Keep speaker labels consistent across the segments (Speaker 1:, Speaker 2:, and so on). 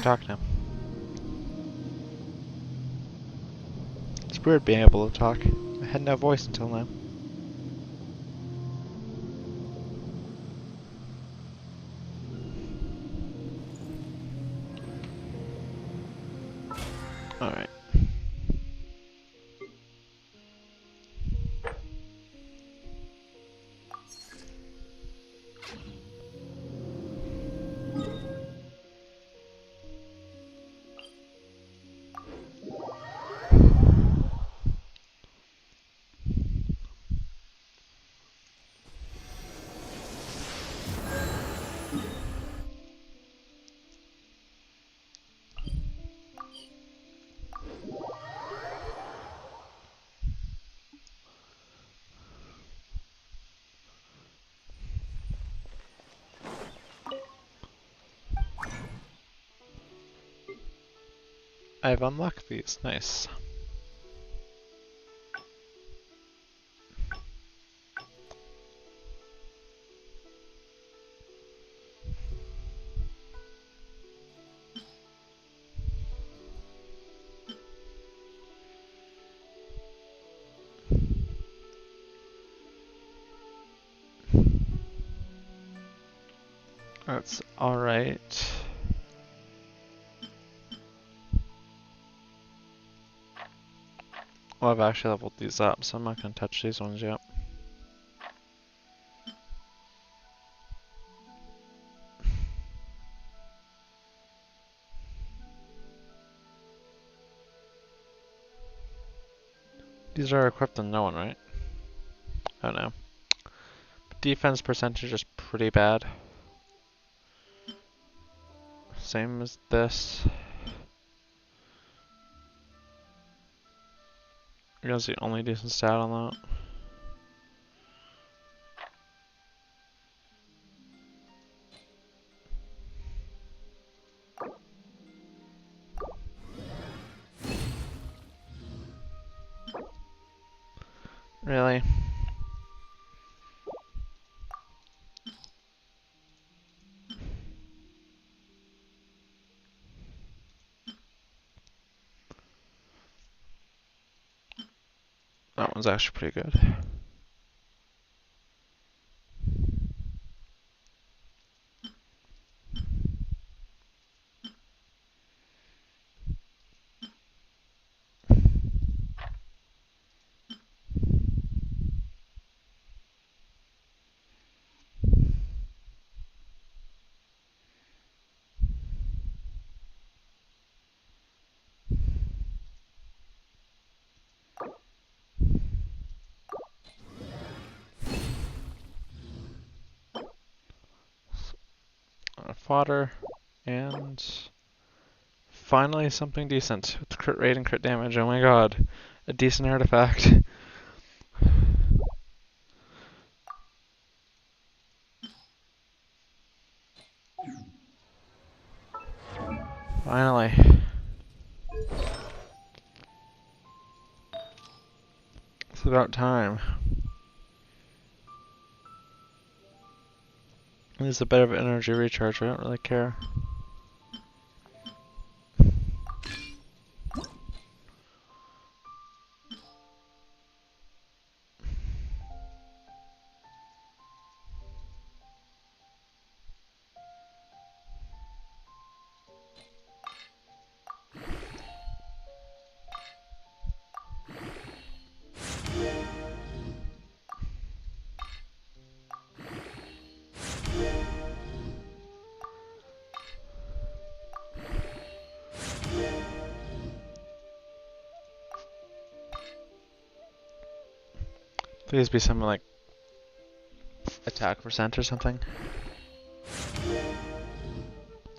Speaker 1: can talk now. It's weird being able to talk. I had no voice until now. Alright. I've unlocked these. Nice. That's alright. Well, I've actually leveled these up, so I'm not going to touch these ones yet. These are equipped on no one, right? Oh no. Defense percentage is pretty bad. Same as this. That's the only decent stat on that. Really? That one's actually pretty good. Fodder, and finally something decent with crit rate and crit damage. Oh my god, a decent artifact. Finally. It's about time. This is a bit of an energy recharge, I don't really care. Please be something like attack percent or something.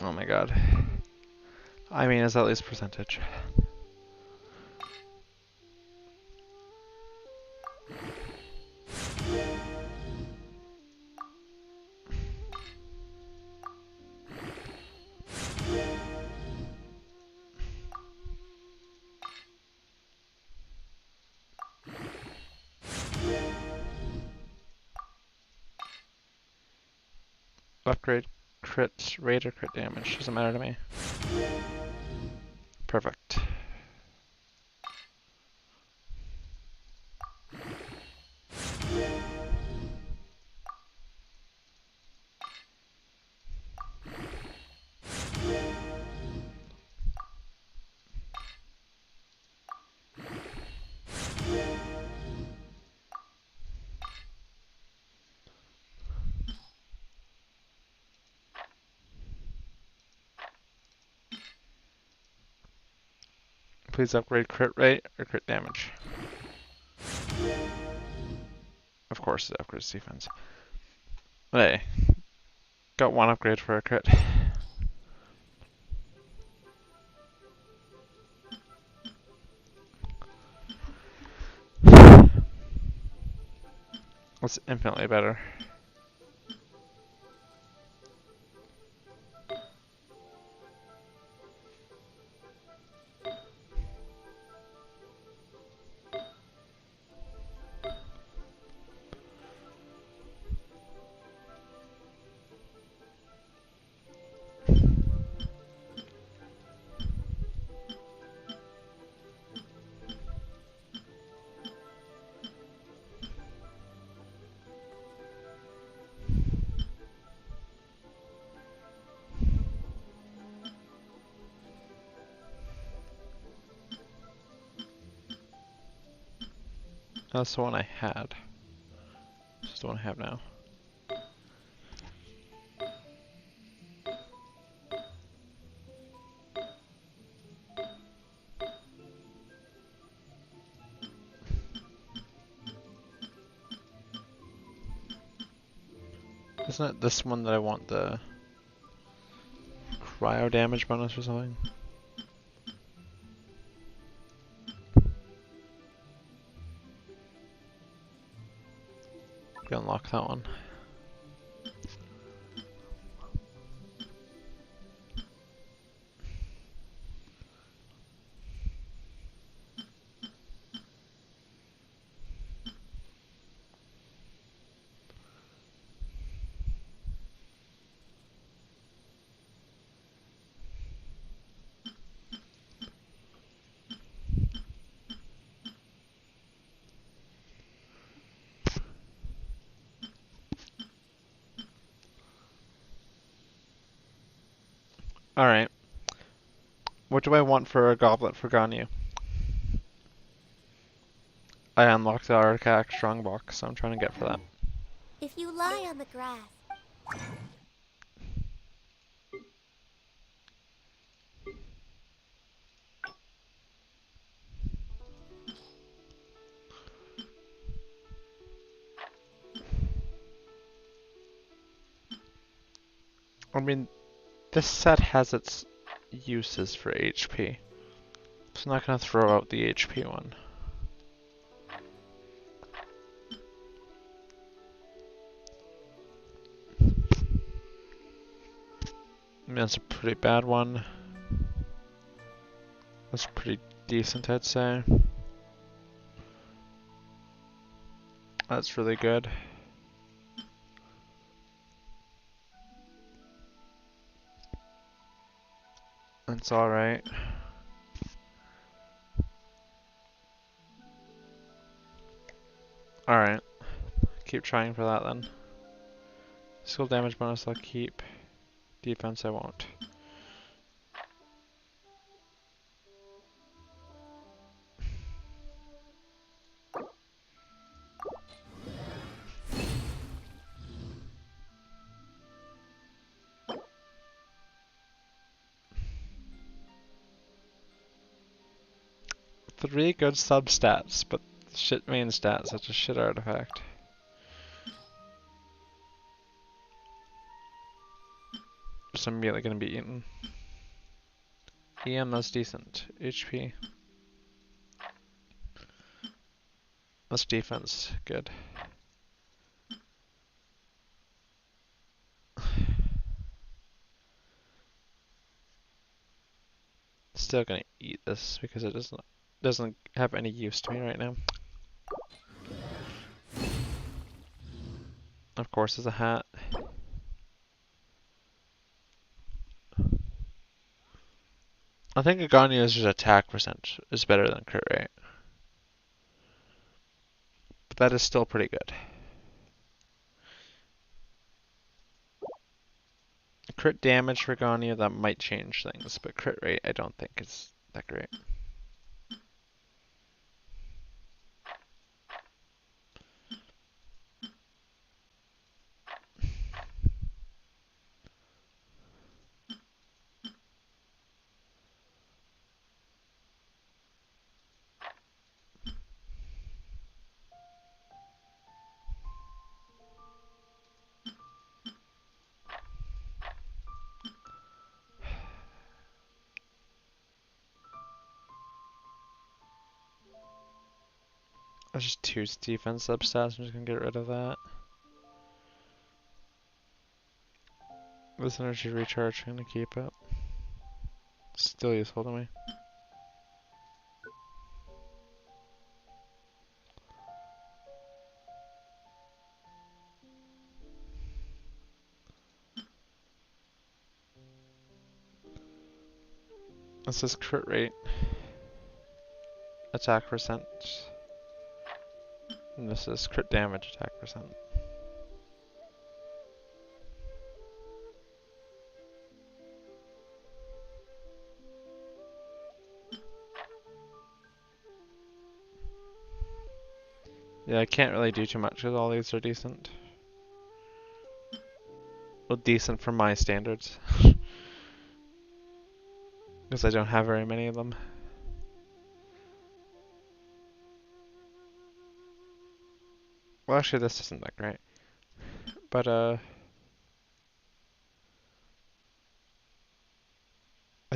Speaker 1: Oh my god. I mean, it's at least percentage. Upgrade. crit rate or crit damage? Doesn't matter to me. Perfect. Please upgrade crit rate or crit damage. Of course it upgrades defense. Hey, got one upgrade for a crit. That's infinitely better. That's the one I had. This is the one I have now. Isn't it this one that I want the cryo damage bonus or something? Unlock that one. Alright. What do I want for a goblet for Ganyu? I unlocked the artifact strongbox, so I'm trying to get for that.
Speaker 2: If you lie on the grass,
Speaker 1: I mean, this set has its uses for HP. So I'm not gonna throw out the HP one. I mean, that's a pretty bad one. That's pretty decent, I'd say. That's really good. That's alright. Alright. Keep trying for that then. Skill damage bonus I'll keep. Defense I won't. Three good substats, but shit main stats, such a shit artifact. Just immediately gonna be eaten. EM, that's decent. HP. That's defense, good. Still gonna eat this because it doesn't have any use to me right now. Of course, there's a hat. I think Agonia's just attack percent is better than crit rate. But that is still pretty good. Crit damage for Agonia, that might change things, but crit rate I don't think is that great. There's just 2 defense substats, I'm just gonna get rid of that. This energy recharge, I'm gonna keep it. Still useful to me. This is crit rate, attack percent, and this is crit damage, attack percent. Yeah, I can't really do too much because all these are decent. Well, decent for my standards. Because I don't have very many of them. Well, actually, this isn't that great. But, I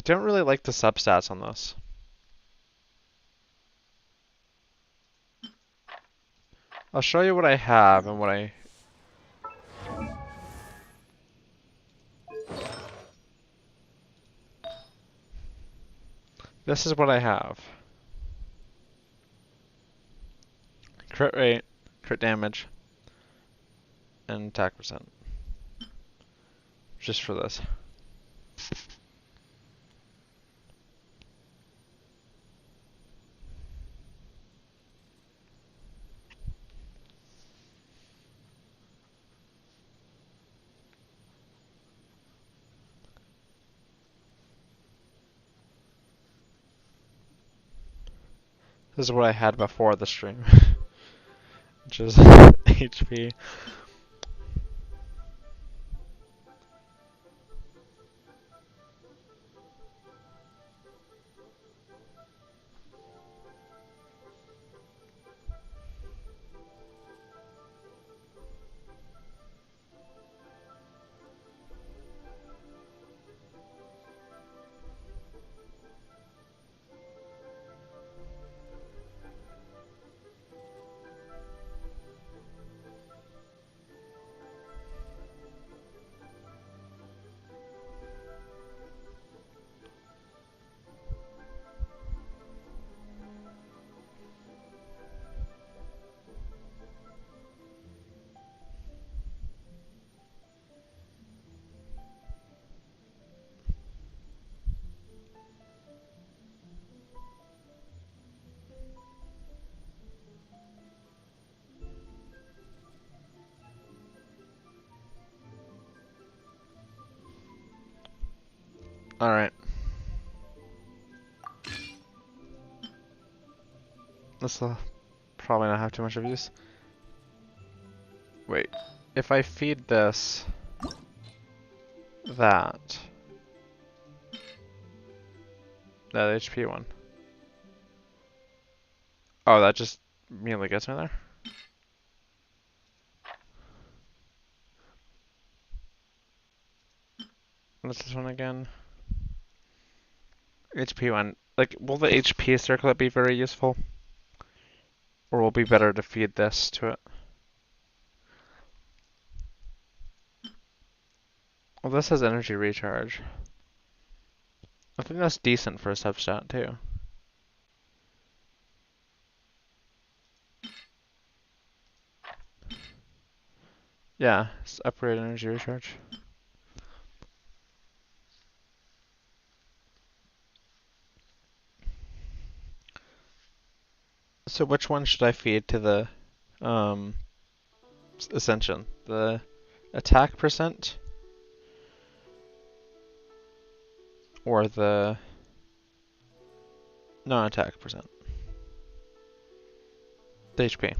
Speaker 1: don't really like the substats on this. I'll show you what I have and what I... This is what I have. Crit rate, crit damage, and attack percent. Just for this. This is what I had before the stream. Which is HP. Alright. This will probably not have too much of use. Wait. If I feed this... that HP one. Oh, that just immediately gets me there? What's this one again? HP one. Like, will the HP circlet be very useful? Or will it be better to feed this to it? Well, this has energy recharge. I think that's decent for a substat too. Yeah, it's upgrade energy recharge. So which one should I feed to the um, Ascension? The attack percent or the non-attack percent? The HP.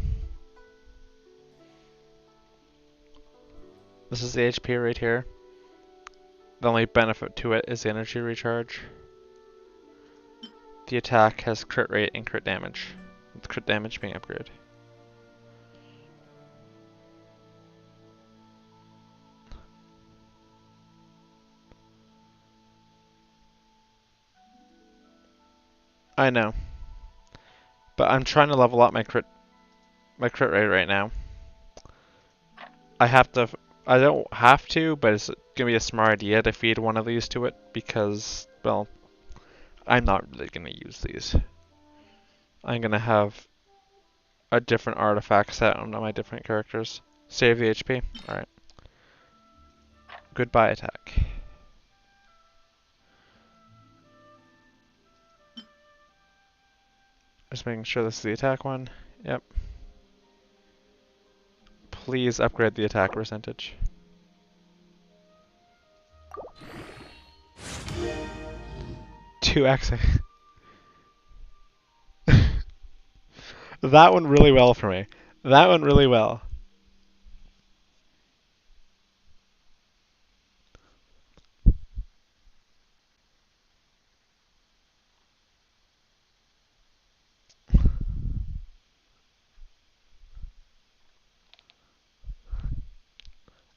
Speaker 1: This is the HP right here. The only benefit to it is the energy recharge. The attack has crit rate and crit damage, with crit damage being upgraded. I know, but I'm trying to level up my crit rate right now. I have to. I don't have to, but it's gonna be a smart idea to feed one of these to it because, well, I'm not really gonna use these. I'm gonna have a different artifact set on my different characters. Save the HP. All right. Goodbye attack. Just making sure this is the attack one. Yep. Please upgrade the attack percentage. 2x. That went really well for me. That went really well.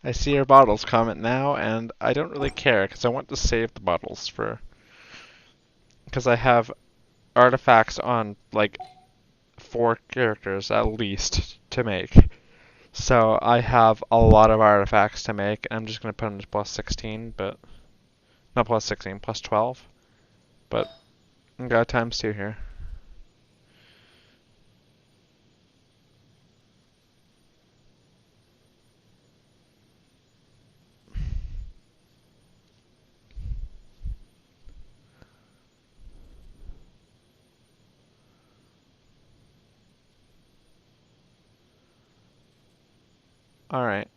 Speaker 1: I see your bottles comment now, and I don't really care because I want to save the bottles for. Because I have artifacts on like 4 characters at least to make. So I have a lot of artifacts to make. I'm just gonna put them to plus 16, but not plus 16, plus 12. But I got times 2 here. All right.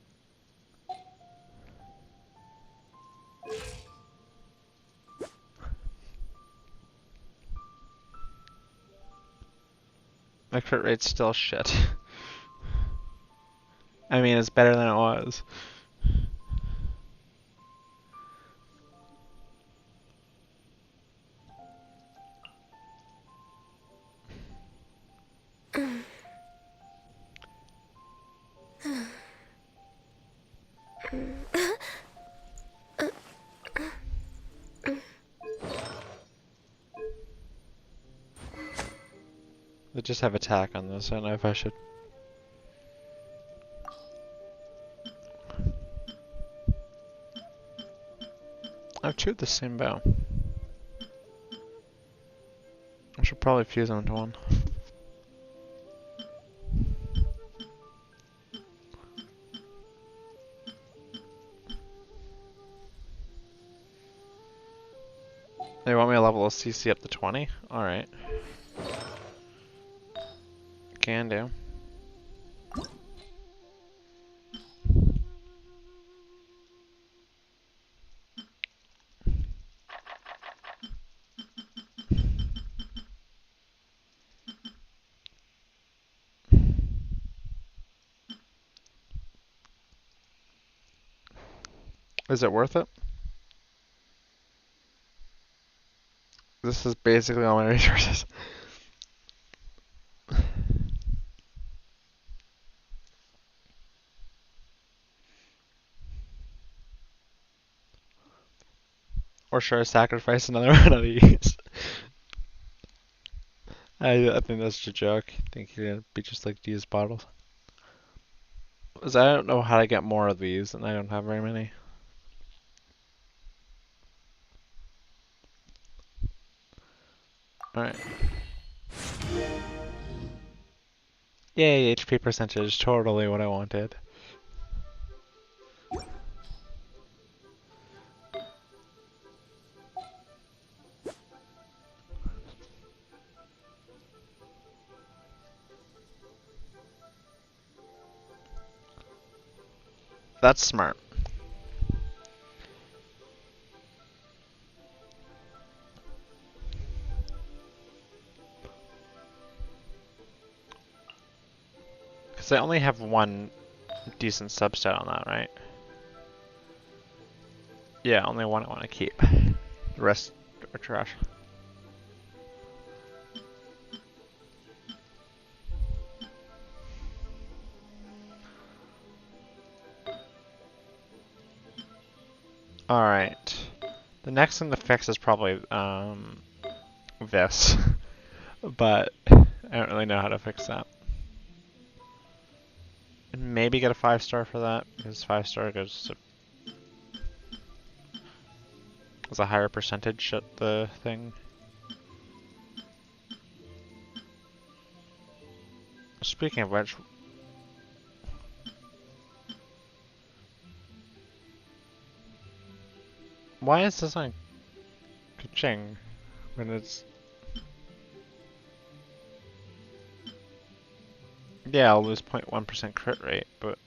Speaker 1: My crit rate's still shit. I mean, it's better than it was. They just have attack on this. I don't know if I should. I have 2 of the same bow. I should probably fuse them into one. They want me to level a CC up to 20? Alright. Can do. Is it worth it? This is basically all my resources. Or should I sacrifice another one of these? I think that's just a joke. I think you're gonna be just like these bottles. Because I don't know how to get more of these, and I don't have very many. Alright. Yay, HP percentage, totally what I wanted. That's smart. Because I only have one decent substat on that, right? Yeah, only one I want to keep. The rest are trash. Alright. The next thing to fix is probably this. But I don't really know how to fix that. Maybe get a 5-star for that, because 5-star goes to as a higher percentage at the thing. Speaking of which, why is this on Kaching when it's... Yeah, I'll lose 0.1% crit rate, but...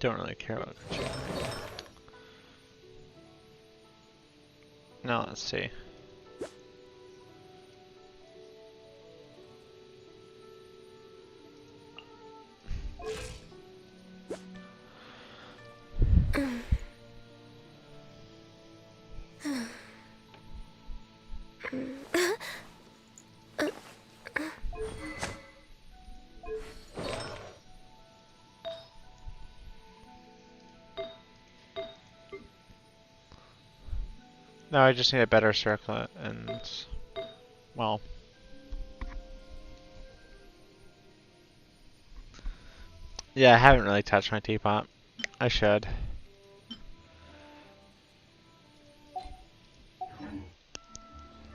Speaker 1: Don't really care about Kaching. Now let's see. No, I just need a better circlet and... well... Yeah, I haven't really touched my teapot. I should.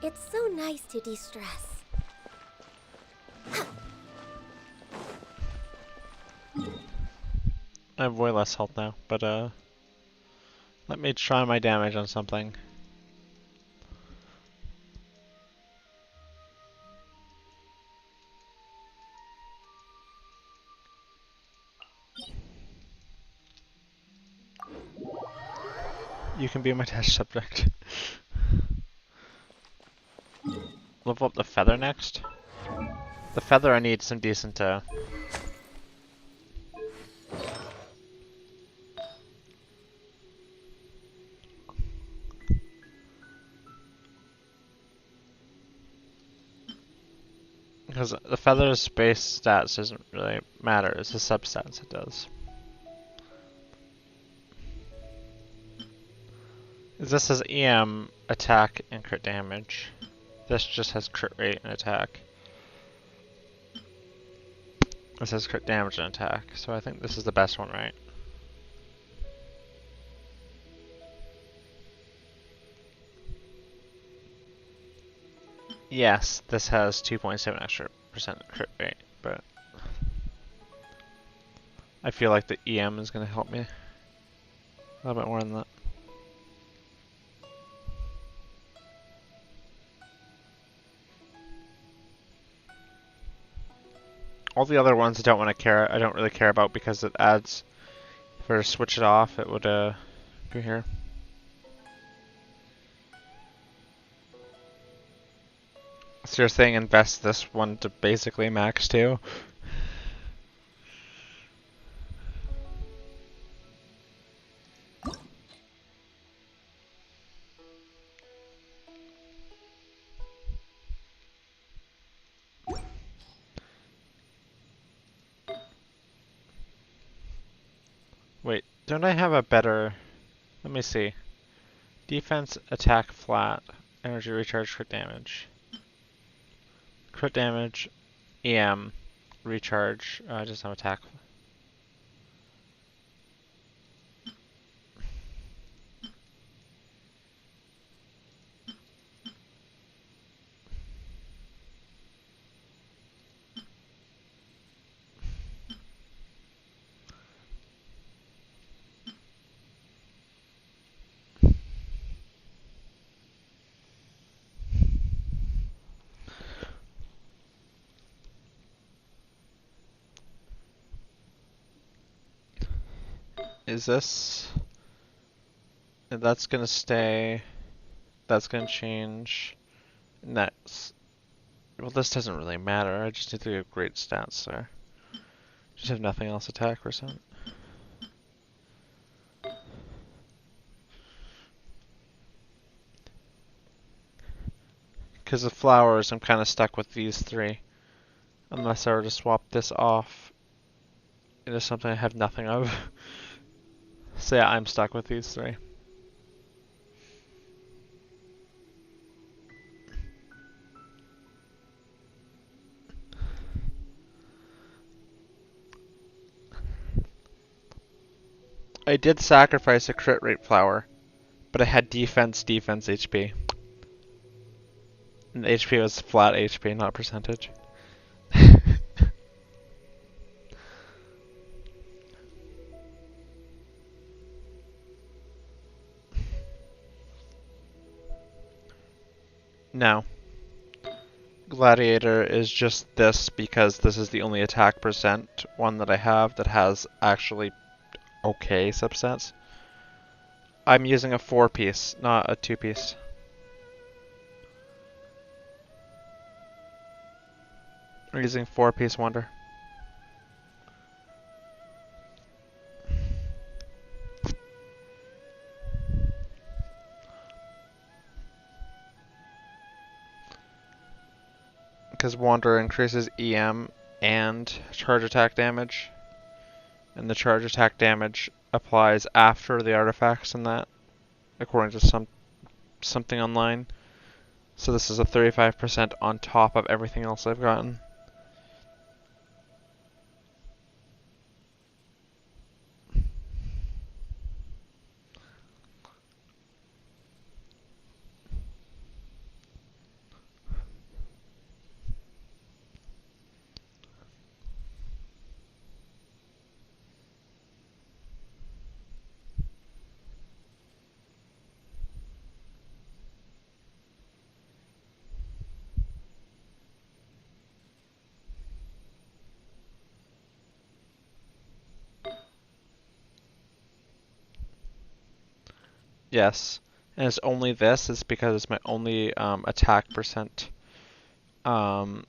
Speaker 2: It's so nice to de-stress.
Speaker 1: I have way less health now, but let me try my damage on something. You can be my test subject. Level up the feather next. The feather I need some decent because the feather's base stats doesn't really matter, it's the substats it does. This has EM, attack, and crit damage. This just has crit rate and attack. This has crit damage and attack, so I think this is the best one, right? Yes, this has 2.7 extra percent crit rate, but I feel like the EM is going to help me a little bit more than that. All the other ones I don't want to care. I don't really care about because it adds. If I were to switch it off, it would go here. So you're saying invest this one to basically max too? Don't I have a better... Let me see. Defense, attack, flat, energy recharge, crit damage. Crit damage, EM, recharge, just have attack. Is this... That's gonna stay. That's gonna change. And that's... Well, this doesn't really matter. I just need to get great stats there. Just have nothing else attack percent. Because of flowers, I'm kind of stuck with these three. Unless I were to swap this off into something I have nothing of. So yeah, I'm stuck with these three. I did sacrifice a crit rate flower, but I had defense, HP. And the HP was flat HP, not percentage. No. Gladiator is just this because this is the only attack percent one that I have that has actually okay subsets. I'm using a 4-piece, not a 2-piece. I'm using 4-piece wonder. Because Wander increases EM and charge attack damage. And the charge attack damage applies after the artifacts and that, according to something online. So this is a 35% on top of everything else I've gotten. Yes, and it's only this is because it's my only attack percent 5-star.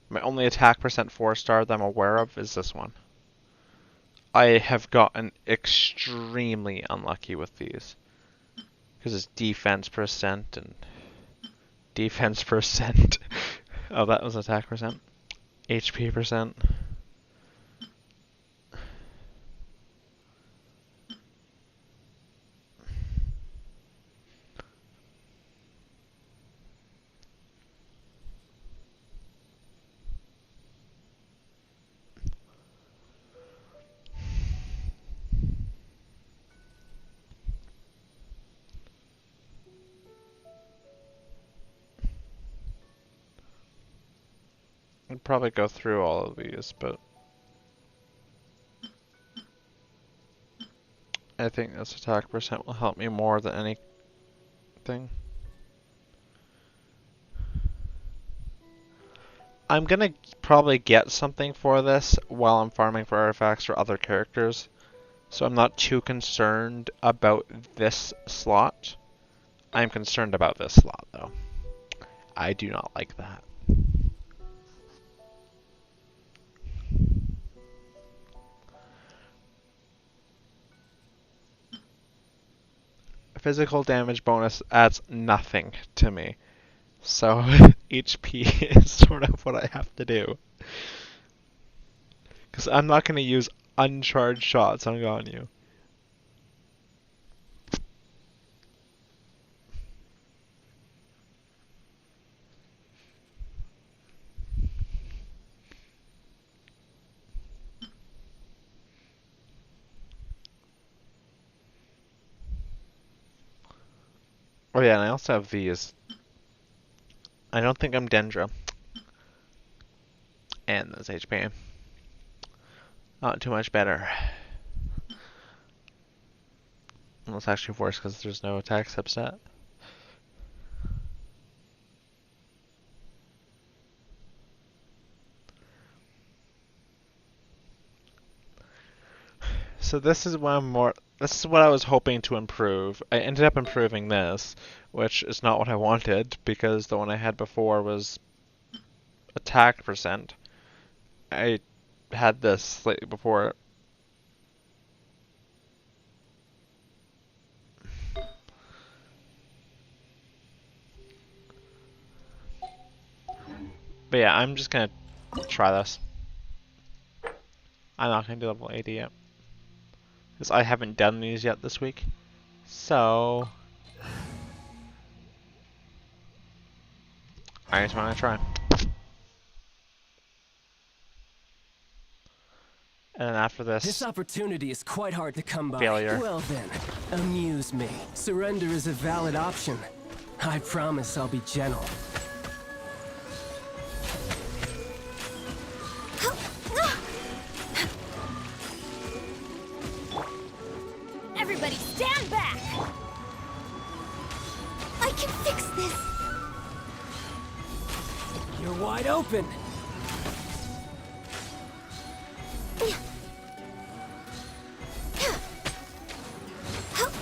Speaker 1: My only attack percent 4-star that I'm aware of is this one. I have gotten extremely unlucky with these because it's defense percent and defense percent. Oh, that was attack percent. HP percent. I'd probably go through all of these, but I think this attack percent will help me more than anything. I'm gonna probably get something for this while I'm farming for artifacts for other characters, so I'm not too concerned about this slot. I'm concerned about this slot, though. I do not like that. Physical damage bonus adds nothing to me. So HP is sort of what I have to do. Because I'm not going to use uncharged shots on Ganyu. Oh yeah, and I also have these. I don't think I'm Dendra. And this HP. Not too much better. Well, it's actually worse because there's no attack subset. So this is this is what I was hoping to improve. I ended up improving this, which is not what I wanted because the one I had before was attack percent. I had this slightly before. But yeah, I'm just gonna try this. I'm not gonna do level 80 yet. Because I haven't done these yet this week. So I just wanna try. And then after
Speaker 3: This opportunity is quite hard to come by.
Speaker 1: Failure.
Speaker 3: Well then, amuse me. Surrender is a valid option. I promise I'll be gentle.
Speaker 2: Everybody stand back! I can fix this!
Speaker 3: You're wide open.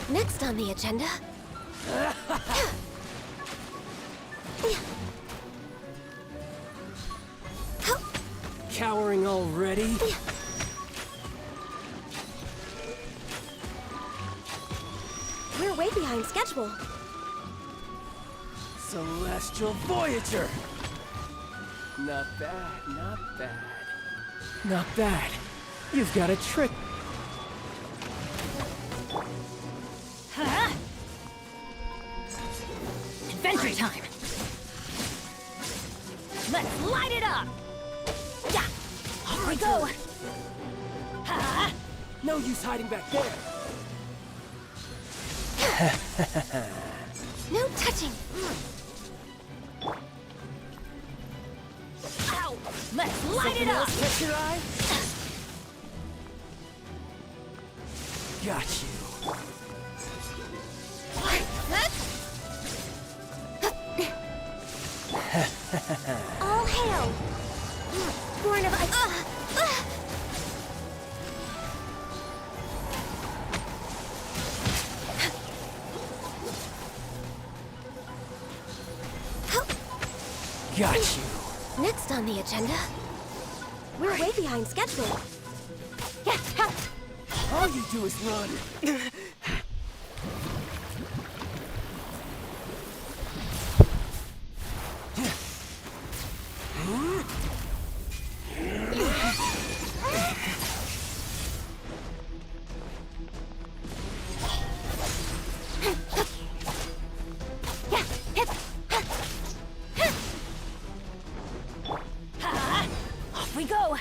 Speaker 2: Next on the agenda.
Speaker 3: Cowering already?
Speaker 2: We're way behind schedule.
Speaker 3: Celestial Voyager! Not bad, not bad. Not bad. You've got a trick.
Speaker 2: Huh? Adventure time! Let's light it up! Yeah! Here we go! Huh?
Speaker 3: No use hiding back there.
Speaker 2: No touching! Ow! Let's light it up!
Speaker 3: Catch your eye? Got you.
Speaker 2: All hail! Born of ice.
Speaker 3: Got you.
Speaker 2: Next on the agenda. We're way behind schedule. Yeah.
Speaker 3: All you do is run.
Speaker 2: Off we go.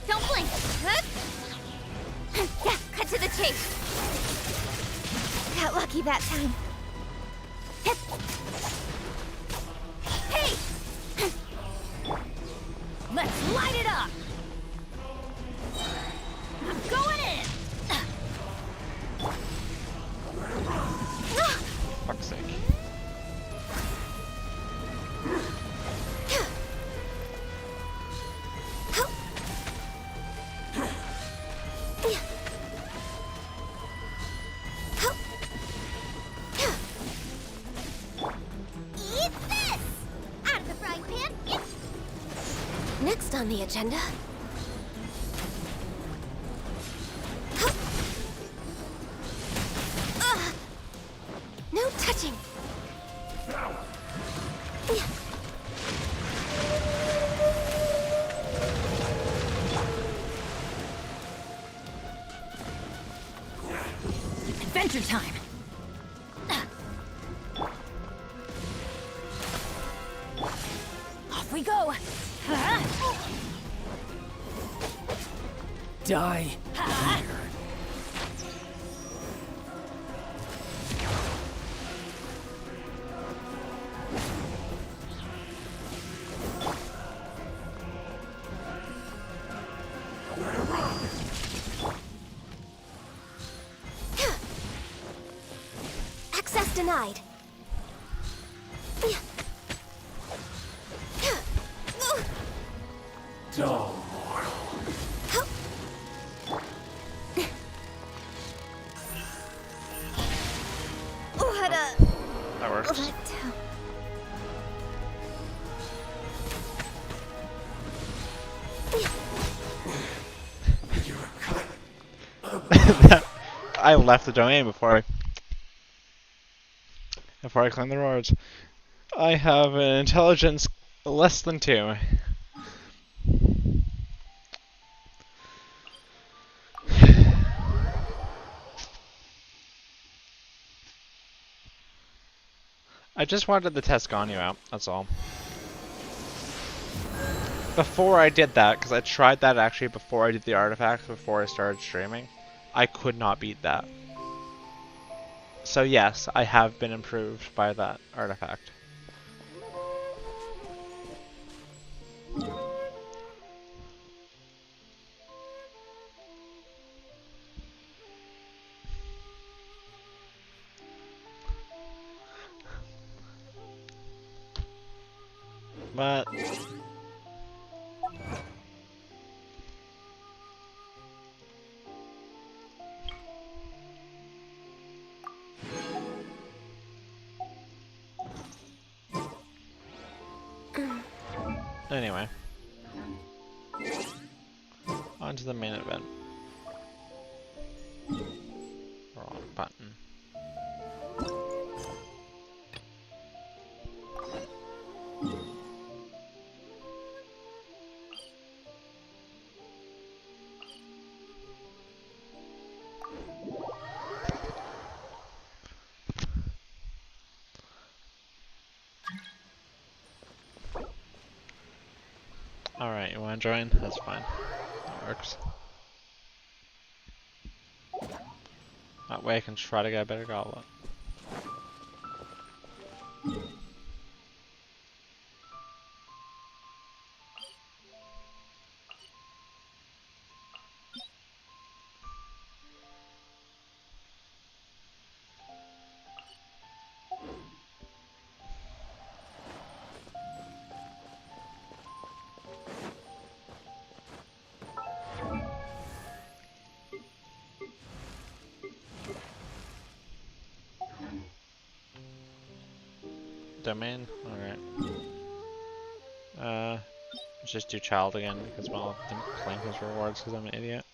Speaker 2: Don't blink. Yeah, cut to the chase. Got lucky that time. Hey! Let's light it up. I'm going in.
Speaker 1: fuck's sake.
Speaker 2: Eat this! Out of the frying pan. Next on the agenda. No touching. Adventure time! Off we go!
Speaker 3: Die here.
Speaker 2: Access denied.
Speaker 3: Dull.
Speaker 1: That works. I left the domain before I climbed the roads. I have an intelligence less than 2. I just wanted to test Ganyu out, that's all. Before I did that, because I tried that actually before I did the artifacts, before I started streaming, I could not beat that. So yes, I have been improved by that artifact. But anyway, on to the main event. Wrong button. Alright, you wanna join? That's fine. That works. That way I can try to get a better goblet. Domain? Alright. Just do child again because well, I didn't claim his rewards because I'm an idiot.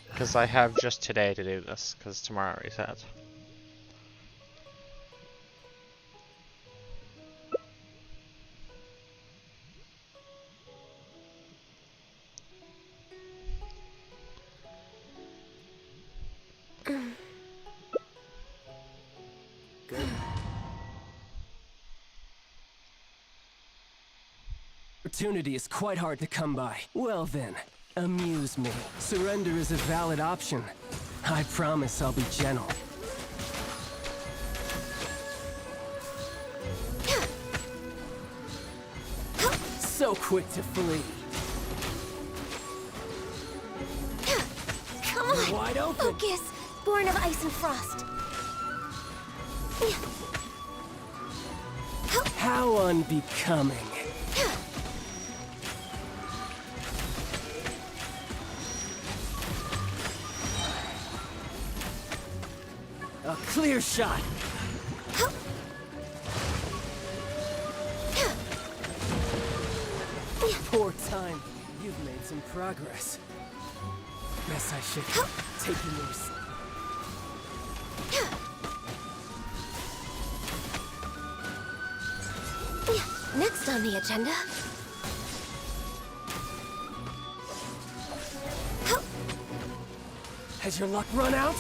Speaker 1: Because I have just today to do this, because tomorrow resets.
Speaker 3: Good. Opportunity is quite hard to come by. Well then, amuse me. Surrender is a valid option. I promise I'll be gentle. So quick to flee.
Speaker 2: Come on!
Speaker 3: You're wide open.
Speaker 2: Focus! Born of ice and frost.
Speaker 3: How unbecoming. A clear shot. Poor time. You've made some progress. Guess I should take yours.
Speaker 2: Next on the agenda.
Speaker 3: Has your luck run out?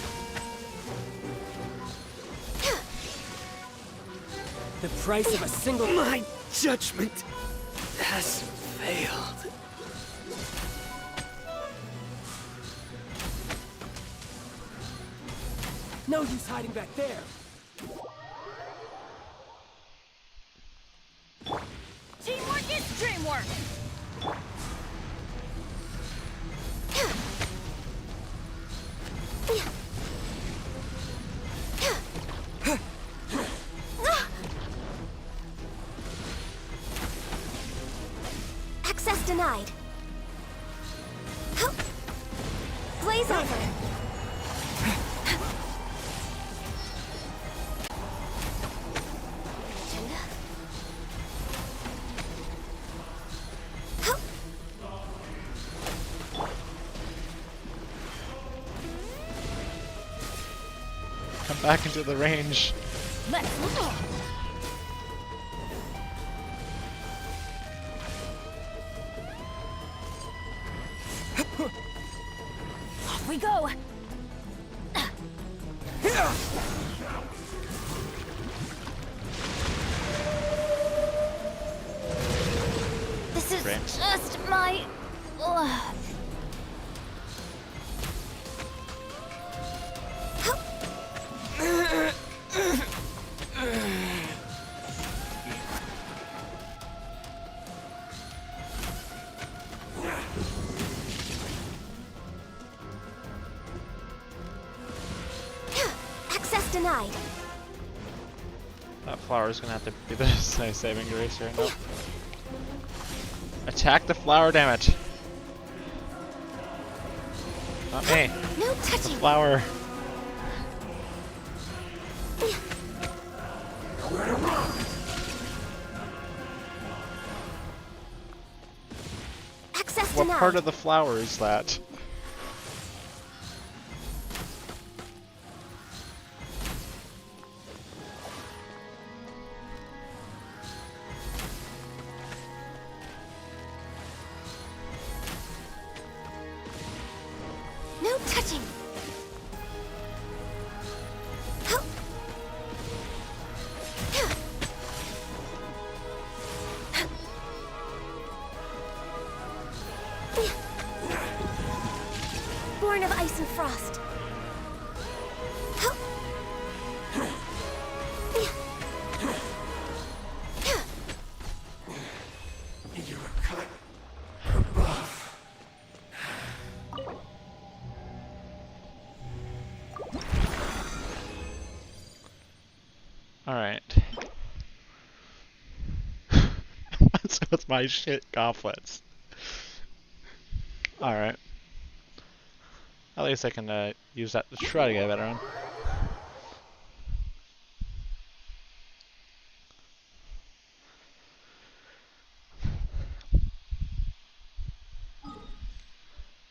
Speaker 3: The price of a single... My judgment has failed. No use hiding back there.
Speaker 2: Teamwork is dreamwork. Access denied. Blaze over.
Speaker 1: Come back into the range.
Speaker 2: Let's move. Off we go. This is
Speaker 1: Right.
Speaker 2: just my... Access denied.
Speaker 1: That flower's gonna have to be the nice saving grace here. Nope. Attack the flower, damn it! Not me.
Speaker 2: No
Speaker 1: The
Speaker 2: touching.
Speaker 1: flower.
Speaker 2: Access
Speaker 1: What
Speaker 2: denied.
Speaker 1: part of the flower is that?
Speaker 2: No touching. Born of ice and frost.
Speaker 3: You were cut above.
Speaker 1: Alright. What's with my shit gauntlets? Alright. At least I can use that to try to get a better one.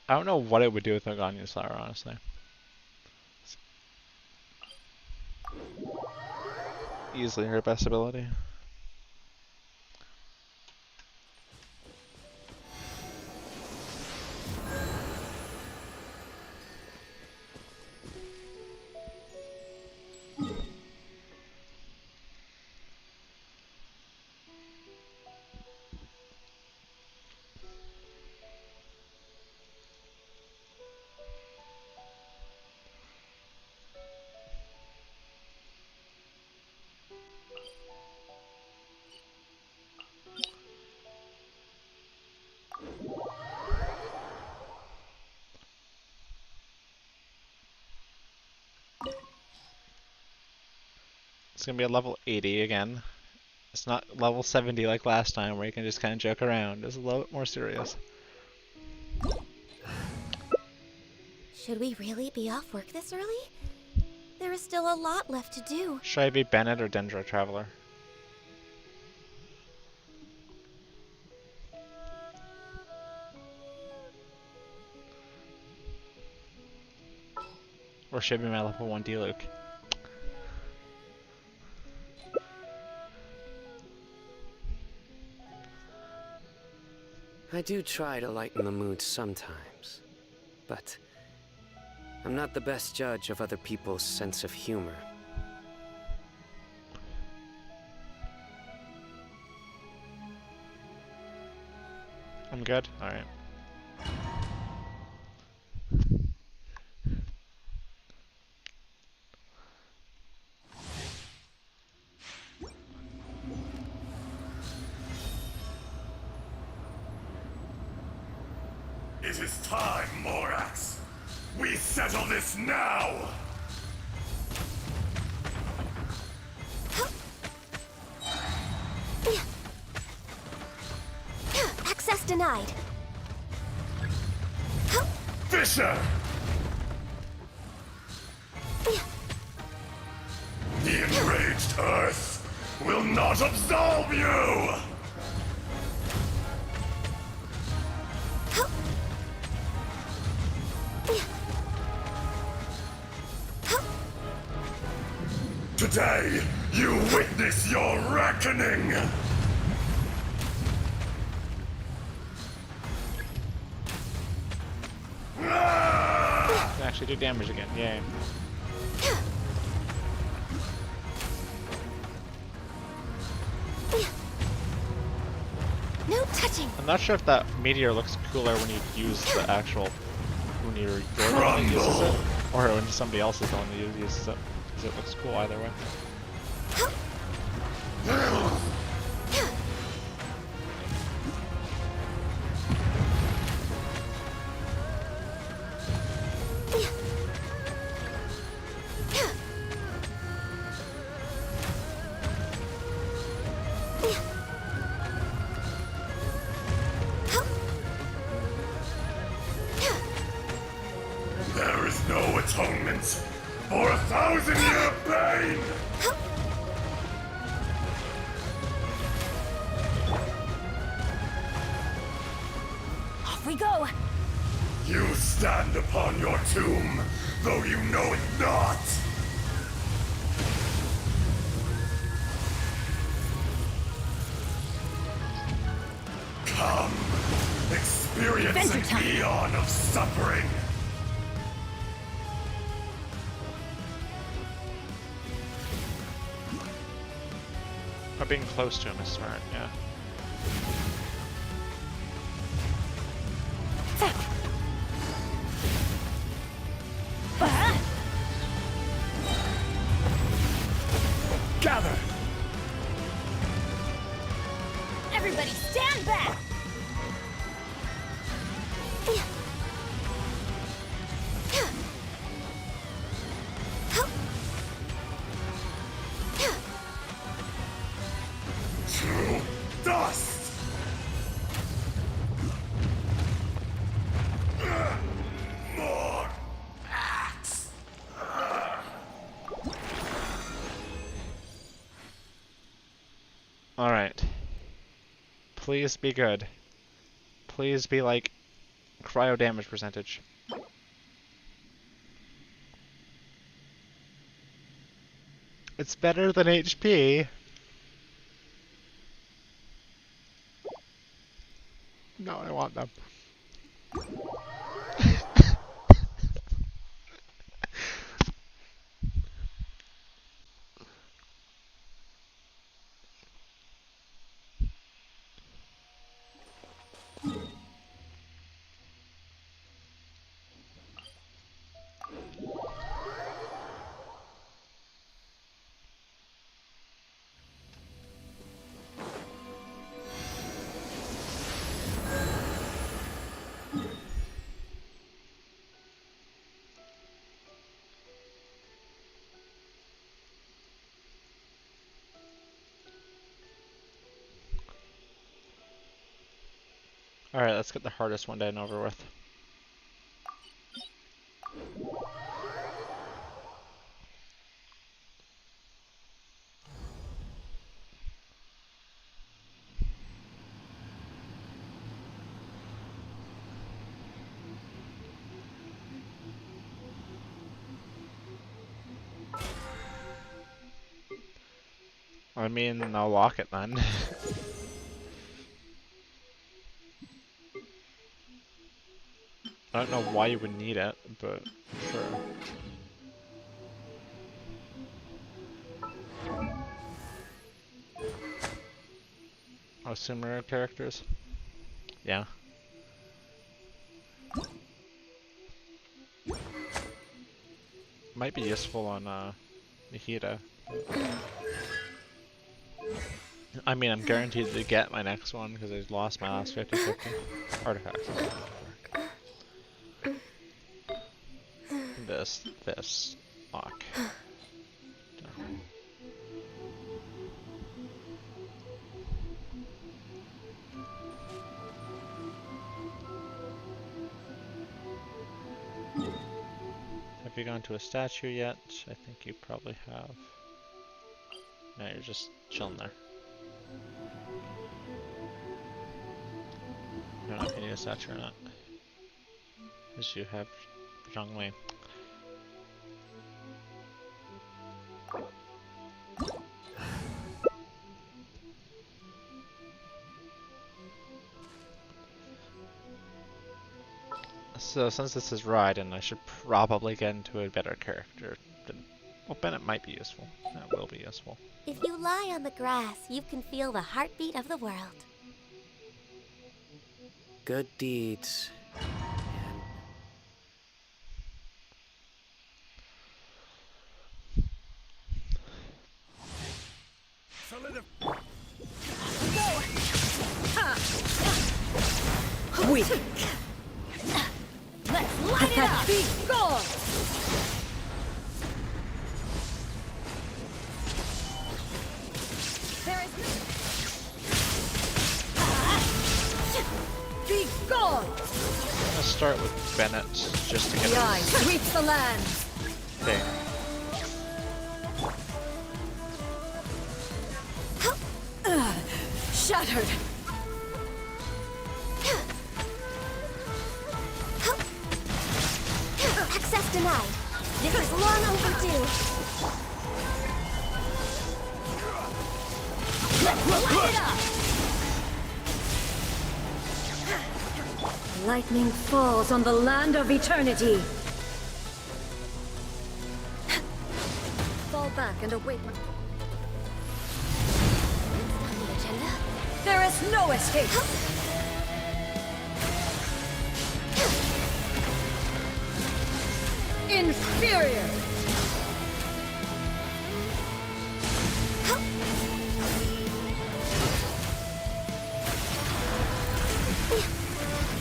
Speaker 1: I don't know what it would do with a Ganya's flower, honestly. Easily her best ability. It's gonna be a level 80 again. It's not level 70 like last time where you can just kind of joke around. It's a little bit more serious.
Speaker 2: Should we really be off work this early? There is still a lot left to do.
Speaker 1: Should I be Bennett or Dendro Traveler? Or should I be my level 1 D-Luke?
Speaker 4: I do try to lighten the mood sometimes, but I'm not the best judge of other people's sense of humor.
Speaker 1: I'm good? Alright.
Speaker 5: It is time, Morax. We settle this now!
Speaker 2: Access denied.
Speaker 5: Fisher! The enraged Earth will not absolve you! Today, you witness your reckoning!
Speaker 1: Can actually do damage again. Yay.
Speaker 2: No touching.
Speaker 1: I'm not sure if that meteor looks cooler when you use the actual... when you're the one that uses it, or when somebody else is the one that uses it. Because it looks cool either way.
Speaker 5: There is no atonement for 1,000-year pain!
Speaker 2: Off we go.
Speaker 5: You stand upon your tomb, though you know it not! Come, experience
Speaker 2: Adventure
Speaker 5: an
Speaker 2: time.
Speaker 5: eon of suffering!
Speaker 1: Or being close to him is smart, yeah.
Speaker 3: Gather!
Speaker 2: Everybody stand back.
Speaker 5: To dust! More axe!
Speaker 1: Alright. Please be good. Please be like cryo damage percentage. It's better than HP. No, I want them. Alright, let's get the hardest one done over with. I mean, I'll lock it then. I don't know why you would need it, but sure. Oh, similar characters? Yeah. Might be useful on Nihida. I mean, I'm guaranteed to get my next one because I lost my last 50-50. Artifacts. This. Lock. Done. Have you gone to a statue yet? I think you probably have. No, you're just chilling there. I don't know if you need a statue or not. Because you have Zhongli. So since this is Raiden, I should probably get into a better character. Well, Bennett might be useful. That will be useful.
Speaker 2: If you lie on the grass, you can feel the heartbeat of the world.
Speaker 4: Good deeds.
Speaker 6: Weak. Let's light it up! Be gone! There is no... Be gone!
Speaker 1: Let's start with Bennett just to get
Speaker 6: The eye
Speaker 1: his
Speaker 6: sweeps the land.
Speaker 1: thing.
Speaker 6: Shattered.
Speaker 2: Access denied. This is long overdue.
Speaker 6: Let's light it up! Lightning falls on the land of eternity. Fall back and await.
Speaker 2: On the agenda.
Speaker 6: There is no escape. Inferior.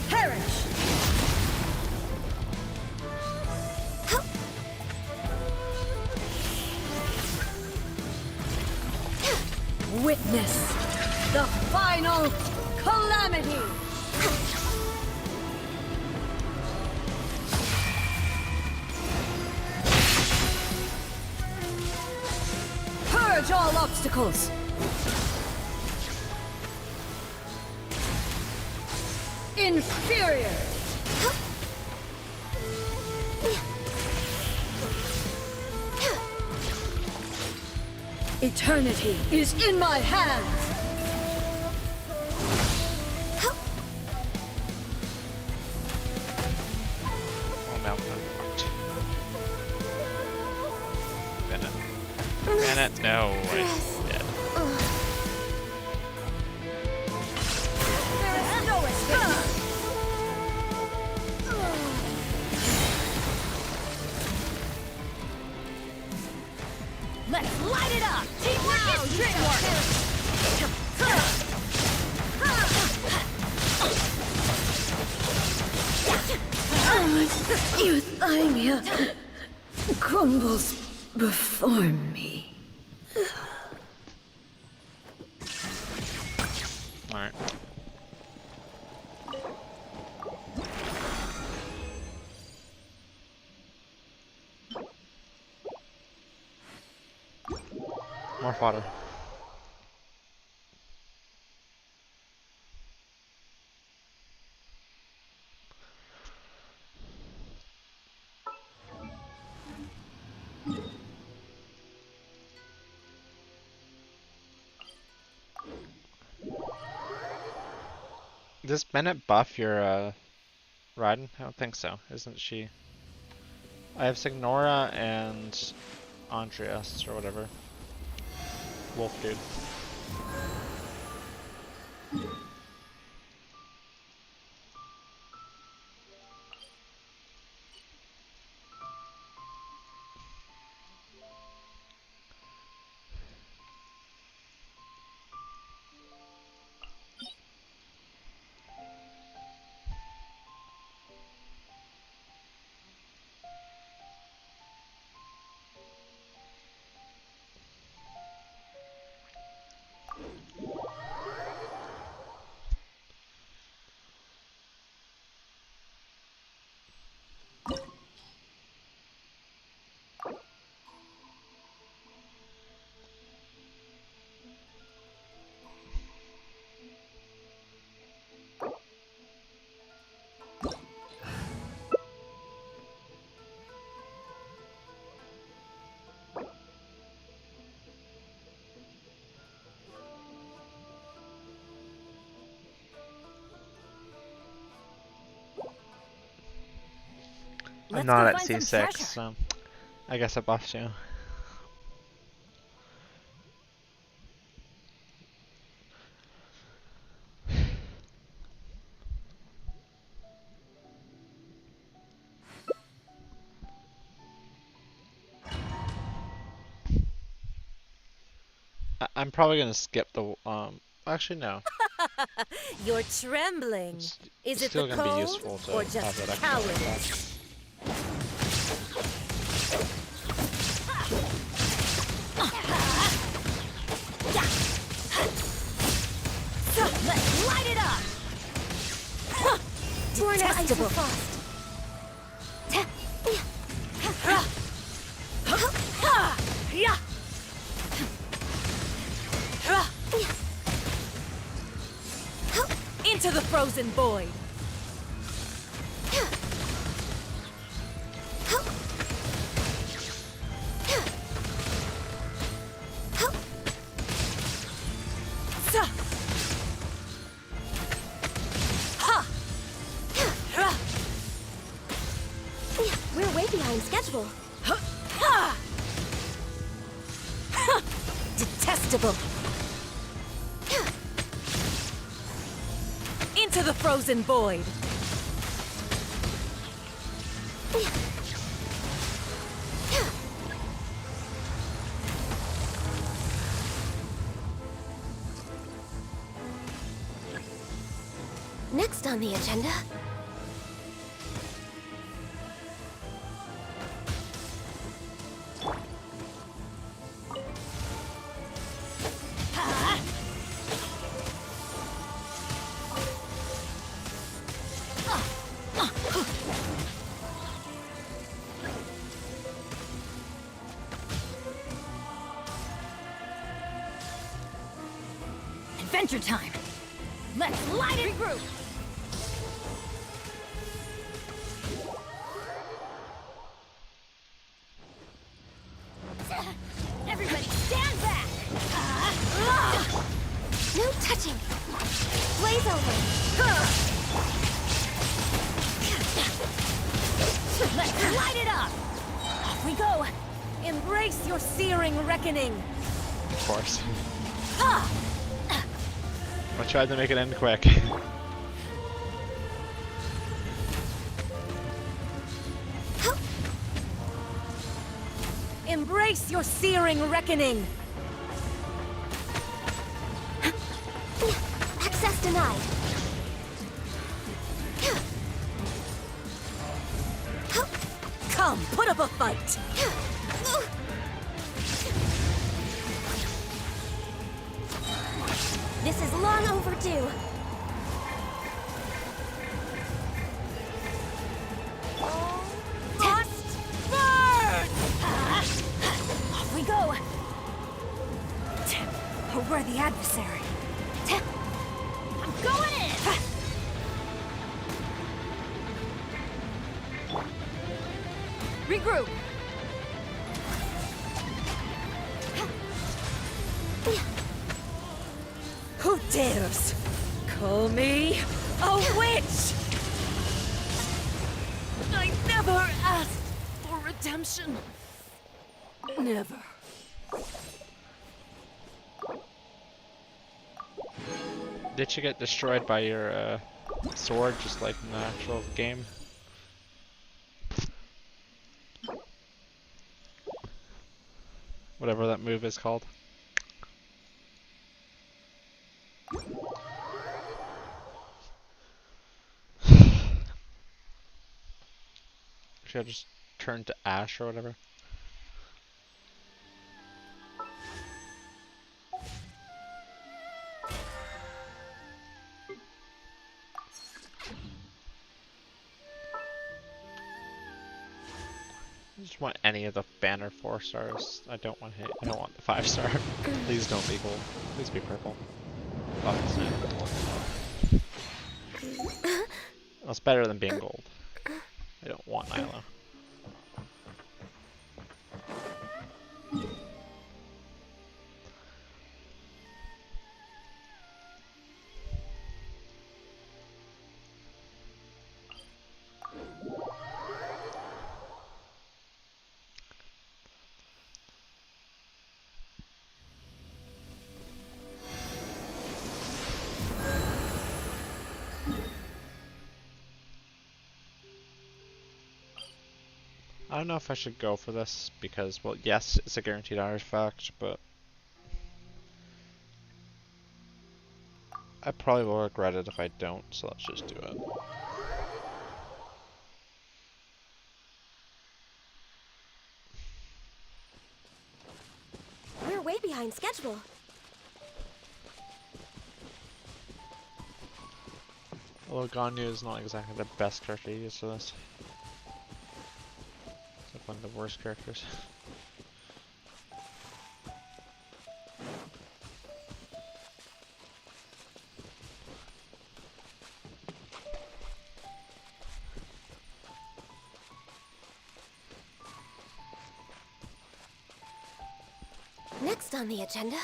Speaker 6: Perish. Witness the final calamity. Purge all obstacles. Inferior. Eternity is in my hands.
Speaker 1: Oh, Malcolm unlocked. Bennett, no, he's dead.
Speaker 6: There is no escape. Let's light it up! Teamwork is teamwork! Euthymia crumbles before me.
Speaker 1: Alright. More fodder. Does Bennett buff your Raiden? I don't think so. Isn't she? I have Signora and Andreas or whatever. Wolf dude. I'm
Speaker 6: Let's
Speaker 1: not
Speaker 6: go
Speaker 1: at
Speaker 6: find some
Speaker 1: C6,
Speaker 6: treasure.
Speaker 1: so I guess I buffed you. I'm probably gonna skip the actually no.
Speaker 6: You're trembling.
Speaker 1: It's
Speaker 6: Is it
Speaker 1: still
Speaker 6: the
Speaker 1: gonna be
Speaker 6: cold
Speaker 1: useful to
Speaker 6: or
Speaker 1: have
Speaker 6: just
Speaker 1: that extra attack.
Speaker 6: cowardice? Let's light it up!
Speaker 2: Born of ice and
Speaker 6: Detestable.
Speaker 2: frost.
Speaker 6: Yeah. Into the frozen void.
Speaker 2: We're way behind schedule.
Speaker 6: Detestable. Into the frozen void.
Speaker 2: Next on the agenda.
Speaker 6: Adventure time. Let's light it. Regroup. Everybody stand back.
Speaker 2: No touching. Blaze over.
Speaker 6: Let's light it up. Off we go. Embrace your searing reckoning.
Speaker 1: Of course.
Speaker 6: Ha!
Speaker 1: I tried to make it end quick.
Speaker 6: Embrace your searing reckoning.
Speaker 2: Access denied.
Speaker 6: Come, put up a fight.
Speaker 2: This is long overdue.
Speaker 6: Must burn! Off we go. A worthy adversary. I'm going in. Regroup. Who dares call me a witch? never asked for redemption. Never.
Speaker 1: Did you get destroyed by your sword just like in the actual game? Whatever that move is called. Should I just turn to ash or whatever? I just want any of the banner 4 stars. I don't want the 5 star. Please don't be gold. Please be purple. Oh, it's not. Well, it's better than being gold. I don't want Nyla. I don't know if I should go for this because, well, yes, it's a guaranteed artifact, but I probably will regret it if I don't, so let's just do it.
Speaker 2: We're way behind schedule.
Speaker 1: Although Ganyu is not exactly the best character to use for this. It's like one of the worst characters.
Speaker 2: Next on the agenda.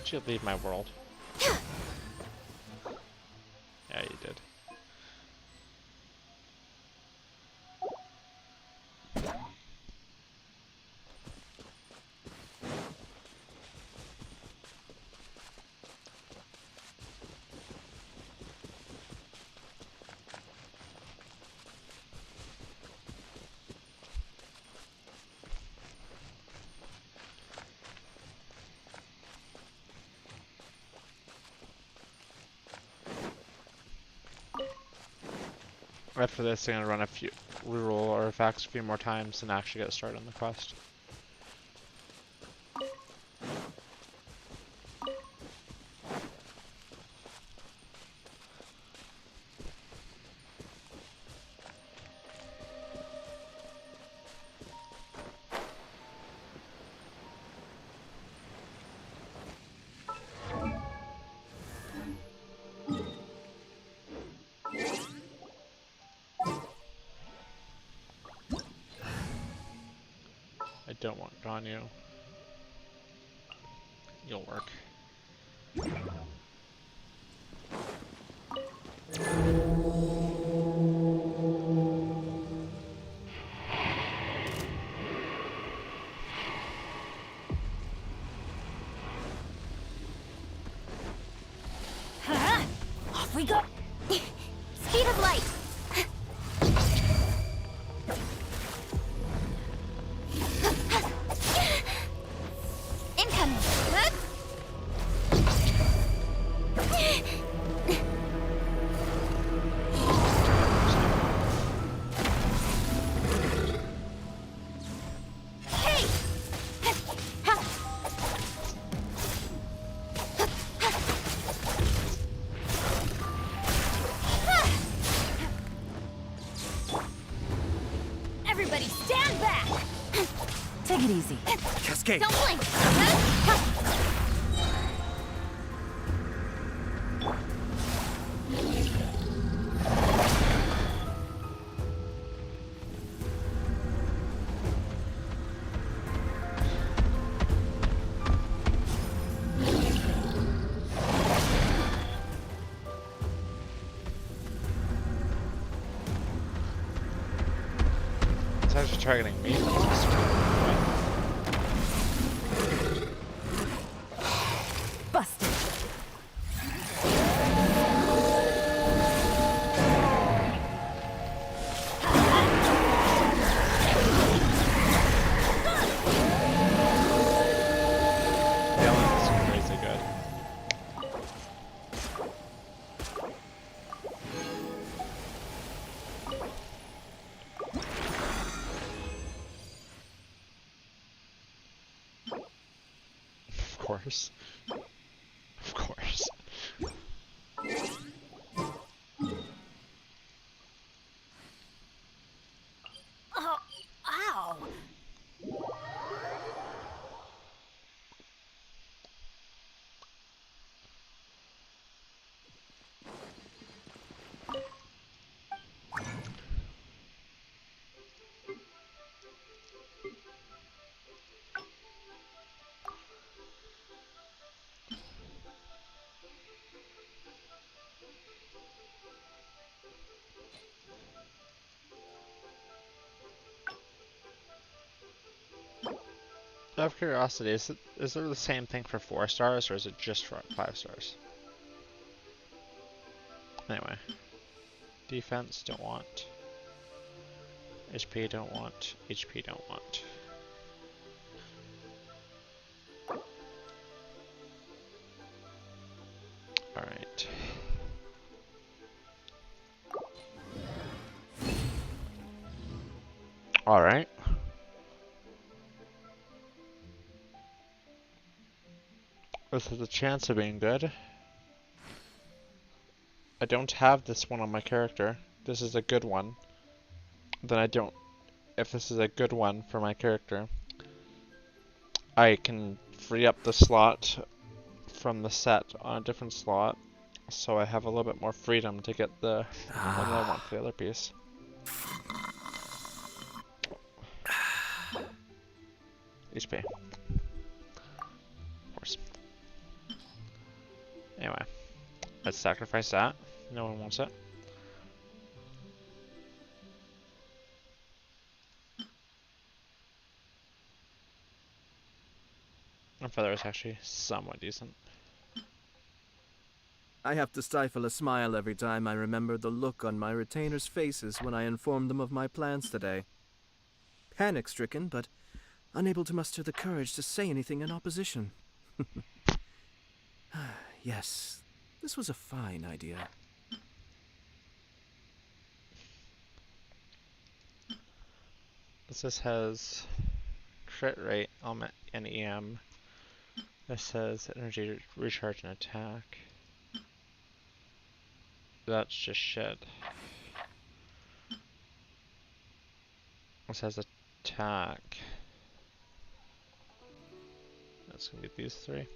Speaker 1: Did you leave my world? Yeah, you did. After this, I'm gonna run a few reroll artifacts a few more times and actually get started on the quest. I don't want Ganyu. You'll work.
Speaker 6: Off we go! Speed of light! Incoming! Hey! Everybody stand back! Take it easy.
Speaker 3: Cascade.
Speaker 6: Don't blink!
Speaker 1: actually targeting me.
Speaker 6: Busted.
Speaker 1: Dylan is crazy good. Of course. Of course.
Speaker 6: Oh, ow.
Speaker 1: Out of curiosity, is there the same thing for 4 stars or is it just for 5 stars? Anyway. Defense, don't want. HP, don't want. HP, don't want. Alright. Alright. This has a chance of being good. I don't have this one on my character. This is a good one. Then I don't. If this is a good one for my character, I can free up the slot from the set on a different slot, so I have a little bit more freedom to get the one that I want for the other piece. HP. Of course. Anyway, let's sacrifice that. No one wants it. And feather is actually somewhat decent.
Speaker 3: I have to stifle a smile every time I remember the look on my retainers' faces when I informed them of my plans today. Panic-stricken, but unable to muster the courage to say anything in opposition. Yes, this was a fine idea.
Speaker 1: This has crit rate, element, and EM. This says energy recharge and attack. That's just shit. This has attack. That's gonna be these 3.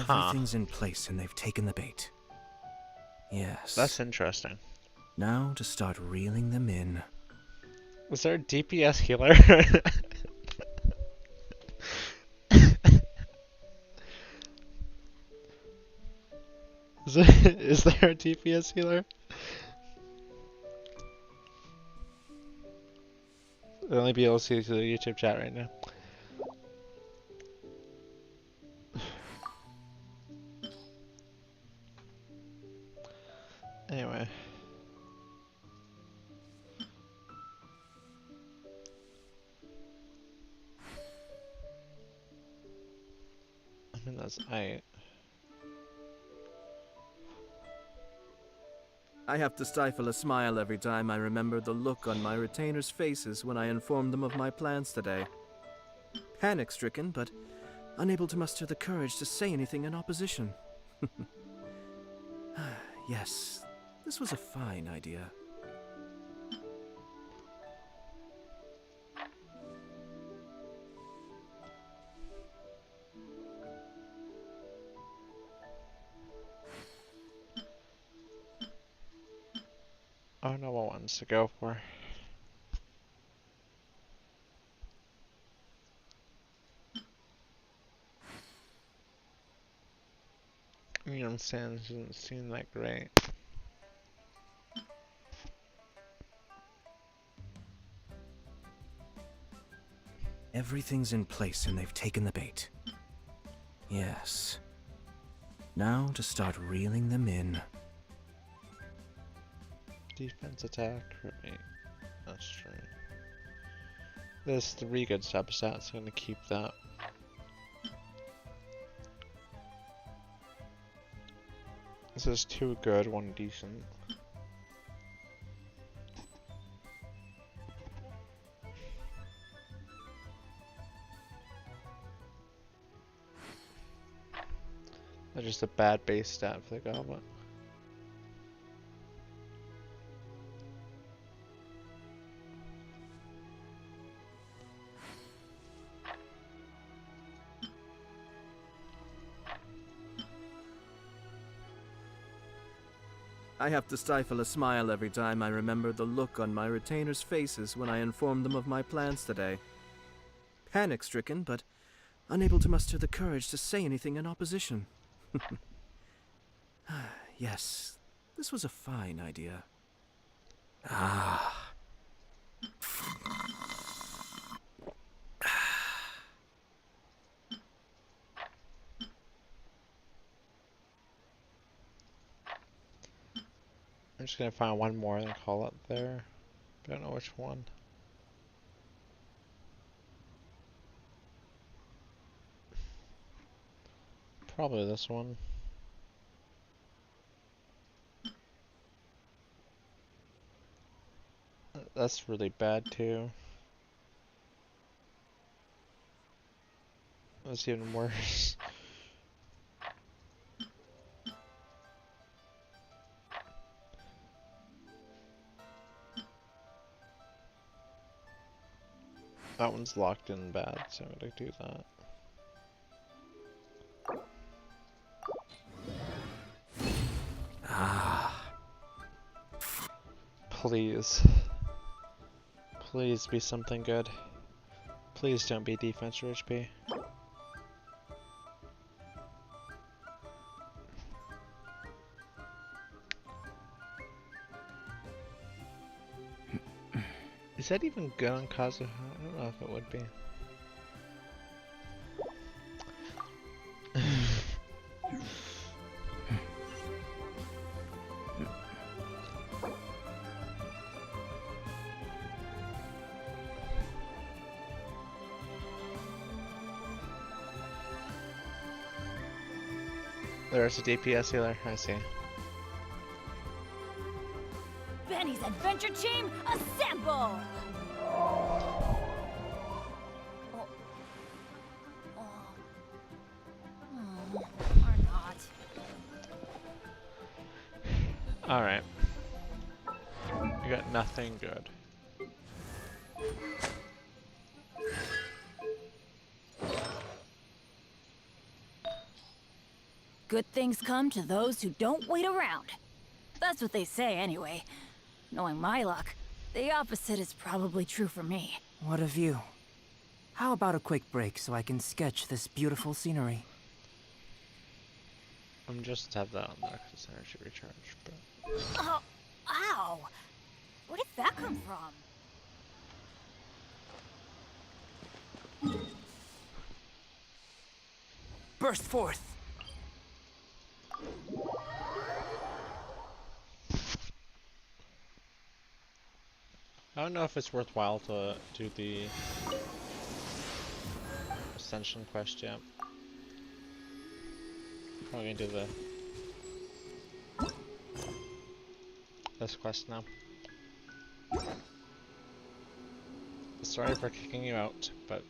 Speaker 3: Everything's in place and they've taken the bait. Yes.
Speaker 1: That's interesting.
Speaker 3: Now to start reeling them in.
Speaker 1: Was there a DPS healer? Is there a DPS healer? I'll only be able to see through the YouTube chat right now. Anyway. I mean, that's
Speaker 3: I have to stifle a smile every time I remember the look on my retainers' faces when I informed them of my plans today. Panic-stricken, but unable to muster the courage to say anything in opposition. Yes, this was a fine idea.
Speaker 1: I don't know what ones to go for. You know what I'm saying? It doesn't seem that great.
Speaker 3: Everything's in place and they've taken the bait. Yes. Now to start reeling them in.
Speaker 1: Defense attack, right? That's true. There's 3 good substats, I'm gonna keep that. This is 2 good, 1 decent. That's just a bad base stat for the goblin.
Speaker 3: I have to stifle a smile every time I remember the look on my retainers' faces when I informed them of my plans today. Panic-stricken, but unable to muster the courage to say anything in opposition. Yes, this was a fine idea. Ah.
Speaker 1: I'm just gonna find 1 more and call it there. I don't know which one. Probably this one. That's really bad too. That's even worse. That one's locked in bad, so I'm gonna do that.
Speaker 3: Ah.
Speaker 1: Please. Please be something good. Please don't be defense or HP. Is that even good on Kazuha? I don't know if it would be. There's a DPS healer, I see.
Speaker 6: Benny's adventure team, assemble! Or not.
Speaker 1: Alright. We got nothing good.
Speaker 6: Good things come to those who don't wait around. That's what they say anyway. Knowing my luck, the opposite is probably true for me.
Speaker 7: What a view. How about a quick break so I can sketch this beautiful scenery?
Speaker 1: I'm just have that on there because it's energy recharge, but...
Speaker 6: Oh, ow! Where did that come from?
Speaker 7: Burst forth!
Speaker 1: I don't know if it's worthwhile to do the Ascension quest yet. Probably gonna do this quest now. Sorry for kicking you out, but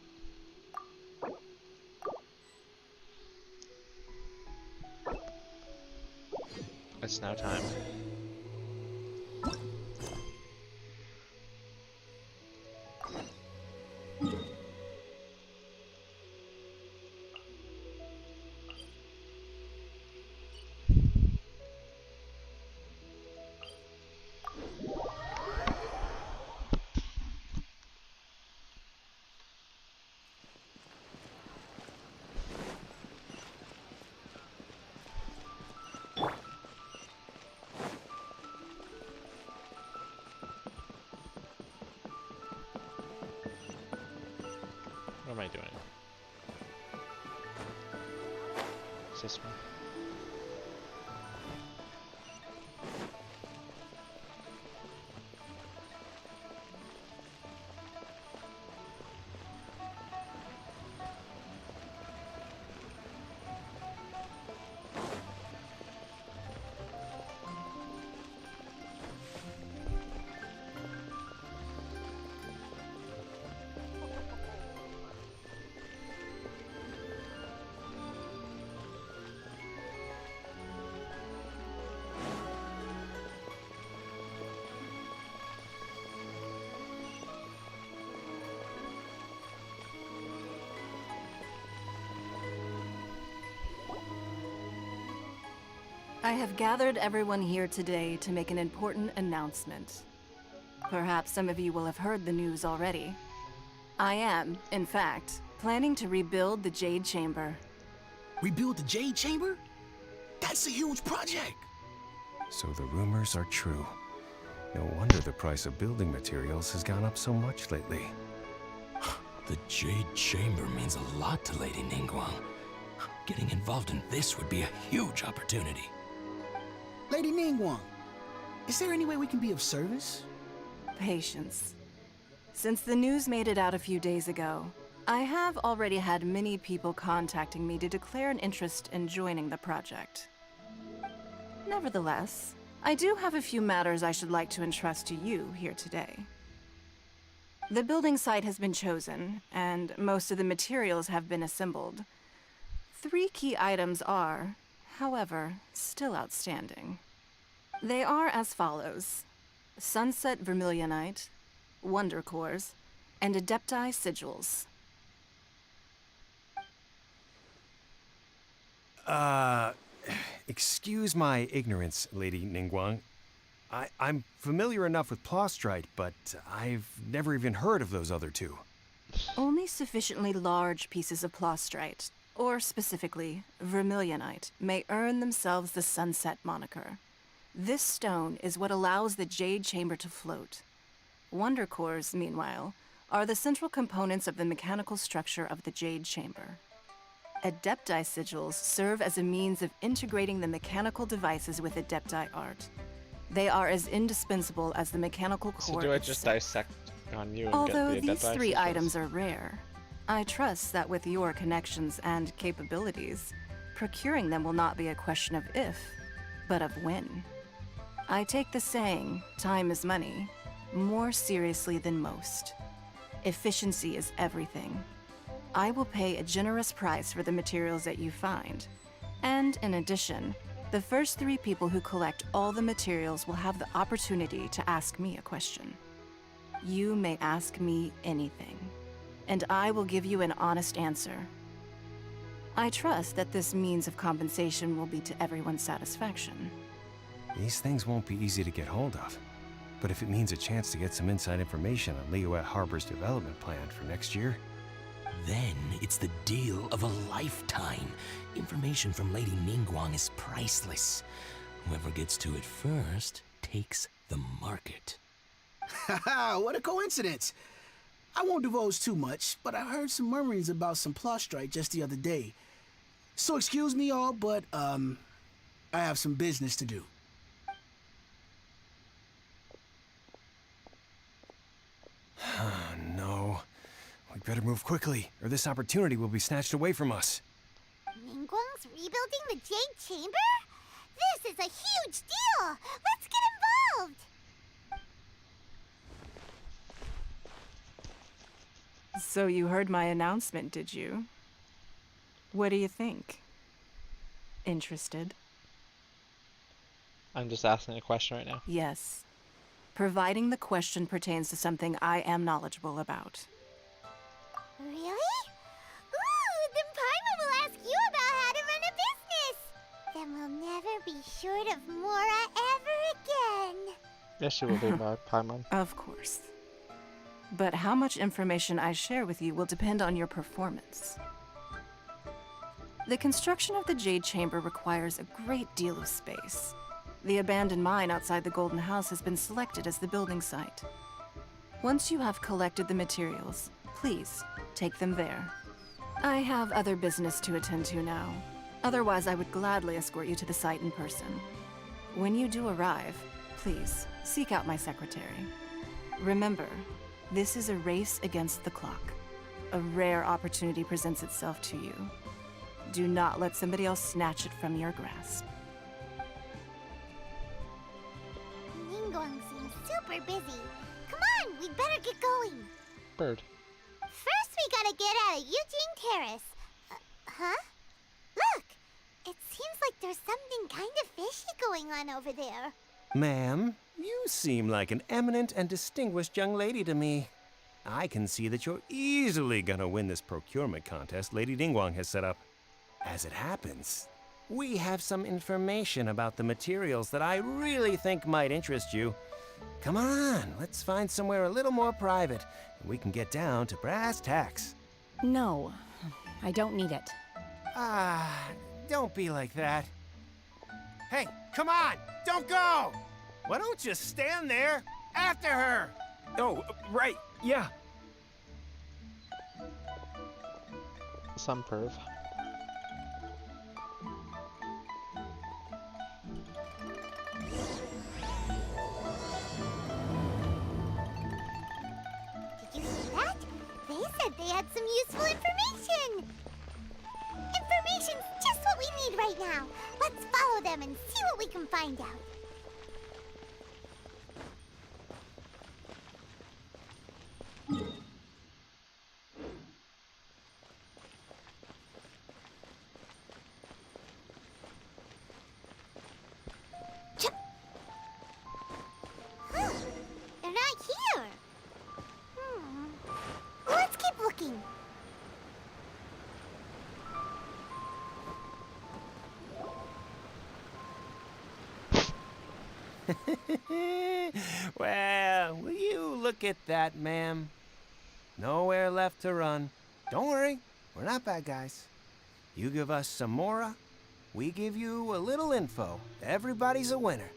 Speaker 1: it's now time. this one.
Speaker 6: I have gathered everyone here today to make an important announcement. Perhaps some of you will have heard the news already. I am, in fact, planning to rebuild the Jade Chamber.
Speaker 8: Rebuild the Jade Chamber? That's a huge project!
Speaker 9: So the rumors are true. No wonder the price of building materials has gone up so much lately.
Speaker 8: The Jade Chamber means a lot to Lady Ningguang. Getting involved in this would be a huge opportunity.
Speaker 10: Lady Ningguang, is there any way we can be of service?
Speaker 6: Patience. Since the news made it out a few days ago, I have already had many people contacting me to declare an interest in joining the project. Nevertheless, I do have a few matters I should like to entrust to you here today. The building site has been chosen, and most of the materials have been assembled. 3 key items are, however, still outstanding. They are as follows: Sunset Vermilionite, Wonder Cores, and Adepti Sigils.
Speaker 9: Excuse my ignorance, Lady Ningguang. I'm familiar enough with Plostrite, but I've never even heard of those other two.
Speaker 6: Only sufficiently large pieces of Plostrite, or specifically Vermilionite, may earn themselves the Sunset moniker. This stone is what allows the Jade Chamber to float. Wonder Cores, meanwhile, are the central components of the mechanical structure of the Jade Chamber. Adepti Sigils serve as a means of integrating the mechanical devices with Adepti art. They are as indispensable as the mechanical core
Speaker 1: So do I just
Speaker 6: itself.
Speaker 1: dissect on you and
Speaker 6: Although
Speaker 1: get the
Speaker 6: these
Speaker 1: Adepti
Speaker 6: 3
Speaker 1: sigils?
Speaker 6: items are rare, I trust that with your connections and capabilities, procuring them will not be a question of if, but of when. I take the saying, time is money, more seriously than most. Efficiency is everything. I will pay a generous price for the materials that you find. And in addition, the first 3 people who collect all the materials will have the opportunity to ask me a question. You may ask me anything, and I will give you an honest answer. I trust that this means of compensation will be to everyone's satisfaction.
Speaker 9: These things won't be easy to get hold of. But if it means a chance to get some inside information on Liyuet Harbor's development plan for next year,
Speaker 8: Then it's the deal of a lifetime. Information from Lady Ningguang is priceless. Whoever gets to it first takes the market.
Speaker 10: Haha, what a coincidence! I won't divulge too much, but I heard some murmurings about some Plostrite just the other day. So excuse me all, but, I have some business to do.
Speaker 9: no. We better move quickly, or this opportunity will be snatched away from us.
Speaker 2: Ningguang's rebuilding the Jade Chamber? This is a huge deal! Let's get involved!
Speaker 6: So you heard my announcement, did you? What do you think? Interested?
Speaker 1: I'm just asking a question right now.
Speaker 6: Yes. Providing the question pertains to something I am knowledgeable about.
Speaker 2: Really? Ooh, then Paimon will ask you about how to run a business! Then we'll never be short of Mora ever again!
Speaker 1: Yes, you will be, my Paimon.
Speaker 6: Of course. But how much information I share with you will depend on your performance. The construction of the Jade Chamber requires a great deal of space. The abandoned mine outside the Golden House has been selected as the building site. Once you have collected the materials, please take them there. I have other business to attend to now. Otherwise, I would gladly escort you to the site in person. When you do arrive, please seek out my secretary. Remember, this is a race against the clock. A rare opportunity presents itself to you. Do not let somebody else snatch it from your grasp.
Speaker 2: Ningguang seems super busy. Come on, we better get going.
Speaker 1: Bird.
Speaker 2: First, we gotta get out of Yujing Terrace. Huh? Look! It seems like there's something kind of fishy going on over there.
Speaker 9: Ma'am, you seem like an eminent and distinguished young lady to me. I can see that you're easily gonna win this procurement contest Lady Ningguang has set up. As it happens, we have some information about the materials that I really think might interest you. Come on, let's find somewhere a little more private, and we can get down to brass tacks.
Speaker 11: No, I don't need it.
Speaker 9: Ah, don't be like that. Hey, come on, don't go! Why don't you stand there after her?
Speaker 12: Oh, right, yeah.
Speaker 1: Some perv.
Speaker 2: Did you see that? They said they had some useful information. Information's just what we need right now. Let's follow them and see what we can find out. Huh, they're not here. Let's keep looking.
Speaker 9: Well, will you look at that, ma'am? Nowhere left to run. Don't worry, we're not bad guys. You give us some mora, we give you a little info. Everybody's a winner.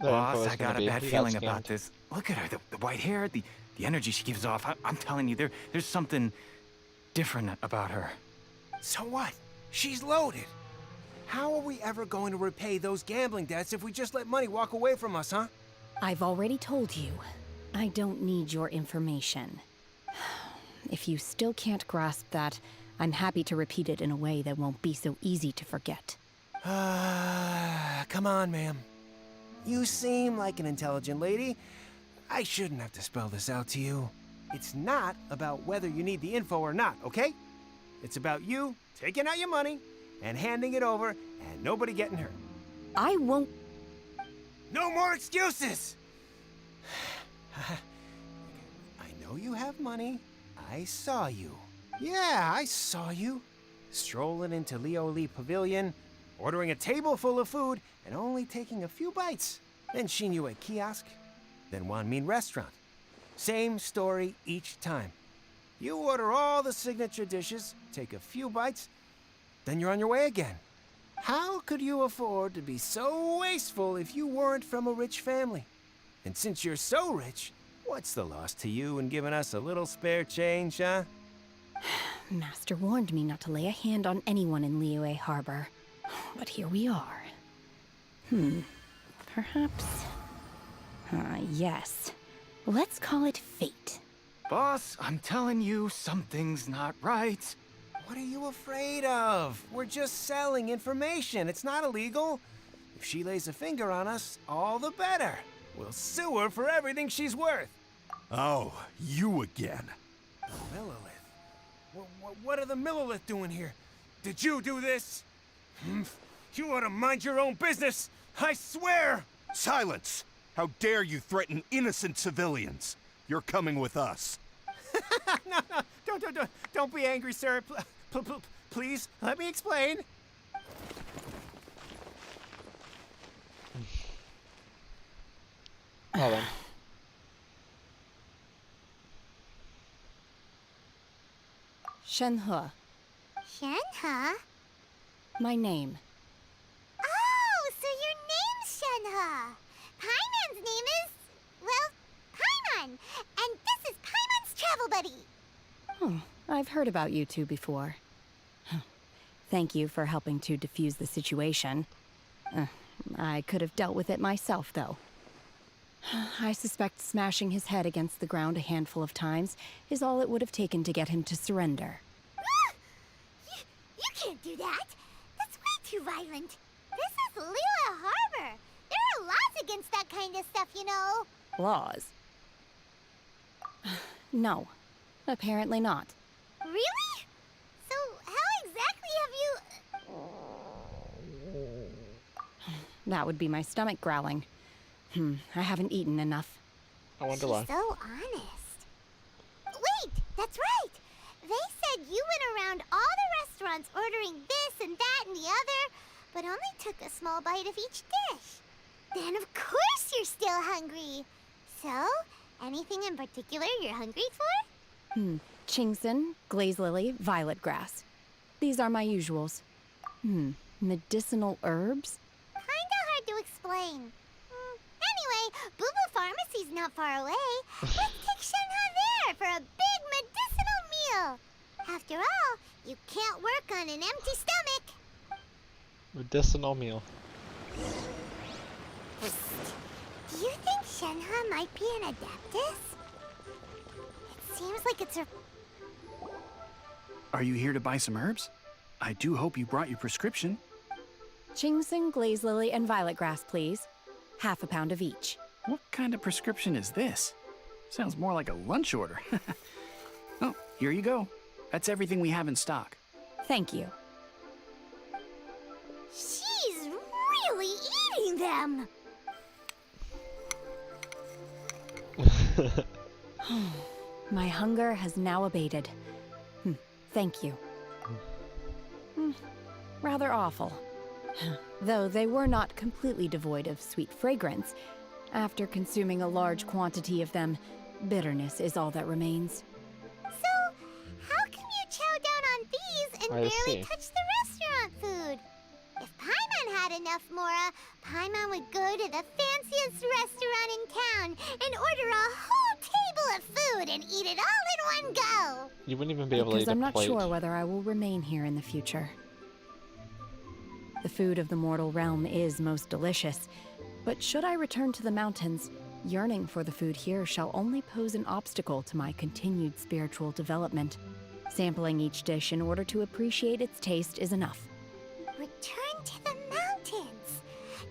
Speaker 12: Boss, I got a bad feeling about this. Look at her, the white hair, the energy she gives off. I'm telling you, there's something different about her.
Speaker 9: So what? She's loaded. How are we ever going to repay those gambling debts if we just let money walk away from us, huh?
Speaker 11: I've already told you. I don't need your information. If you still can't grasp that, I'm happy to repeat it in a way that won't be so easy to forget.
Speaker 9: Come on, ma'am. You seem like an intelligent lady. I shouldn't have to spell this out to you. It's not about whether you need the info or not, okay? It's about you taking out your money and handing it over and nobody getting hurt.
Speaker 11: I won't.
Speaker 9: No more excuses! I know you have money. I saw you. Yeah, I saw you. Strolling into Leo Lee Pavilion, ordering a table full of food, and only taking a few bites. Then Shinyue Kiosk, then Wanmin Restaurant. Same story each time. You order all the signature dishes, take a few bites, then you're on your way again. How could you afford to be so wasteful if you weren't from a rich family? And since you're so rich, what's the loss to you in giving us a little spare change, huh?
Speaker 11: Master warned me not to lay a hand on anyone in Liyue Harbor. But here we are. Perhaps... yes. Let's call it fate.
Speaker 12: Boss, I'm telling you, something's not right.
Speaker 9: What are you afraid of? We're just selling information. It's not illegal. If she lays a finger on us, all the better. We'll sue her for everything she's worth.
Speaker 5: Oh, you again.
Speaker 9: Millilith? What are the Millilith doing here? Did you do this? You ought to mind your own business, I swear!
Speaker 5: Silence! How dare you threaten innocent civilians? You're coming with us.
Speaker 9: No, don't be angry, sir. Please, let me explain.
Speaker 1: Well then.
Speaker 11: Shenhe,
Speaker 2: Shenhe?
Speaker 11: my name.
Speaker 2: Oh, so your name's Shenhe. Paimon's name is, well, Paimon. And this is Paimon's travel buddy.
Speaker 11: Oh, I've heard about you two before. Thank you for helping to defuse the situation. I could have dealt with it myself, though. I suspect smashing his head against the ground a handful of times is all it would have taken to get him to surrender.
Speaker 2: You can't do that. That's way too violent. This is Lila Harbor. There are laws against that kind of stuff, you know.
Speaker 11: Laws? No, apparently not.
Speaker 2: Really? So how exactly have you...
Speaker 11: That would be my stomach growling. I haven't eaten enough.
Speaker 1: I wonder
Speaker 2: She's
Speaker 1: why.
Speaker 2: so honest. Wait, that's right. They said you went around all the restaurants ordering this and that and the other, but only took a small bite of each dish. Then of course you're still hungry. So, anything in particular you're hungry for?
Speaker 11: Chingson, glaze lily, violet grass. These are my usuals. Medicinal herbs?
Speaker 2: Kinda hard to explain. Anyway, Boo Pharmacy's not far away. Let's take Shenhe there for a big medicinal meal. After all, you can't work on an empty stomach.
Speaker 1: Medicinal meal.
Speaker 2: Do you think Shenhe might be an Adeptus? It seems like it's her...
Speaker 13: Are you here to buy some herbs? I do hope you brought your prescription.
Speaker 11: Chingson, glaze lily, and violet grass, please. Half a pound of each.
Speaker 13: What kind of prescription is this? Sounds more like a lunch order. Oh, here you go. That's everything we have in stock.
Speaker 11: Thank you.
Speaker 2: She's really eating them!
Speaker 11: My hunger has now abated. Thank you. Rather awful. Though they were not completely devoid of sweet fragrance. After consuming a large quantity of them, bitterness is all that remains.
Speaker 2: So, how can you chow down on these and barely touch the restaurant food? If Paimon had enough Mora, Paimon would go to the fanciest restaurant in town and order a whole table of food and eat it all in one go.
Speaker 1: You wouldn't even be able to eat
Speaker 11: Because
Speaker 1: a
Speaker 11: I'm not
Speaker 1: plate.
Speaker 11: sure whether I will remain here in the future. The food of the mortal realm is most delicious, but should I return to the mountains, yearning for the food here shall only pose an obstacle to my continued spiritual development. Sampling each dish in order to appreciate its taste is enough.
Speaker 2: Return to the mountains.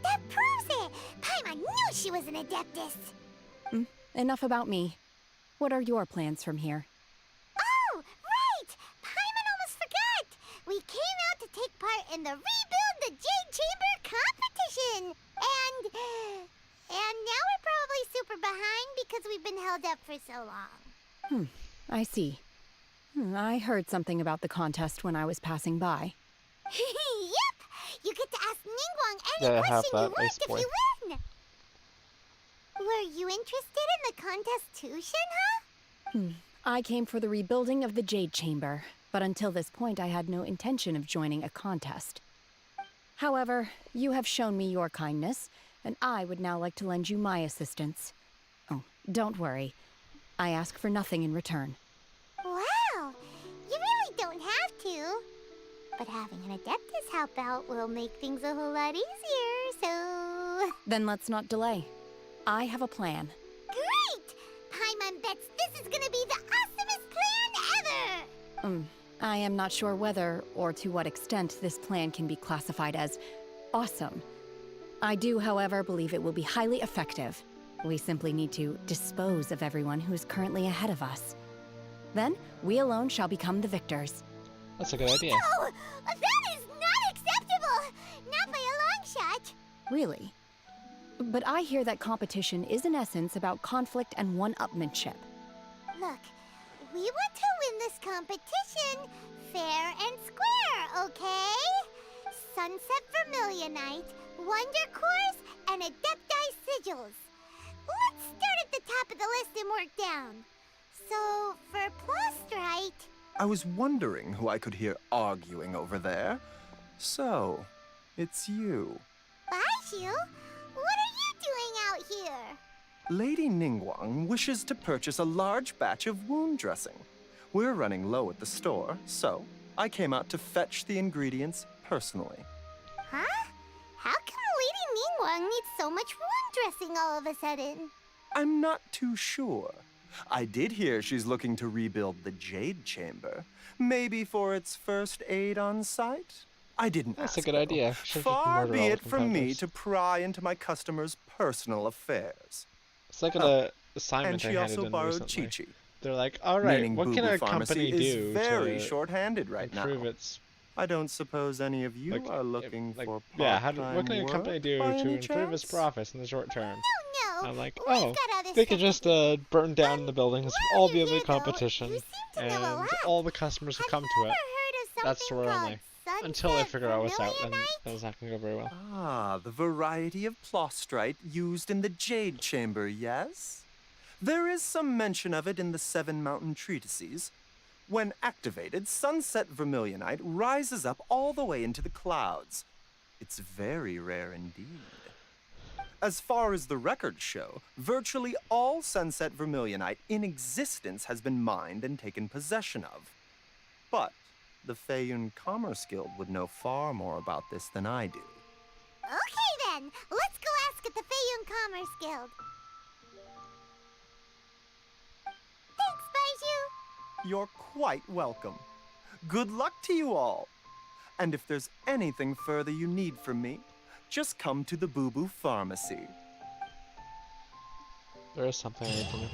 Speaker 2: That proves it. Paimon knew she was an Adeptus.
Speaker 11: Enough about me. What are your plans from here?
Speaker 2: Oh, right! Paimon almost forgot! We came out to take part in the Rebuild the Jade Chamber competition! And now we're probably super behind because we've been held up for so long.
Speaker 11: I see. I heard something about the contest when I was passing by.
Speaker 2: Yep! You get to ask Ningguang any question you want if you win! Were you interested in the contest too, Shenhe?
Speaker 11: I came for the rebuilding of the Jade Chamber, but until this point I had no intention of joining a contest. However, you have shown me your kindness, and I would now like to lend you my assistance. Oh, don't worry. I ask for nothing in return.
Speaker 2: Wow! You really don't have to. But having an Adeptus help out will make things a whole lot easier, so...
Speaker 11: Then let's not delay. I have a plan.
Speaker 2: Great! Paimon bets this is gonna be the awesomest plan ever!
Speaker 11: I am not sure whether or to what extent this plan can be classified as awesome. I do, however, believe it will be highly effective. We simply need to dispose of everyone who is currently ahead of us. Then, we alone shall become the victors.
Speaker 1: That's a good idea.
Speaker 2: No! That is not acceptable! Not by a long shot!
Speaker 11: Really? But I hear that competition is in essence about conflict and one-upmanship.
Speaker 2: Look, we want to win this competition fair and square, okay? Sunset Vermilionite, Wonder Cores, and Adepti Sigils. Let's start at the top of the list and work down. So, for Plostrite...
Speaker 14: I was wondering who I could hear arguing over there. So, it's you.
Speaker 2: Baishu? What are you doing out here?
Speaker 14: Lady Ningguang wishes to purchase a large batch of wound dressing. We're running low at the store, so I came out to fetch the ingredients personally.
Speaker 2: Huh? How come Lady Ningguang needs so much wound dressing all of a sudden?
Speaker 14: I'm not too sure. I did hear she's looking to rebuild the Jade Chamber. Maybe for its first aid on site? I didn't
Speaker 1: That's
Speaker 14: ask,
Speaker 1: a good
Speaker 14: though.
Speaker 1: idea. Should just
Speaker 14: Far
Speaker 1: murder
Speaker 14: be
Speaker 1: all the
Speaker 14: it from me
Speaker 1: competitors.
Speaker 14: to pry into my customers' personal affairs.
Speaker 1: It's like
Speaker 14: Oh,
Speaker 1: an assignment
Speaker 14: and
Speaker 1: they
Speaker 14: she
Speaker 1: handed
Speaker 14: also
Speaker 1: in
Speaker 14: borrowed
Speaker 1: recently.
Speaker 14: Chi-Chi.
Speaker 1: They're like, all right,
Speaker 14: Meaning
Speaker 1: what
Speaker 14: Boo
Speaker 1: can
Speaker 14: Boo
Speaker 1: a
Speaker 14: Pharmacy
Speaker 1: company
Speaker 14: is
Speaker 1: do
Speaker 14: very
Speaker 1: to
Speaker 14: short-handed right now.
Speaker 1: improve its
Speaker 14: I don't suppose any of you
Speaker 1: like,
Speaker 14: are looking for
Speaker 1: yeah?
Speaker 14: part-time
Speaker 1: What can a
Speaker 14: work
Speaker 1: company do
Speaker 14: by
Speaker 1: to
Speaker 14: any
Speaker 1: improve its
Speaker 14: chance?
Speaker 1: profits in the short term?
Speaker 2: No,
Speaker 1: I'm like,
Speaker 2: we've
Speaker 1: oh,
Speaker 2: got other
Speaker 1: they could
Speaker 2: stuff
Speaker 1: just
Speaker 2: to do.
Speaker 1: burn down the buildings,
Speaker 2: While
Speaker 1: all
Speaker 2: you're
Speaker 1: the other
Speaker 2: here, though,
Speaker 1: competition,
Speaker 2: you seem to know a
Speaker 1: and
Speaker 2: lot.
Speaker 1: all the customers will
Speaker 2: Have
Speaker 1: come
Speaker 2: you
Speaker 1: to
Speaker 2: ever
Speaker 1: it.
Speaker 2: heard of
Speaker 1: That's
Speaker 2: something
Speaker 1: where
Speaker 2: called
Speaker 1: only.
Speaker 2: Sunset
Speaker 1: Until I figure out what's out, then
Speaker 2: Vermilionite?
Speaker 1: that's not gonna go very well.
Speaker 14: Ah, the variety of plostrite used in the Jade Chamber, yes? There is some mention of it in the Seven Mountain Treatises. When activated, Sunset Vermilionite rises up all the way into the clouds. It's very rare indeed. As far as the records show, virtually all Sunset Vermilionite in existence has been mined and taken possession of. But the Feiyun Commerce Guild would know far more about this than I do.
Speaker 2: Okay then, let's go ask at the Feiyun Commerce Guild. Thanks, Baiju.
Speaker 14: You're quite welcome. Good luck to you all. And if there's anything further you need from me, just come to the Boo Boo Pharmacy.
Speaker 1: There is something I need to know.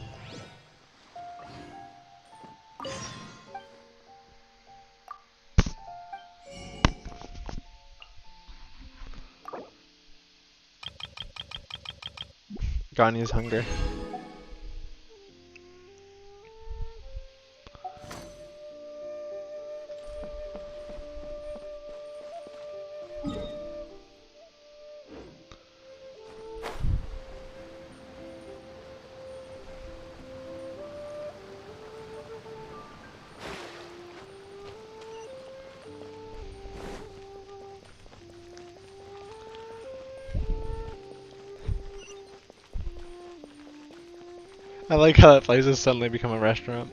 Speaker 1: Ganya's hunger. I like how that place has suddenly become a restaurant.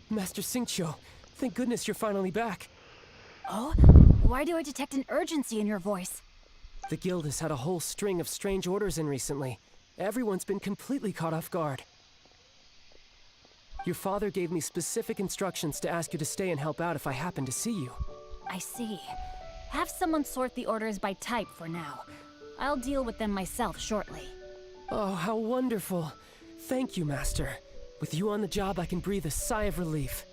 Speaker 15: Master Xingqiu, thank goodness you're finally back.
Speaker 11: Oh? Why do I detect an urgency in your voice?
Speaker 15: The guild has had a whole string of strange orders in recently. Everyone's been completely caught off guard. Your father gave me specific instructions to ask you to stay and help out if I happen to see you.
Speaker 11: I see. Have someone sort the orders by type for now. I'll deal with them myself shortly.
Speaker 15: Oh, how wonderful. Thank you, Master. With you on the job, I can breathe a sigh of relief.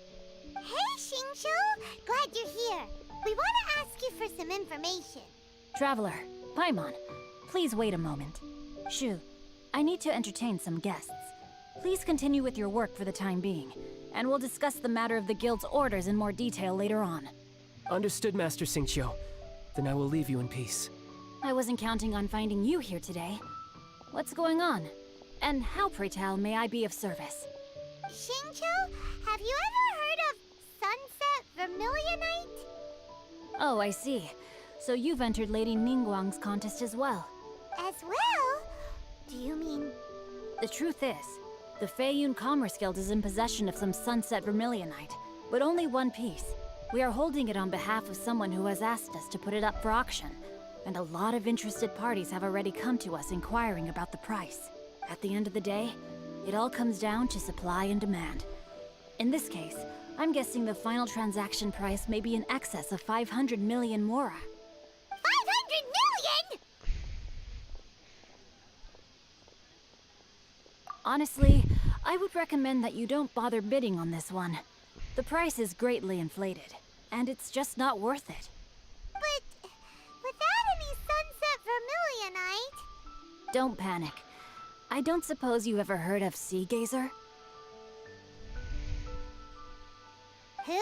Speaker 2: Hey, Xingqiu! Glad you're here. We want to ask you for some information.
Speaker 11: Traveler, Paimon, please wait a moment. Shu, I need to entertain some guests. Please continue with your work for the time being, and we'll discuss the matter of the guild's orders in more detail later on.
Speaker 15: Understood, Master Xingqiu. Then I will leave you in peace.
Speaker 11: I wasn't counting on finding you here today. What's going on? And how, pray tell, may I be of service?
Speaker 2: Xingqiu, have you ever heard of Sunset Vermilionite?
Speaker 11: Oh, I see. So you've entered Lady Ningguang's contest as well.
Speaker 2: As well? Do you mean...
Speaker 11: The truth is, the Feiyun Commerce Guild is in possession of some Sunset Vermilionite, but only one piece. We are holding it on behalf of someone who has asked us to put it up for auction, and a lot of interested parties have already come to us inquiring about the price. At the end of the day, it all comes down to supply and demand. In this case, I'm guessing the final transaction price may be in excess of 500 million mora.
Speaker 2: 500 million?!
Speaker 11: Honestly, I would recommend that you don't bother bidding on this one. The price is greatly inflated, and it's just not worth it.
Speaker 2: But without any Sunset Vermilionite...
Speaker 11: Don't panic. I don't suppose you ever heard of Sea Gazer?
Speaker 2: Who?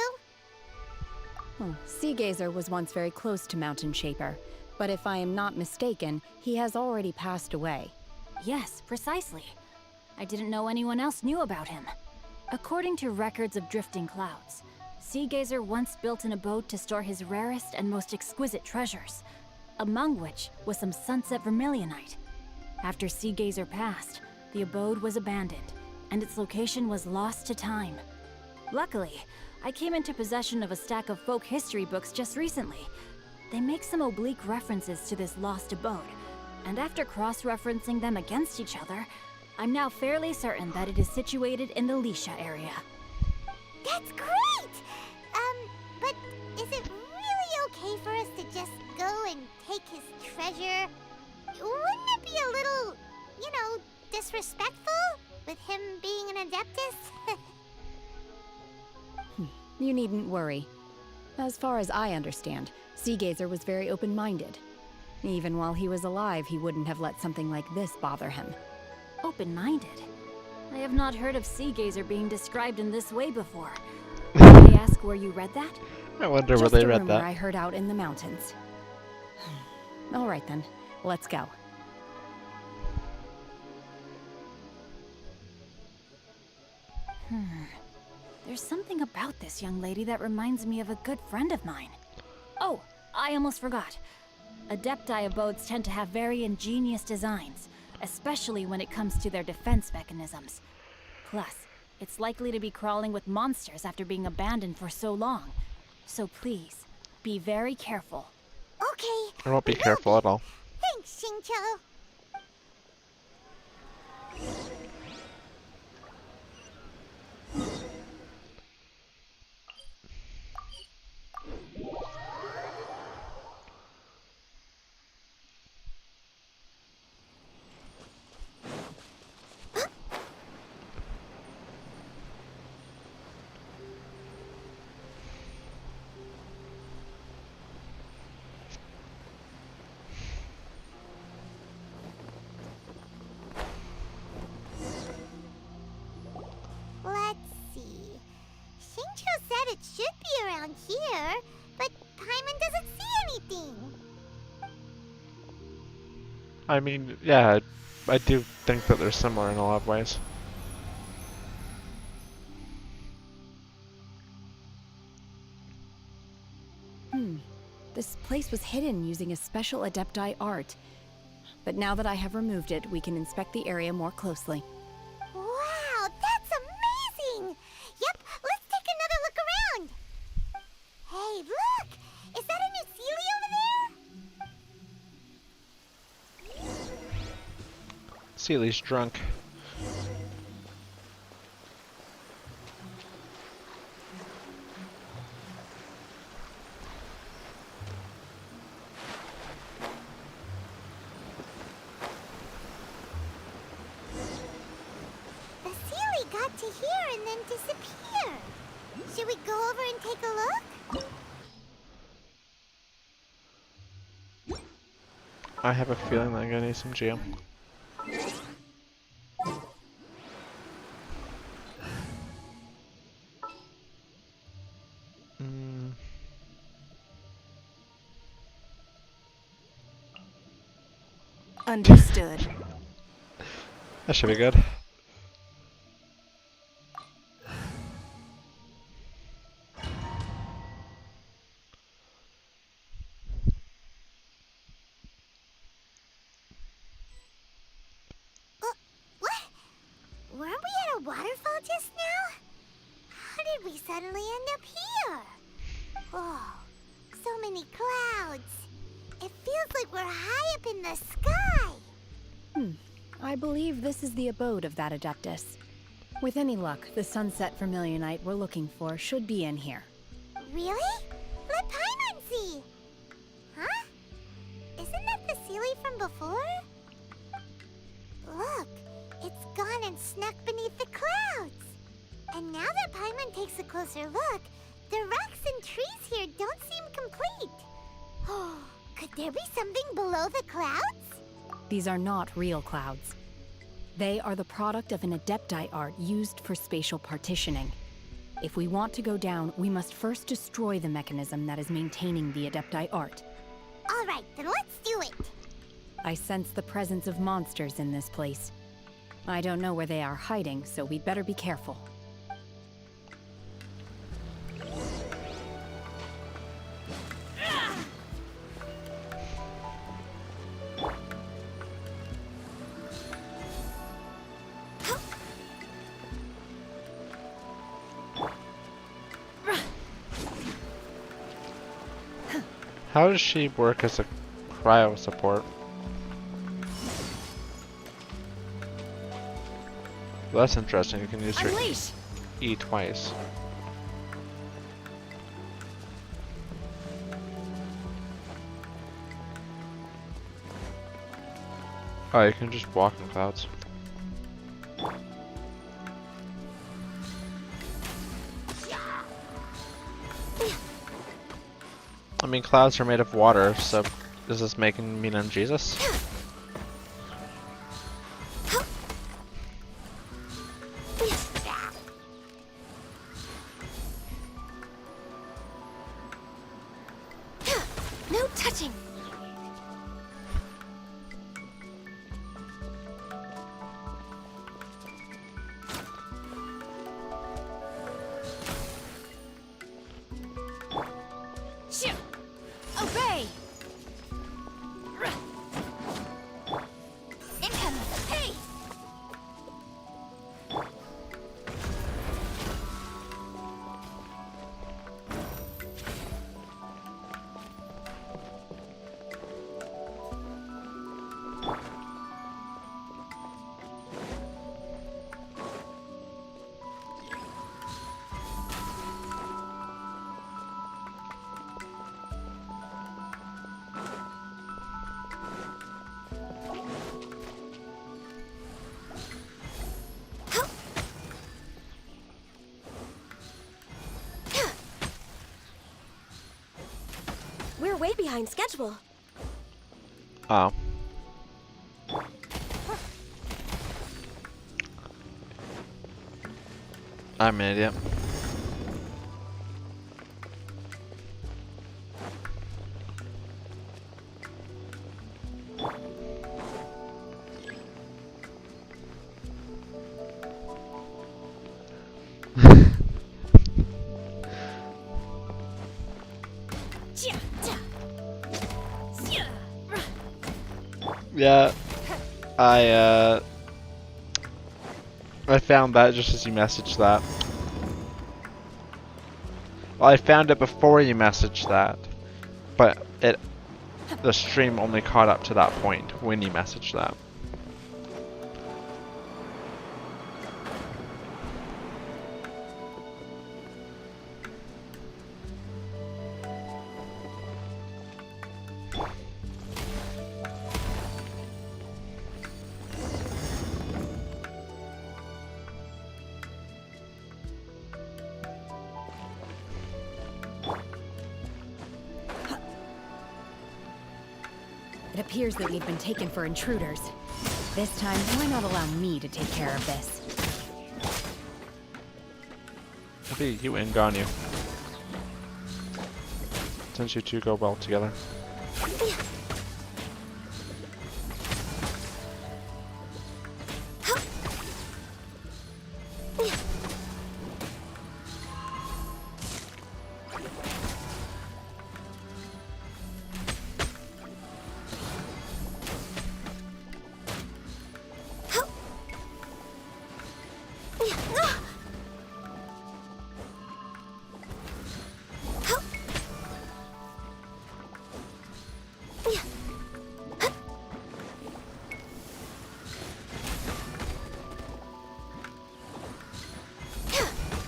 Speaker 11: Sea Gazer was once very close to Mountain Shaper, but if I am not mistaken, he has already passed away. Yes, precisely. I didn't know anyone else knew about him. According to records of drifting clouds, Sea Gazer once built an abode to store his rarest and most exquisite treasures.
Speaker 16: among which was some sunset vermilionite. After Sea Gazer passed, the abode was abandoned, and its location was lost to time. Luckily, I came into possession of a stack of folk history books just recently. They make some oblique references to this lost abode, and after cross-referencing them against each other, I'm now fairly certain that it is situated in the Lisha area.
Speaker 2: That's great! But is it really okay for us to just go and take his treasure? Wouldn't it be a little, disrespectful with him being an Adeptus?
Speaker 11: You needn't worry. As far as I understand, Sea Gazer was very open-minded. Even while he was alive, he wouldn't have let something like this bother him.
Speaker 16: Open-minded? I have not heard of Sea Gazer being described in this way before. May I ask where you read that?
Speaker 1: I wonder where
Speaker 11: Just
Speaker 1: they
Speaker 11: a
Speaker 1: read
Speaker 11: rumor
Speaker 1: that.
Speaker 11: I heard out in the mountains. All right then, let's go.
Speaker 16: There's something about this young lady that reminds me of a good friend of mine. Oh, I almost forgot. Adepti abodes tend to have very ingenious designs, especially when it comes to their defense mechanisms. Plus, it's likely to be crawling with monsters after being abandoned for so long. So please, be very careful.
Speaker 2: Okay.
Speaker 1: I won't be careful at all.
Speaker 2: Thanks, Xingqiu. Let's see. Xingqiu said it should be around here, but Paimon doesn't see anything.
Speaker 1: I mean, yeah, I do think that they're similar in a lot of ways.
Speaker 11: This place was hidden using a special Adepti art. But now that I have removed it, we can inspect the area more closely.
Speaker 2: Wow, that's amazing! Yep, let's take another look around. Hey, look! Is that a new Sealy over there?
Speaker 1: Seely's drunk.
Speaker 2: The Sealy got to here and then disappeared. Should we go over and take a look?
Speaker 1: I have a feeling that I'm gonna need some jam.
Speaker 16: Understood.
Speaker 1: That should be good.
Speaker 2: What? Weren't we at a waterfall just now? How did we suddenly end up here? Oh, so many clouds. It feels like we're high up in the sky.
Speaker 11: I believe this is the abode of that Adeptus. With any luck, the sunset vermilionite we're looking for should be in here.
Speaker 2: Really? Let Paimon see. Huh? Isn't that the Sealy from before? Look, it's gone and snuck beneath the clouds. And now that Paimon takes a closer look, the rocks and trees here don't seem complete. Oh, could there be something below the clouds?
Speaker 11: These are not real clouds. They are the product of an Adepti art used for spatial partitioning. If we want to go down, we must first destroy the mechanism that is maintaining the Adepti art.
Speaker 2: All right, then let's do it.
Speaker 11: I sense the presence of monsters in this place. I don't know where they are hiding, so we'd better be careful.
Speaker 1: How does she work as a cryo support? Well, that's interesting. You can use her E twice. Oh, you can just walk in clouds. I mean, clouds are made of water, so does this make me mean Jesus?
Speaker 2: No touching. Obey. Incoming. Hey. We're way behind schedule.
Speaker 1: Oh. I'm an idiot. Yeah, I found that just as you messaged that. Well, I found it before you messaged that, but the stream only caught up to that point when you messaged that.
Speaker 11: It appears that we've been taken for intruders. This time, why not allow me to take care of this?
Speaker 1: Maybe you and Ganyu, since you two go well together.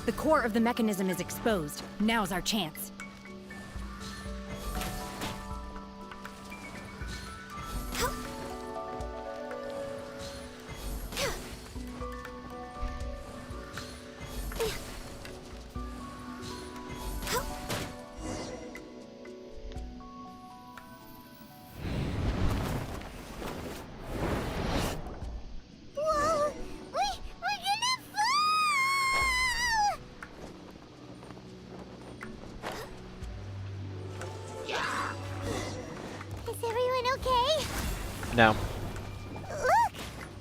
Speaker 11: The core of the mechanism is exposed. Now's our chance.
Speaker 1: No.
Speaker 2: Look!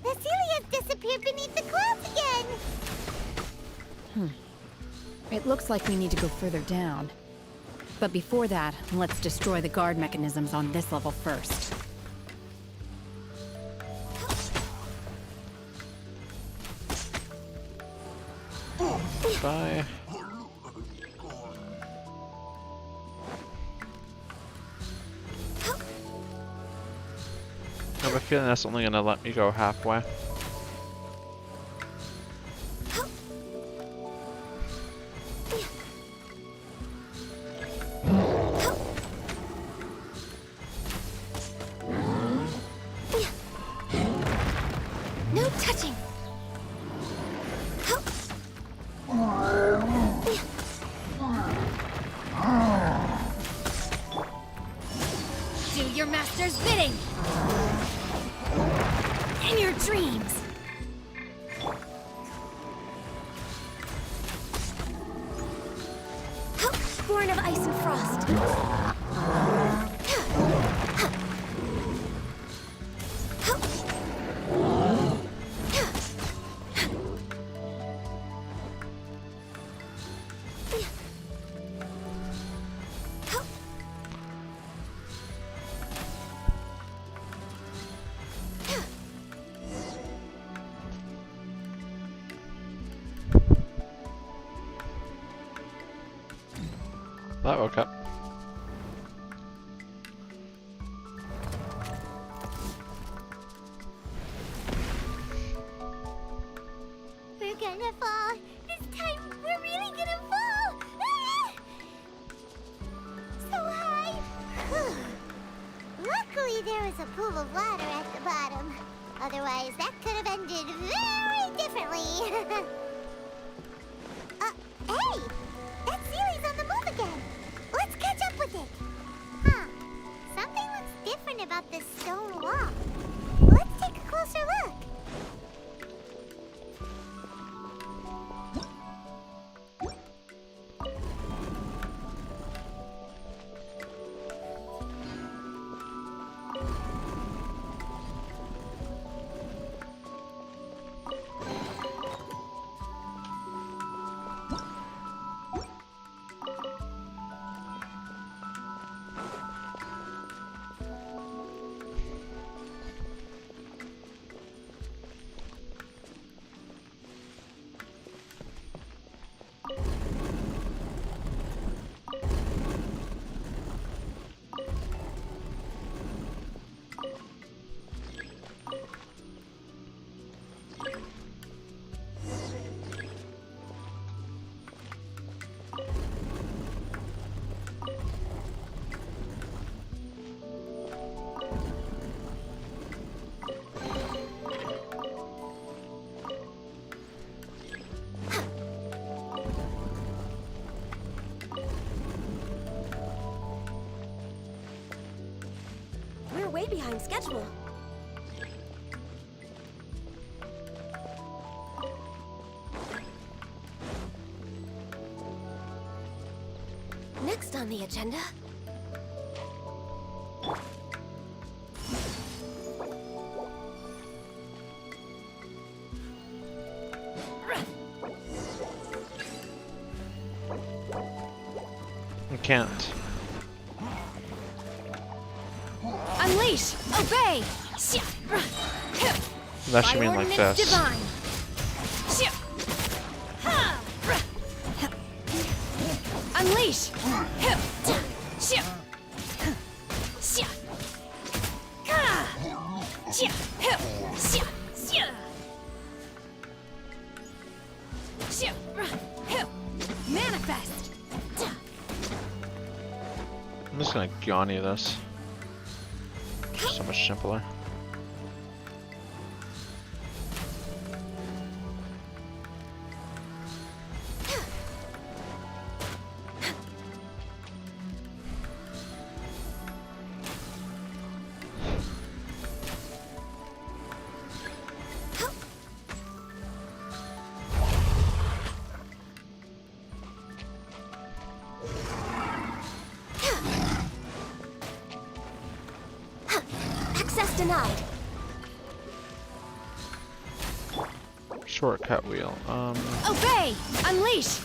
Speaker 2: The Celia's disappeared beneath the clouds again!
Speaker 11: It looks like we need to go further down. But before that, let's destroy the guard mechanisms on this level first.
Speaker 1: Bye. feeling that's only gonna let me go halfway.
Speaker 2: No touching.
Speaker 16: Do your master's bidding! In your dreams! Born of ice and frost!
Speaker 1: That woke up.
Speaker 2: We're gonna fall. This time, we're really gonna fall. Ah! So high. Luckily, there was a pool of water at the bottom. Otherwise, that could have ended very differently. Hey! That Sealy's on the move again. Let's catch up with it. Huh. Something looks different about this stone wall. Let's take a closer look.
Speaker 16: We're way behind schedule. Next on the agenda.
Speaker 1: I can't.
Speaker 16: Unleash! Obey!
Speaker 1: That should mean like this.
Speaker 16: Divine. Unleash! Manifest!
Speaker 1: I'm just gonna Gianni this. So much simpler.
Speaker 16: Access denied.
Speaker 1: Shortcut wheel.
Speaker 16: Obey! Unleash!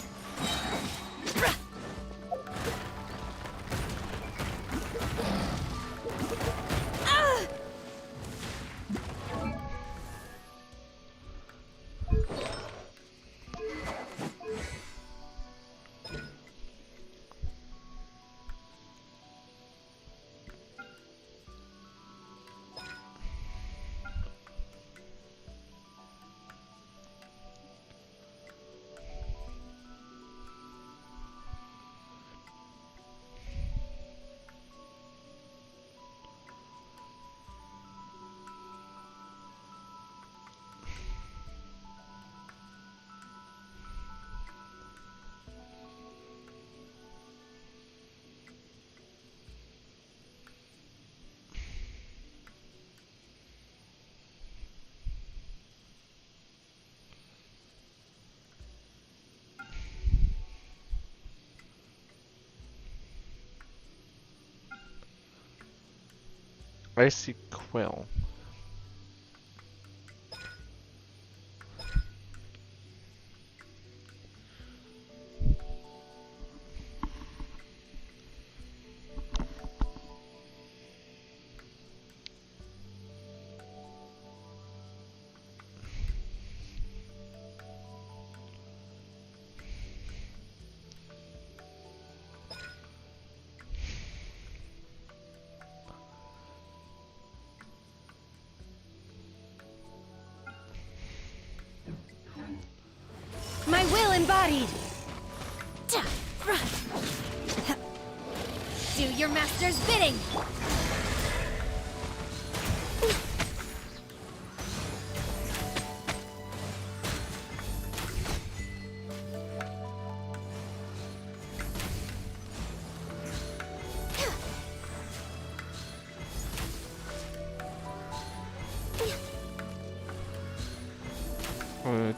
Speaker 1: Icy Quill.
Speaker 16: My will embodied! Do your master's bidding!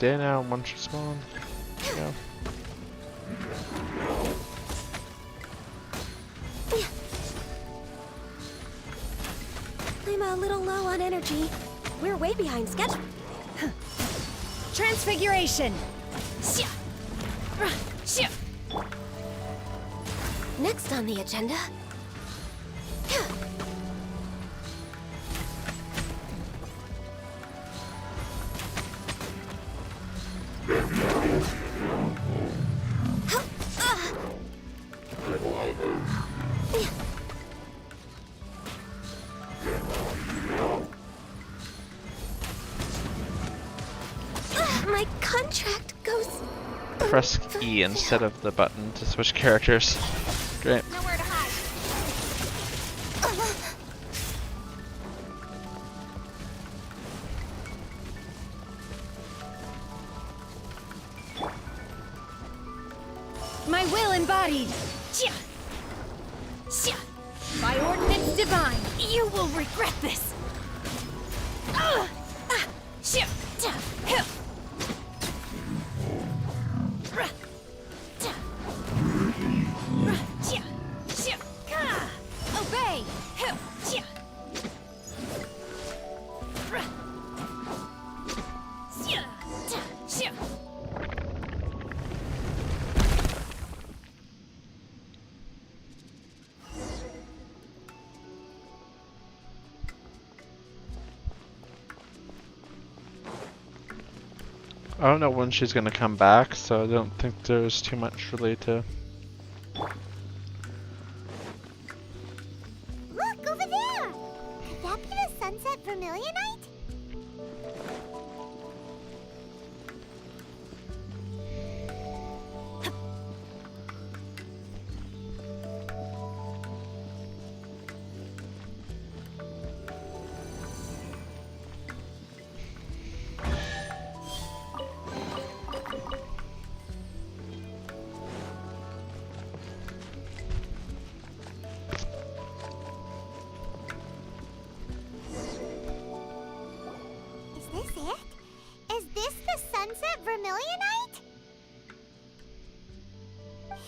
Speaker 1: Day now, one should spawn. Go.
Speaker 17: I'm a little low on energy. We're way behind schedule.
Speaker 16: Transfiguration!
Speaker 17: Next on the agenda. My contract goes.
Speaker 1: Press E instead of the button to switch characters. Great.
Speaker 2: Nowhere to hide.
Speaker 16: My will embodied! By ordinance divine, you will regret this! Obey!
Speaker 1: I don't know when she's gonna come back, so I don't think there's too much really to.
Speaker 2: Look, over there! Could that be the sunset vermilionite? Is this it? Is this the sunset vermilionite?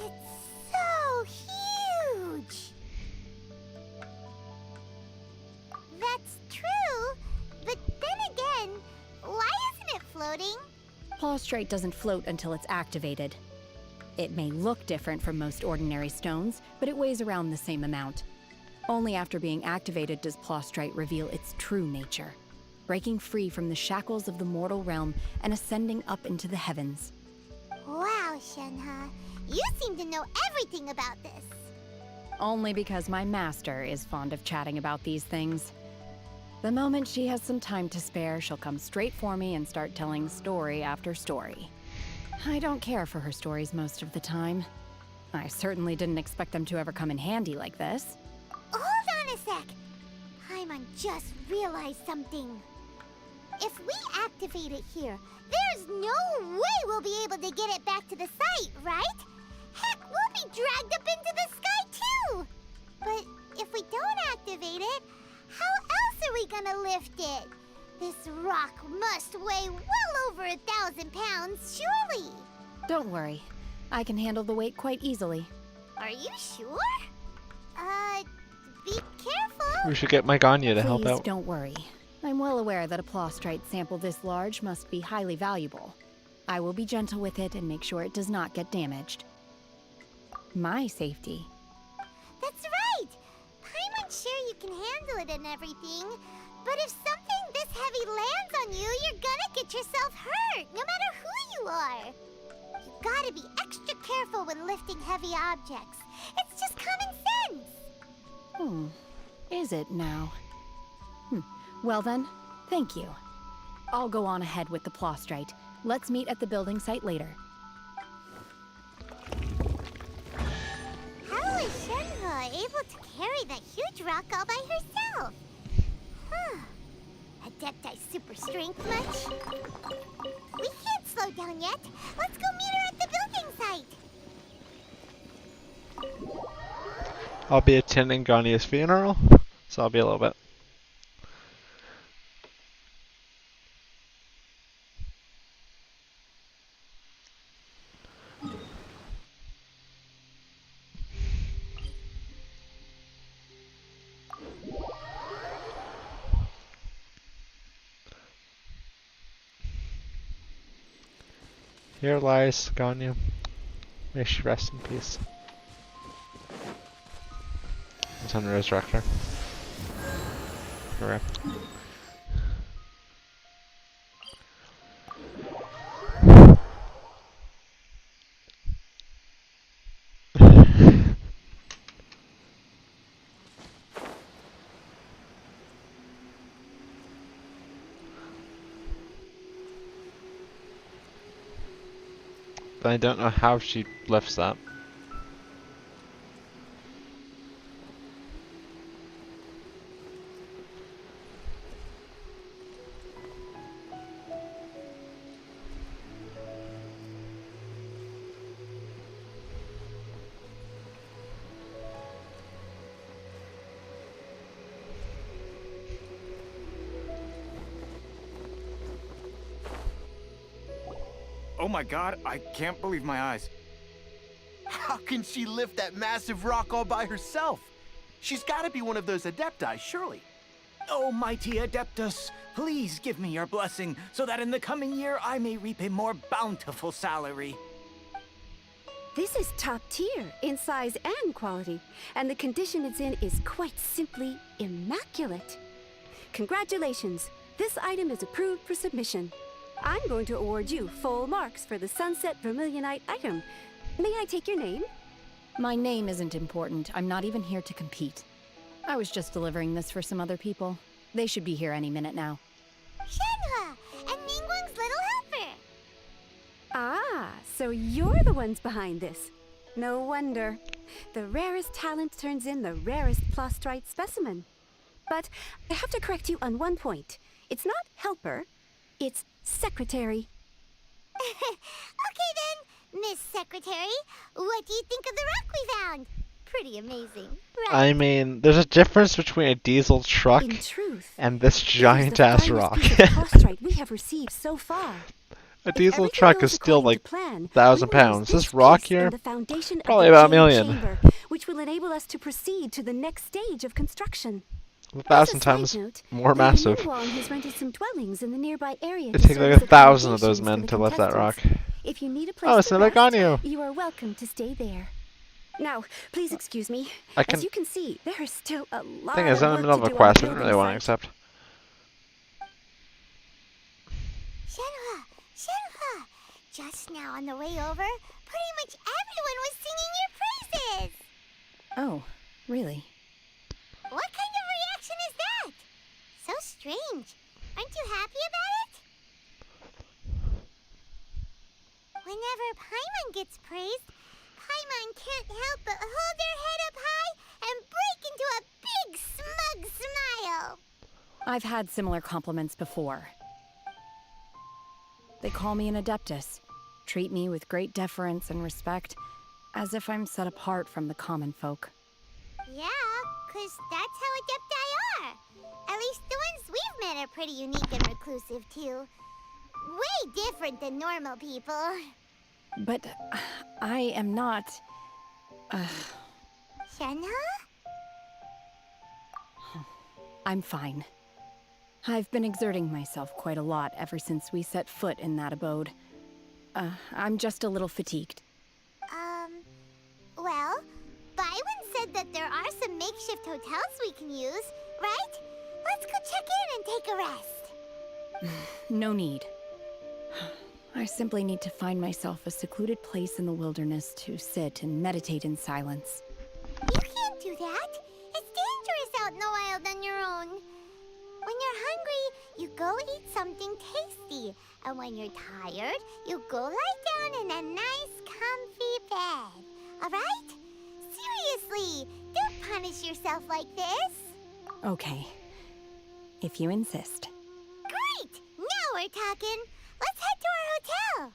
Speaker 2: It's so huge! That's true, but then again, why isn't it floating?
Speaker 11: Plaustrite doesn't float until it's activated. It may look different from most ordinary stones, but it weighs around the same amount. Only after being activated does Plaustrite reveal its true nature, breaking free from the shackles of the mortal realm and ascending up into the heavens.
Speaker 2: Wow, Shenhe, you seem to know everything about this.
Speaker 11: Only because my master is fond of chatting about these things. The moment she has some time to spare, she'll come straight for me and start telling story after story. I don't care for her stories most of the time. I certainly didn't expect them to ever come in handy like this.
Speaker 2: Hold on a sec. Paimon just realized something. If we activate it here, there's no way we'll be able to get it back to the site, right? Heck, we'll be dragged up into the sky too! But if we don't activate it, how else are we gonna lift it? This rock must weigh well over 1,000 pounds, surely!
Speaker 11: Don't worry. I can handle the weight quite easily.
Speaker 2: Are you sure? Be careful!
Speaker 1: We should get my Ganya to help
Speaker 11: Please
Speaker 1: out.
Speaker 11: don't worry. I'm well aware that a plostrite sample this large must be highly valuable. I will be gentle with it and make sure it does not get damaged. My safety.
Speaker 2: That's right! Paimon's sure you can handle it and everything, but if something this heavy lands on you, you're gonna get yourself hurt, no matter who you are. You gotta be extra careful when lifting heavy objects. It's just common sense.
Speaker 11: Is it now? Well then, thank you. I'll go on ahead with the plostrite. Let's meet at the building site later.
Speaker 2: How is Shenhe able to carry that huge rock all by herself? Adepti super strength much? We can't slow down yet. Let's go meet her at the building site.
Speaker 1: I'll be attending Ganya's funeral, so I'll be a little bit. Here lies Ganya. May she rest in peace. It's on the resurrector. Correct. But I don't know how she lifts that.
Speaker 12: Oh my god, I can't believe my eyes.
Speaker 5: How can she lift that massive rock all by herself? She's gotta be one of those Adepti, surely.
Speaker 13: Oh, mighty Adeptus, please give me your blessing so that in the coming year I may reap a more bountiful salary.
Speaker 18: This is top tier in size and quality, and the condition it's in is quite simply immaculate. Congratulations, this item is approved for submission. I'm going to award you full marks for the Sunset Vermilionite item. May I take your name?
Speaker 11: My name isn't important. I'm not even here to compete. I was just delivering this for some other people. They should be here any minute now.
Speaker 2: Shenhe and Ningguang's little helper.
Speaker 18: Ah, so you're the ones behind this. No wonder. The rarest talent turns in the rarest plostrite specimen. But I have to correct you on one point. It's not helper, it's secretary.
Speaker 2: Okay then, Miss Secretary, what do you think of the rock we found? Pretty amazing, right?
Speaker 1: I mean, there's a difference between a diesel truck
Speaker 18: In truth,
Speaker 1: and this giant ass rock.
Speaker 18: piece of plostrite we have received so far.
Speaker 1: A
Speaker 18: If
Speaker 1: diesel
Speaker 18: everything
Speaker 1: truck
Speaker 18: goes
Speaker 1: is still
Speaker 18: according
Speaker 1: like
Speaker 18: to plan,
Speaker 1: 1,000
Speaker 18: we will use
Speaker 1: pounds. This rock
Speaker 18: piece
Speaker 1: here,
Speaker 18: in the foundation of
Speaker 1: probably
Speaker 18: the
Speaker 1: about a
Speaker 18: jade
Speaker 1: million.
Speaker 18: chamber, which will enable us to proceed to the next stage of construction.
Speaker 1: 1,000
Speaker 18: As a
Speaker 1: times
Speaker 18: side note,
Speaker 1: more
Speaker 18: Lady
Speaker 1: massive.
Speaker 18: Ningguang has rented some dwellings in the nearby area
Speaker 1: It'd
Speaker 18: to
Speaker 1: take
Speaker 18: serve
Speaker 1: like
Speaker 18: as
Speaker 1: 1,000 of those
Speaker 18: accommodations
Speaker 1: men
Speaker 18: for
Speaker 1: to
Speaker 18: the
Speaker 1: lift that rock.
Speaker 18: contestants. If you need a place
Speaker 1: Oh, it's
Speaker 18: to
Speaker 1: another
Speaker 18: rest,
Speaker 1: Ganyu.
Speaker 18: you are welcome to stay there. Now, please excuse me.
Speaker 1: I can-
Speaker 18: As you can see, there is still a lot
Speaker 1: Thing is, I'm in the
Speaker 18: of
Speaker 1: middle
Speaker 18: work
Speaker 1: of
Speaker 18: to
Speaker 1: a
Speaker 18: do on the
Speaker 1: quest. I don't really
Speaker 18: building
Speaker 1: want to
Speaker 18: site.
Speaker 1: accept.
Speaker 2: Shenhe, just now on the way over, pretty much everyone was singing your praises.
Speaker 11: Oh, really?
Speaker 2: What kind of reaction is that? So strange. Aren't you happy about it? Whenever Paimon gets praised, Paimon can't help but hold their head up high and break into a big smug smile.
Speaker 11: I've had similar compliments before. They call me an Adeptus, treat me with great deference and respect, as if I'm set apart from the common folk.
Speaker 2: Yeah, 'cause that's how Adepti are. At least the ones we've met are pretty unique and reclusive, too. Way different than normal people.
Speaker 11: But I am not...
Speaker 2: Shenhe?
Speaker 11: I'm fine. I've been exerting myself quite a lot ever since we set foot in that abode. I'm just a little fatigued.
Speaker 2: Well, Byron said that there are some makeshift hotels we can use, right? Let's go check in and take a rest.
Speaker 11: No need. I simply need to find myself a secluded place in the wilderness to sit and meditate in silence.
Speaker 2: You can't do that. It's dangerous out in the wild on your own. When you're hungry, you go eat something tasty. And when you're tired, you go lie down in a nice, comfy bed. Alright? Seriously, don't punish yourself like this.
Speaker 11: Okay. If you insist.
Speaker 2: Great! Now we're talking. Let's head to our hotel.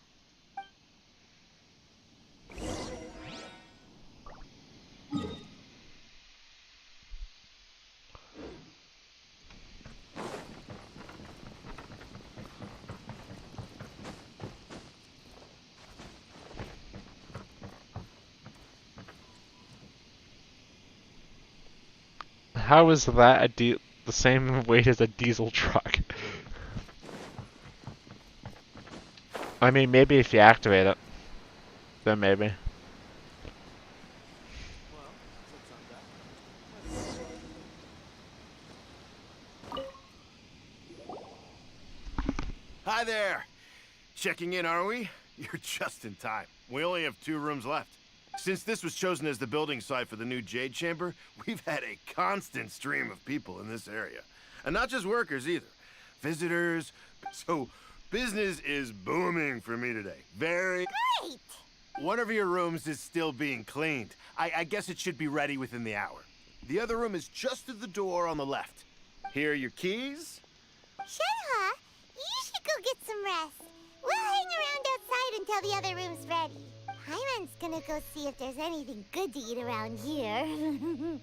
Speaker 1: How is that the same weight as a diesel truck? I mean, maybe if you activate it, then maybe.
Speaker 19: Hi there! Checking in, are we? You're just in time. We only have 2 rooms left. Since this was chosen as the building site for the new Jade Chamber, we've had a constant stream of people in this area. And not just workers either. Visitors. So, business is booming for me today. Very
Speaker 2: great!
Speaker 19: One of your rooms is still being cleaned. I guess it should be ready within the hour. The other room is just at the door on the left. Here are your keys.
Speaker 2: Shenhe, you should go get some rest. We'll hang around outside until the other room's ready. Hyman's gonna go see if there's anything good to eat around here. Hyman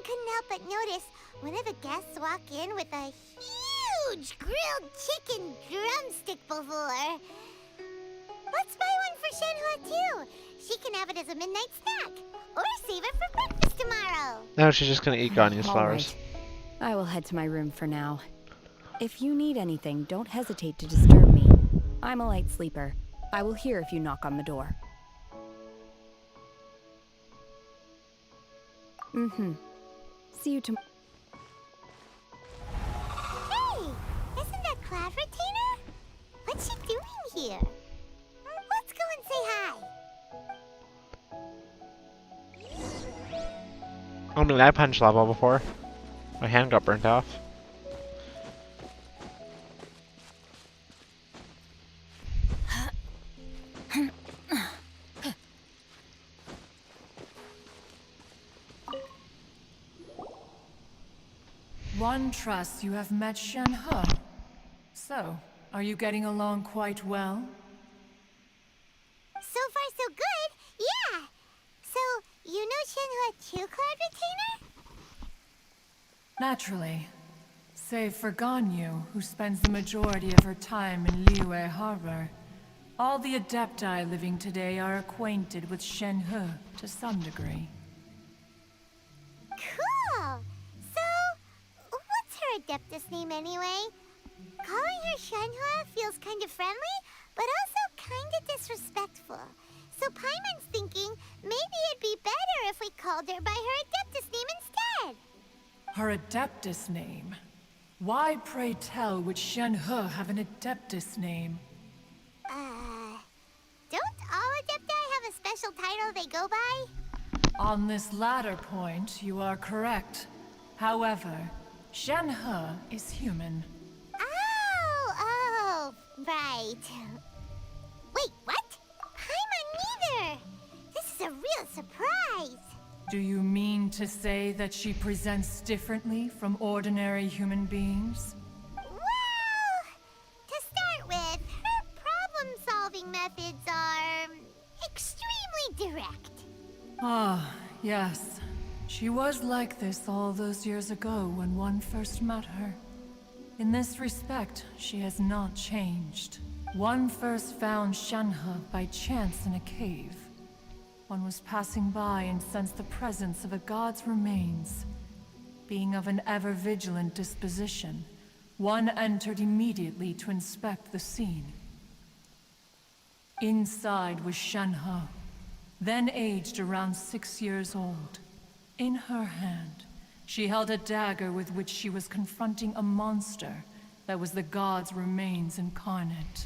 Speaker 2: couldn't help but notice one of the guests walk in with a huge grilled chicken drumstick before. Let's buy one for Shenhe too. She can have it as a midnight snack. Or save it for breakfast tomorrow.
Speaker 1: No, she's just gonna eat Ganya's
Speaker 11: All
Speaker 1: flowers.
Speaker 11: right. I will head to my room for now. If you need anything, don't hesitate to disturb me. I'm a light sleeper. I will hear if you knock on the door. See you tomorrow.
Speaker 2: Hey! Isn't that Cloud Retainer? What's she doing here? Let's go and say hi.
Speaker 1: I mean, I punched lava before. My hand got burnt off.
Speaker 20: One trusts you have met Shenhe. So, are you getting along quite well?
Speaker 2: So far, so good. Yeah. So, you know Shenhe too, Cloud Retainer?
Speaker 20: Naturally. Save for Ganyu, who spends the majority of her time in Liyue Harbor. All the Adepti living today are acquainted with Shenhe to some degree.
Speaker 2: Cool. So, what's her Adeptus name anyway? Calling her Shenhe feels kind of friendly, but also kind of disrespectful. So Paimon's thinking maybe it'd be better if we called her by her Adeptus name instead.
Speaker 20: Her Adeptus name? Why, pray tell, would Shenhe have an Adeptus name?
Speaker 2: Don't all Adepti have a special title they go by?
Speaker 20: On this latter point, you are correct. However, Shenhe is human.
Speaker 2: Oh, right. Wait, what? Paimon neither! This is a real surprise!
Speaker 20: Do you mean to say that she presents differently from ordinary human beings?
Speaker 2: Well, to start with, her problem-solving methods are extremely direct.
Speaker 20: Ah, yes. She was like this all those years ago when one first met her. In this respect, she has not changed. One first found Shenhe by chance in a cave. One was passing by and sensed the presence of a god's remains. Being of an ever-vigilant disposition, one entered immediately to inspect the scene. Inside was Shenhe, then aged around 6 years old. In her hand, she held a dagger with which she was confronting a monster that was the god's remains incarnate.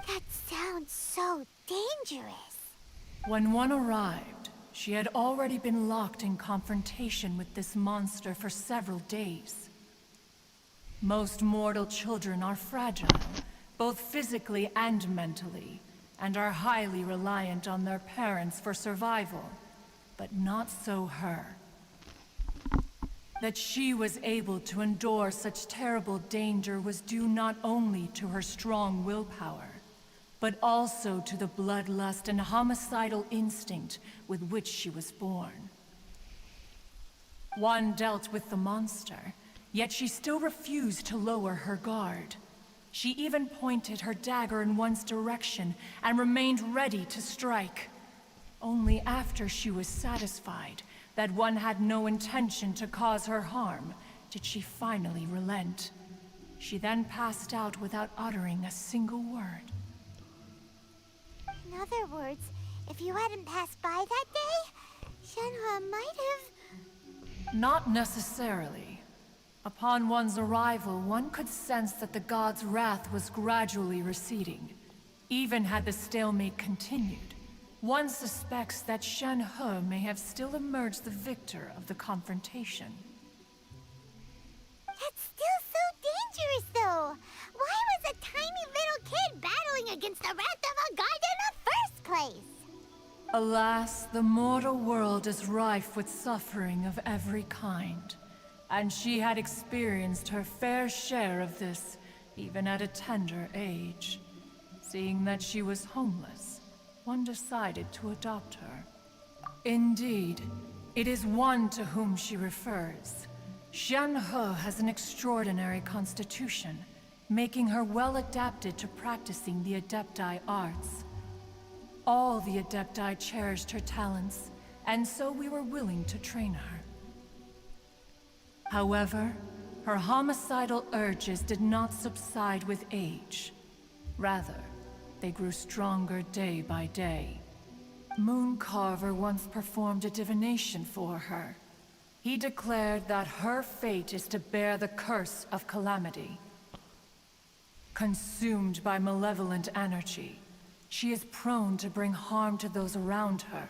Speaker 2: That sounds so dangerous.
Speaker 20: When one arrived, she had already been locked in confrontation with this monster for several days. Most mortal children are fragile, both physically and mentally, and are highly reliant on their parents for survival. But not so her. That she was able to endure such terrible danger was due not only to her strong willpower, but also to the bloodlust and homicidal instinct with which she was born. One dealt with the monster, yet she still refused to lower her guard. She even pointed her dagger in one's direction and remained ready to strike. Only after she was satisfied that one had no intention to cause her harm did she finally relent. She then passed out without uttering a single word.
Speaker 2: In other words, if you hadn't passed by that day, Shenhe might have...
Speaker 20: Not necessarily. Upon one's arrival, one could sense that the god's wrath was gradually receding. Even had the stalemate continued, one suspects that Shenhe may have still emerged the victor of the confrontation.
Speaker 2: That's still so dangerous, though. Why was a tiny little kid battling against the wrath of a god in the first place?
Speaker 20: Alas, the mortal world is rife with suffering of every kind. And she had experienced her fair share of this, even at a tender age. Seeing that she was homeless, one decided to adopt her. Indeed, it is one to whom she refers. Shenhe has an extraordinary constitution, making her well adapted to practicing the Adepti arts. All the Adepti cherished her talents, and so we were willing to train her. However, her homicidal urges did not subside with age. Rather, they grew stronger day by day. Mooncarver once performed a divination for her. He declared that her fate is to bear the curse of calamity. Consumed by malevolent energy, she is prone to bring harm to those around her.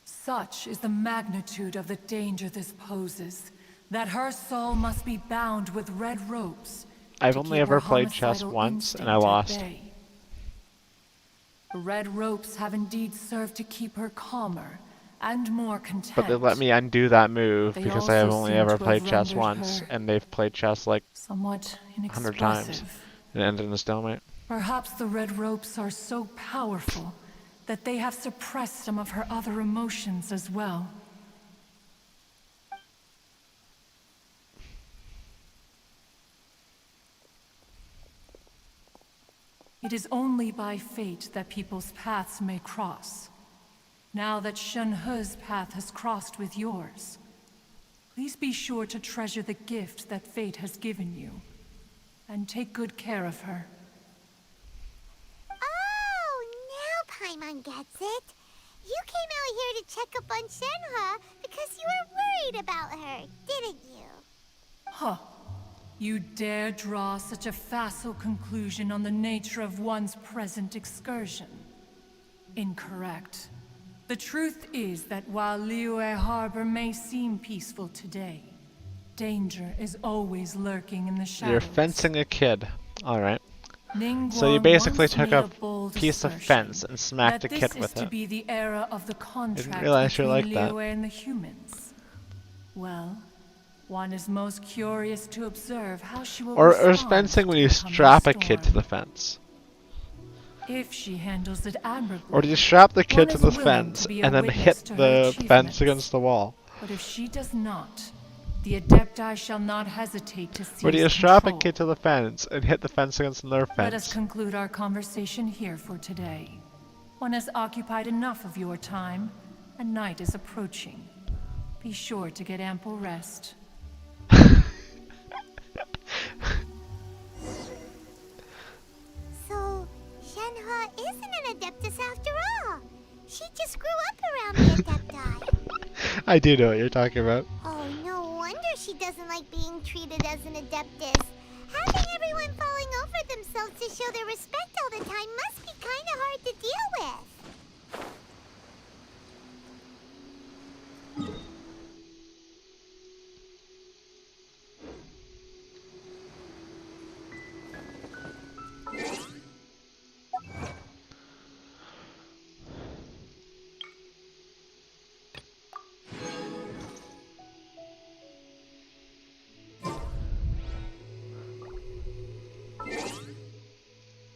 Speaker 20: Such is the magnitude of the danger this poses, that her soul must be bound with red ropes.
Speaker 1: I've only ever played chess once, and I lost.
Speaker 20: The red ropes have indeed served to keep her calmer and more content.
Speaker 1: But they let me undo that move because I have only
Speaker 20: seem
Speaker 1: ever
Speaker 20: to
Speaker 1: played
Speaker 20: have
Speaker 1: chess
Speaker 20: rendered
Speaker 1: once,
Speaker 20: her
Speaker 1: and they've played chess like
Speaker 20: somewhat
Speaker 1: 100 times.
Speaker 20: inexpressive.
Speaker 1: And it ended in a stalemate.
Speaker 20: Perhaps the red ropes are so powerful that they have suppressed some of her other emotions as well. It is only by fate that people's paths may cross. Now that Shenhe's path has crossed with yours, please be sure to treasure the gift that fate has given you, and take good care of her.
Speaker 2: Oh, now Paimon gets it. You came out here to check up on Shenhe because you were worried about her, didn't you?
Speaker 20: Huh. You dare draw such a facile conclusion on the nature of one's present excursion? Incorrect. The truth is that while Liyue Harbor may seem peaceful today, danger is always lurking in the shadows.
Speaker 1: You're fencing a kid. Alright.
Speaker 20: Ningguang
Speaker 1: So you basically
Speaker 20: once
Speaker 1: took
Speaker 20: made
Speaker 1: a
Speaker 20: bold
Speaker 1: piece of
Speaker 20: assertion
Speaker 1: fence and smacked a
Speaker 20: that
Speaker 1: kid
Speaker 20: this
Speaker 1: with
Speaker 20: is to
Speaker 1: it.
Speaker 20: be the era of the contract
Speaker 1: realize you're
Speaker 20: between
Speaker 1: like that.
Speaker 20: Liyue and the humans. Well, one is most curious to observe how she will
Speaker 1: Or
Speaker 20: respond
Speaker 1: fencing when
Speaker 20: to
Speaker 1: you
Speaker 20: the coming
Speaker 1: strap a kid to
Speaker 20: storm.
Speaker 1: the fence.
Speaker 20: If she handles it admirably,
Speaker 1: Or do you strap the kid
Speaker 20: one
Speaker 1: to
Speaker 20: is
Speaker 1: the
Speaker 20: willing
Speaker 1: fence
Speaker 20: to be
Speaker 1: and
Speaker 20: a
Speaker 1: then
Speaker 20: witness
Speaker 1: hit
Speaker 20: to her
Speaker 1: the fence
Speaker 20: achievements.
Speaker 1: against the wall?
Speaker 20: But if she does not, the Adepti shall not hesitate to seize
Speaker 1: Or do you strap a
Speaker 20: control.
Speaker 1: kid to the fence and hit the fence against another
Speaker 20: Let us
Speaker 1: fence?
Speaker 20: conclude our conversation here for today. One has occupied enough of your time, and night is approaching. Be sure to get ample rest.
Speaker 2: So, Shenhua isn't an Adeptus after all. She just grew up around the Adepti.
Speaker 1: I do know what you're talking about.
Speaker 2: Oh, no wonder she doesn't like being treated as an Adeptus. Having everyone falling over themselves to show their respect all the time must be kind of hard to deal with.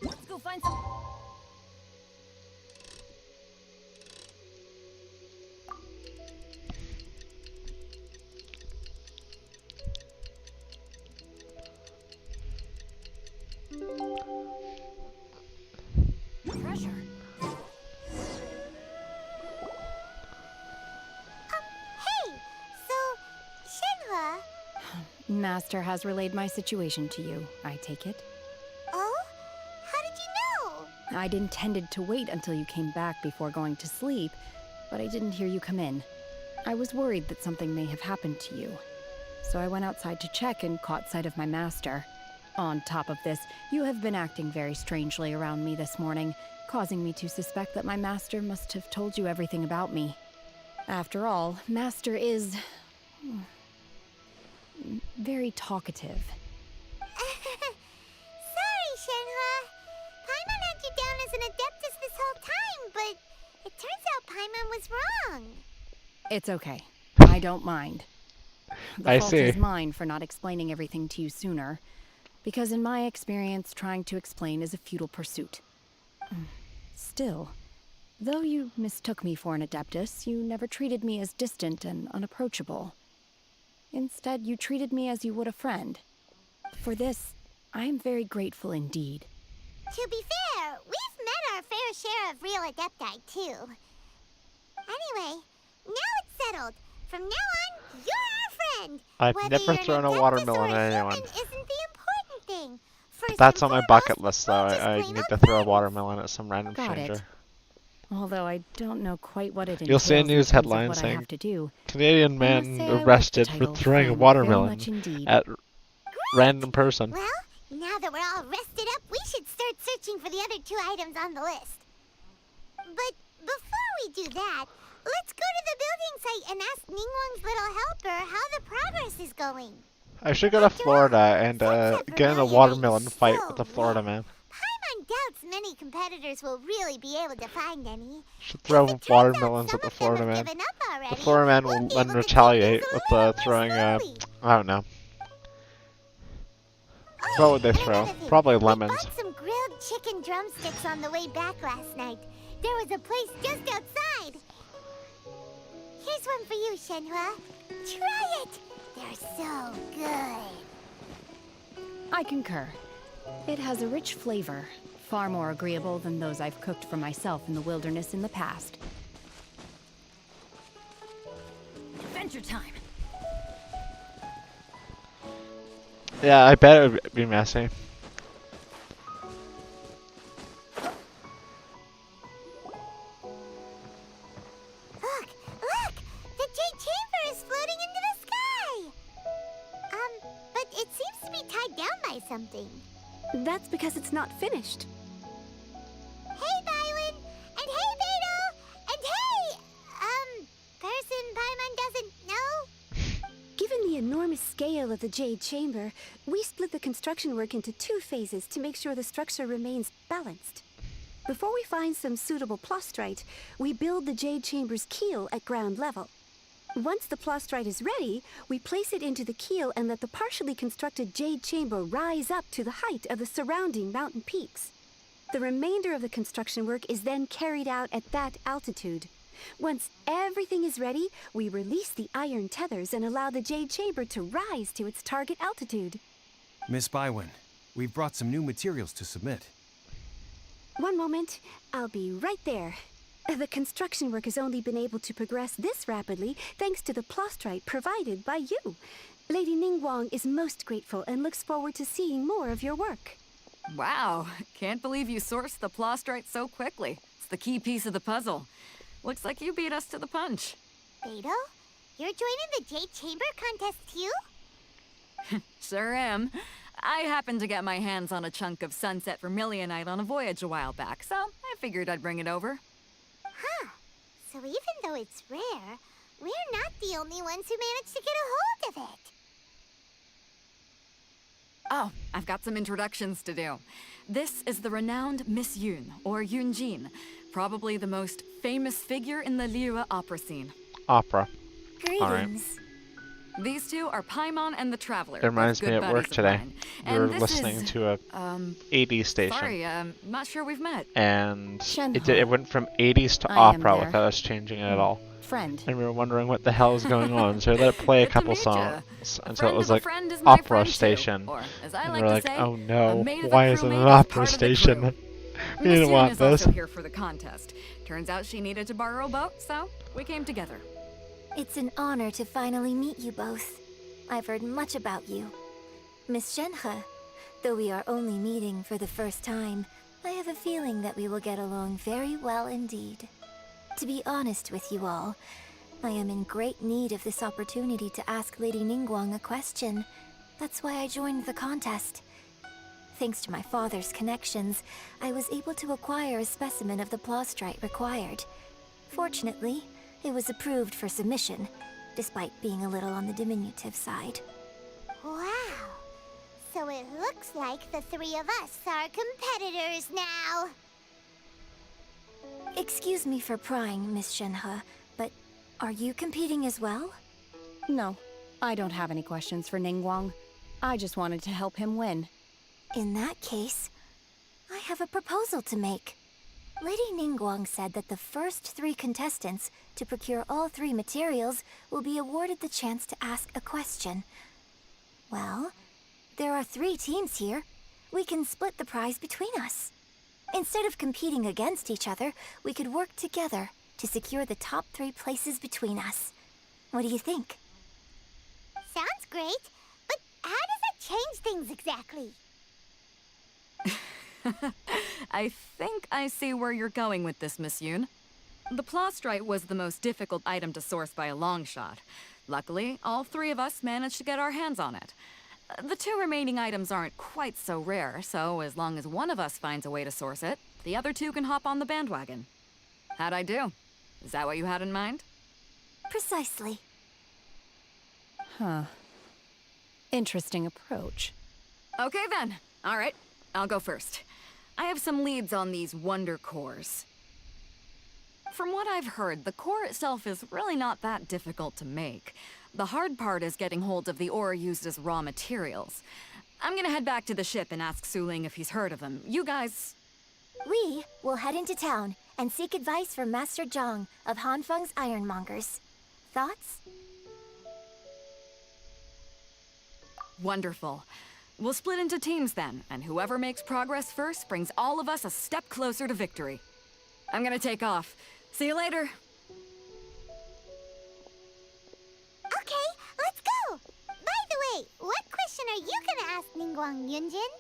Speaker 16: Let's go find some. Treasure.
Speaker 2: Hey, so, Shenhua.
Speaker 11: Master has relayed my situation to you, I take it.
Speaker 2: Oh? How did you know?
Speaker 11: I'd intended to wait until you came back before going to sleep, but I didn't hear you come in. I was worried that something may have happened to you. So I went outside to check and caught sight of my master. On top of this, you have been acting very strangely around me this morning, causing me to suspect that my master must have told you everything about me. After all, Master is very talkative.
Speaker 2: Sorry, Shenhua. Paimon had you down as an Adeptus this whole time, but it turns out Paimon was wrong.
Speaker 11: It's okay. I don't mind. The
Speaker 1: I
Speaker 11: fault
Speaker 1: see.
Speaker 11: is mine for not explaining everything to you sooner, because in my experience, trying to explain is a futile pursuit. Still, though you mistook me for an Adeptus, you never treated me as distant and unapproachable. Instead, you treated me as you would a friend. For this, I am very grateful indeed.
Speaker 2: To be fair, we've met our fair share of real Adepti, too. Anyway, now it's settled. From now on, you're our friend.
Speaker 1: I've
Speaker 2: Whether
Speaker 1: never
Speaker 2: you're
Speaker 1: thrown
Speaker 2: an
Speaker 1: a
Speaker 2: Adeptus
Speaker 1: watermelon
Speaker 2: or
Speaker 1: at
Speaker 2: a
Speaker 1: anyone.
Speaker 2: human isn't the important thing. First
Speaker 1: That's
Speaker 2: and
Speaker 1: on my
Speaker 2: foremost,
Speaker 1: bucket list, though.
Speaker 2: we're just
Speaker 1: I
Speaker 2: plain
Speaker 1: need
Speaker 2: old
Speaker 1: to throw a
Speaker 2: friends.
Speaker 1: watermelon at some random
Speaker 11: Got
Speaker 1: stranger.
Speaker 11: it. Although I don't know quite what it
Speaker 1: You'll
Speaker 11: entails
Speaker 1: see a
Speaker 11: in
Speaker 1: news
Speaker 11: terms of
Speaker 1: headline
Speaker 11: what I
Speaker 1: saying,
Speaker 11: have to do.
Speaker 1: Canadian
Speaker 11: I must
Speaker 1: man
Speaker 11: say I like the
Speaker 1: arrested for
Speaker 11: title
Speaker 1: throwing a
Speaker 11: very
Speaker 1: watermelon
Speaker 11: much indeed.
Speaker 1: at random person.
Speaker 2: Well, now that we're all rested up, we should start searching for the other 2 items on the list. But before we do that, let's go to the building site and ask Ningguang's little helper how the progress is going.
Speaker 1: I should go to Florida and get in a watermelon fight with the Florida man.
Speaker 2: Paimon doubts many competitors will really be able to find any.
Speaker 1: Should throw watermelons at the Florida man. The Florida man will then retaliate with throwing I don't know. What would they throw? Probably lemons.
Speaker 2: We bought some grilled chicken drumsticks on the way back last night. There was a place just outside. Here's one for you, Shenhua. Try it. They're so good.
Speaker 11: I concur. It has a rich flavor, far more agreeable than those I've cooked for myself in the wilderness in the past.
Speaker 16: Adventure time.
Speaker 1: Yeah, I bet it would be messy.
Speaker 2: Look! The Jade Chamber is floating into the sky! But it seems to be tied down by something.
Speaker 18: That's because it's not finished.
Speaker 2: Hey, Bylin! And hey, Beto! And hey! Person Paimon doesn't know?
Speaker 18: Given the enormous scale of the Jade Chamber, we split the construction work into 2 phases to make sure the structure remains balanced. Before we find some suitable plastrite, we build the Jade Chamber's keel at ground level. Once the plastrite is ready, we place it into the keel and let the partially constructed Jade Chamber rise up to the height of the surrounding mountain peaks. The remainder of the construction work is then carried out at that altitude. Once everything is ready, we release the iron tethers and allow the Jade Chamber to rise to its target altitude.
Speaker 9: Miss Bywin, we've brought some new materials to submit.
Speaker 18: One moment, I'll be right there. The construction work has only been able to progress this rapidly thanks to the plostrite provided by you. Lady Ningguang is most grateful and looks forward to seeing more of your work.
Speaker 6: Wow, can't believe you sourced the plostrite so quickly. It's the key piece of the puzzle. Looks like you beat us to the punch.
Speaker 2: Beidou, you're joining the Jade Chamber contest too?
Speaker 6: Sure am. I happened to get my hands on a chunk of sunset vermilionite on a voyage a while back, so I figured I'd bring it over.
Speaker 2: Huh. So even though it's rare, we're not the only ones who managed to get a hold of it.
Speaker 6: Oh, I've got some introductions to do. This is the renowned Miss Yun, or Yunjin, probably the most famous figure in the Liyue opera scene.
Speaker 1: Opera.
Speaker 17: Greetings.
Speaker 6: These two are Paimon and the Traveler.
Speaker 1: It reminds me at work today. We were
Speaker 6: this
Speaker 1: listening
Speaker 6: is,
Speaker 1: to a 80s station.
Speaker 6: Sorry, not sure we've met.
Speaker 1: And
Speaker 11: Shenhe.
Speaker 1: it went from 80s to
Speaker 11: I am
Speaker 1: opera
Speaker 11: there.
Speaker 1: without us changing it at all.
Speaker 11: Friend.
Speaker 1: And we were wondering what the hell is going on, so we let it play a couple songs until it was like
Speaker 6: friend is my
Speaker 1: opera
Speaker 6: friend too,
Speaker 1: station.
Speaker 6: or, as I
Speaker 1: And
Speaker 6: like
Speaker 1: we're
Speaker 6: to
Speaker 1: like,
Speaker 6: say,
Speaker 1: oh
Speaker 6: a
Speaker 1: no,
Speaker 6: maid of the
Speaker 1: why is it
Speaker 6: crewmate
Speaker 1: an
Speaker 6: is
Speaker 1: opera
Speaker 6: part of the
Speaker 1: station?
Speaker 6: crew.
Speaker 1: We didn't
Speaker 6: Miss Yun
Speaker 1: want
Speaker 6: is
Speaker 1: this.
Speaker 6: also here for the contest. Turns out she needed to borrow a boat, so we came together.
Speaker 17: It's an honor to finally meet you both. I've heard much about you. Miss Shenhe, though we are only meeting for the first time, I have a feeling that we will get along very well indeed. To be honest with you all, I am in great need of this opportunity to ask Lady Ningguang a question. That's why I joined the contest. Thanks to my father's connections, I was able to acquire a specimen of the plostrite required. Fortunately, it was approved for submission, despite being a little on the diminutive side.
Speaker 2: Wow. So it looks like the three of us are competitors now.
Speaker 17: Excuse me for prying, Miss Shenhe, but are you competing as well?
Speaker 11: No, I don't have any questions for Ningguang. I just wanted to help him win.
Speaker 17: In that case, I have a proposal to make. Lady Ningguang said that the first 3 contestants to procure all 3 materials will be awarded the chance to ask a question. Well, there are 3 teams here. We can split the prize between us. Instead of competing against each other, we could work together to secure the top 3 places between us. What do you think?
Speaker 2: Sounds great, but how does it change things exactly?
Speaker 6: I think I see where you're going with this, Miss Yun. The plostrite was the most difficult item to source by a long shot. Luckily, all 3 of us managed to get our hands on it. The 2 remaining items aren't quite so rare, so as long as one of us finds a way to source it, the other 2 can hop on the bandwagon. How'd I do? Is that what you had in mind?
Speaker 17: Precisely.
Speaker 11: Huh. Interesting approach.
Speaker 6: Okay then. All right, I'll go first. I have some leads on these wonder cores. From what I've heard, the core itself is really not that difficult to make. The hard part is getting hold of the ore used as raw materials. I'm gonna head back to the ship and ask Suling if he's heard of them. You guys...
Speaker 17: We will head into town and seek advice from Master Zhang of Hanfeng's Ironmongers. Thoughts?
Speaker 6: Wonderful. We'll split into teams then, and whoever makes progress first brings all of us a step closer to victory. I'm gonna take off. See you later.
Speaker 2: Okay, let's go! By the way, what question are you gonna ask Ningguang Yunjin?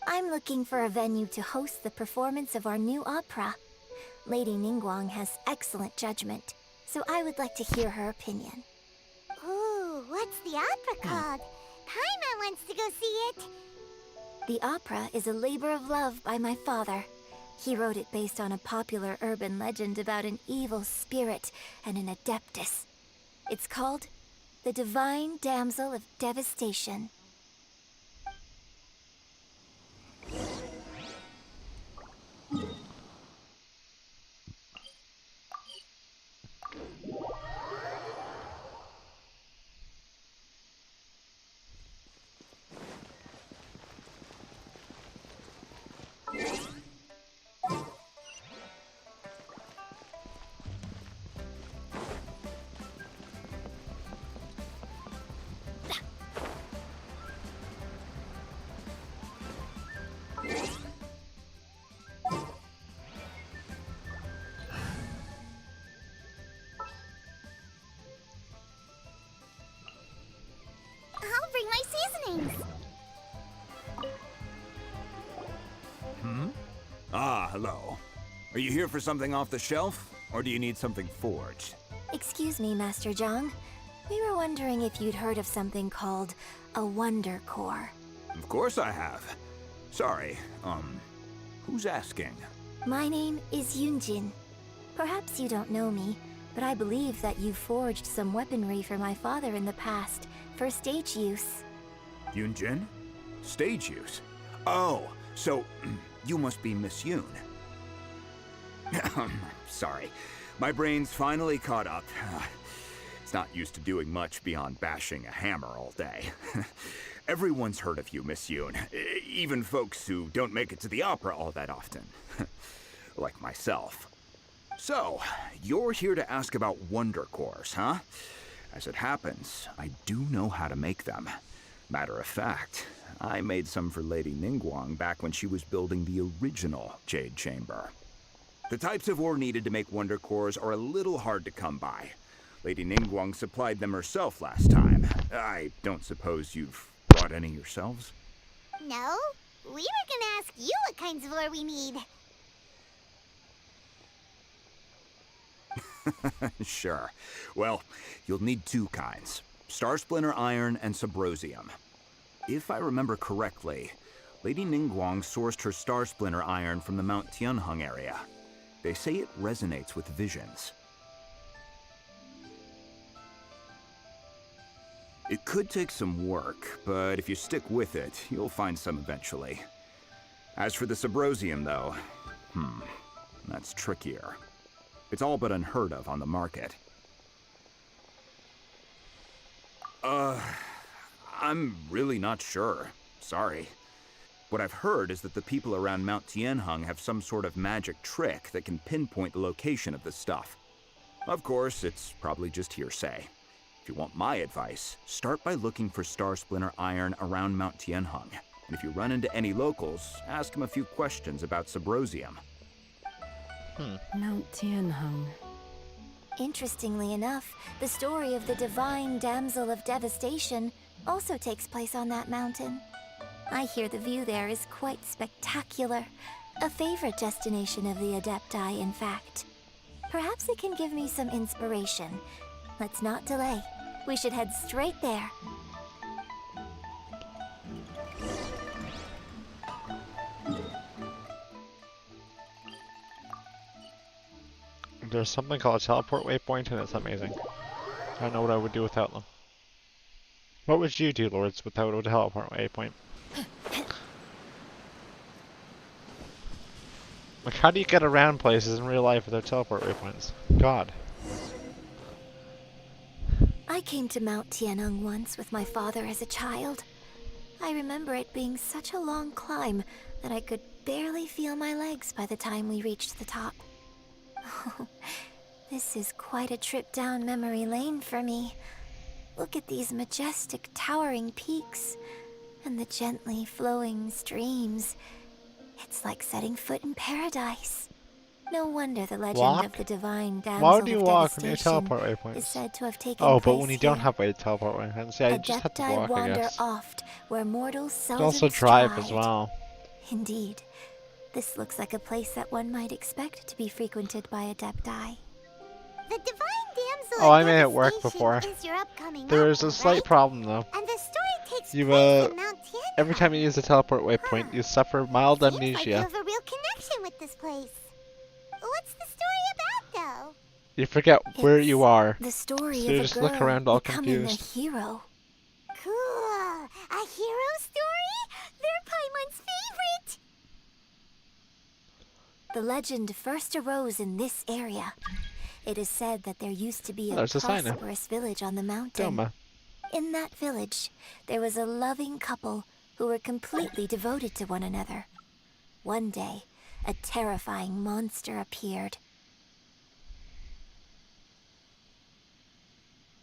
Speaker 17: I'm looking for a venue to host the performance of our new opera. Lady Ningguang has excellent judgment, so I would like to hear her opinion.
Speaker 2: Ooh, what's the opera called? Paimon wants to go see it.
Speaker 17: The opera is a labor of love by my father. He wrote it based on a popular urban legend about an evil spirit and an adeptus. It's called The Divine Damsel of Devastation.
Speaker 2: Hello. Are you here for something off the shelf, or do you need something forged?
Speaker 17: Excuse me, Master Zhang. We were wondering if you'd heard of something called a Wonder Core.
Speaker 2: Of course I have. Sorry, who's asking?
Speaker 17: My name is Yunjin. Perhaps you don't know me, but I believe that you forged some weaponry for my father in the past, for stage use.
Speaker 2: Yunjin? Stage use? Oh, so you must be Miss Yoon. Sorry, my brain's finally caught up. It's not used to doing much beyond bashing a hammer all day. Everyone's heard of you, Miss Yoon. Even folks who don't make it to the opera all that often. Like myself. So, you're here to ask about Wonder Cores, huh? As it happens, I do know how to make them. Matter of fact, I made some for Lady Ningguang back when she was building the original Jade Chamber. The types of ore needed to make Wonder Cores are a little hard to come by. Lady Ningguang supplied them herself last time. I don't suppose you've brought any yourselves? No, we were gonna ask you what kinds of ore we need. Sure. Well, you'll need two kinds. Star Splinter Iron and Subrosium. If I remember correctly, Lady Ningguang sourced her Star Splinter Iron from the Mount Tianheng area. They say it resonates with visions. It could take some work, but if you stick with it, you'll find some eventually. As for the Subrosium, though, that's trickier. It's all but unheard of on the market. I'm really not sure. Sorry. What I've heard is that the people around Mount Tianheng have some sort of magic trick that can pinpoint the location of the stuff. Of course, it's probably just hearsay. If you want my advice, start by looking for Star Splinter Iron around Mount Tianheng. And if you run into any locals, ask them a few questions about Subrosium.
Speaker 11: Mount Tianheng.
Speaker 17: Interestingly enough, the story of the divine damsel of devastation also takes place on that mountain. I hear the view there is quite spectacular. A favorite destination of the Adepti, in fact. Perhaps it can give me some inspiration. Let's not delay. We should head straight there.
Speaker 1: There's something called a teleport waypoint, and it's amazing. I don't know what I would do without them. What would you do, Lords, without a teleport waypoint? Like, how do you get around places in real life without teleport waypoints? God.
Speaker 17: I came to Mount Tianheng once with my father as a child. I remember it being such a long climb that I could barely feel my legs by the time we reached the top. Oh, this is quite a trip down memory lane for me. Look at these majestic, towering peaks, and the gently flowing streams. It's like setting foot in paradise. No wonder the legend of the divine damsel
Speaker 1: Why do you
Speaker 17: of
Speaker 1: walk when you
Speaker 17: devastation
Speaker 1: teleport waypoints?
Speaker 17: is said to have taken
Speaker 1: Oh, but
Speaker 17: place
Speaker 1: when you don't
Speaker 17: here.
Speaker 1: have a teleport waypoints, yeah, you just have to
Speaker 17: Adepti
Speaker 1: walk, I
Speaker 17: wander
Speaker 1: guess.
Speaker 17: oft, where mortals
Speaker 1: You
Speaker 17: seldom
Speaker 1: can also drive as
Speaker 17: stride.
Speaker 1: well.
Speaker 17: Indeed. This looks like a place that one might expect to be frequented by Adepti.
Speaker 2: The divine damsel
Speaker 1: Oh,
Speaker 2: of
Speaker 1: I made it work
Speaker 2: devastation
Speaker 1: before.
Speaker 2: is your upcoming
Speaker 1: There's
Speaker 2: opera,
Speaker 1: a slight
Speaker 2: right?
Speaker 1: problem though.
Speaker 2: And the story takes
Speaker 1: You
Speaker 2: place in Mount Tianheng.
Speaker 1: every time you use a teleport waypoint, you suffer mild
Speaker 2: Seems like you
Speaker 1: amnesia.
Speaker 2: have a real connection with this place. What's the story about, though?
Speaker 1: You forget where you are.
Speaker 17: The story
Speaker 1: So
Speaker 17: of
Speaker 1: you
Speaker 17: a
Speaker 1: just
Speaker 17: girl
Speaker 1: look around all
Speaker 17: becoming
Speaker 1: confused.
Speaker 17: a hero.
Speaker 2: Cool. A hero story? They're Paimon's favorite.
Speaker 17: The legend first arose in this area. It is said that there used to be
Speaker 1: Oh,
Speaker 17: a
Speaker 1: there's a sign now.
Speaker 17: prosperous village on the mountain.
Speaker 1: Doma.
Speaker 17: In that village, there was a loving couple who were completely devoted to one another. One day, a terrifying monster appeared.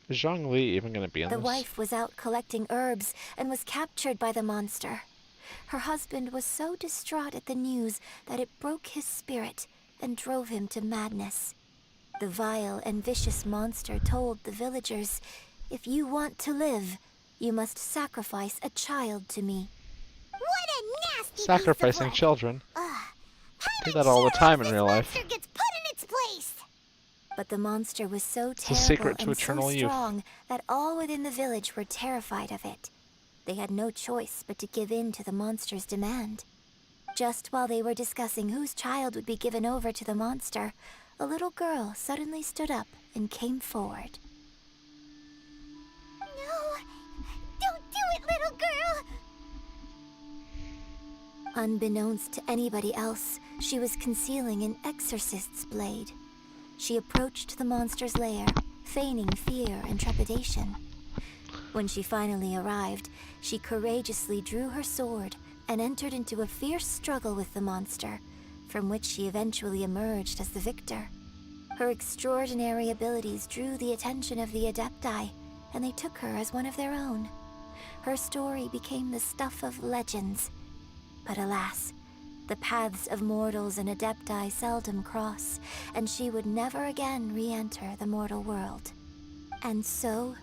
Speaker 1: Is Zhang Li even gonna be in
Speaker 17: The
Speaker 1: this?
Speaker 17: wife was out collecting herbs and was captured by the monster. Her husband was so distraught at the news that it broke his spirit and drove him to madness. The vile and vicious monster told the villagers, "If you want to live, you must sacrifice a child to me."
Speaker 2: What a nasty
Speaker 1: Sacrificing
Speaker 2: piece of
Speaker 1: children.
Speaker 2: work. Ugh.
Speaker 1: do that all the time in real life.
Speaker 2: Monster gets put in its place.
Speaker 17: But the monster was so
Speaker 1: It's a
Speaker 17: terrible
Speaker 1: secret to
Speaker 17: and so
Speaker 1: eternal youth.
Speaker 17: strong that all within the village were terrified of it. They had no choice but to give in to the monster's demand. Just while they were discussing whose child would be given over to the monster, a little girl suddenly stood up and came forward.
Speaker 2: No, don't do it, little girl.
Speaker 17: Unbeknownst to anybody else, she was concealing an exorcist's blade. She approached the monster's lair, feigning fear and trepidation. When she finally arrived, she courageously drew her sword and entered into a fierce struggle with the monster, from which she eventually emerged as the victor. Her extraordinary abilities drew the attention of the Adepti, and they took her as one of their own. Her story became the stuff of legends. But alas, the paths of mortals and Adepti seldom cross, and she would never again re-enter the mortal world. And so,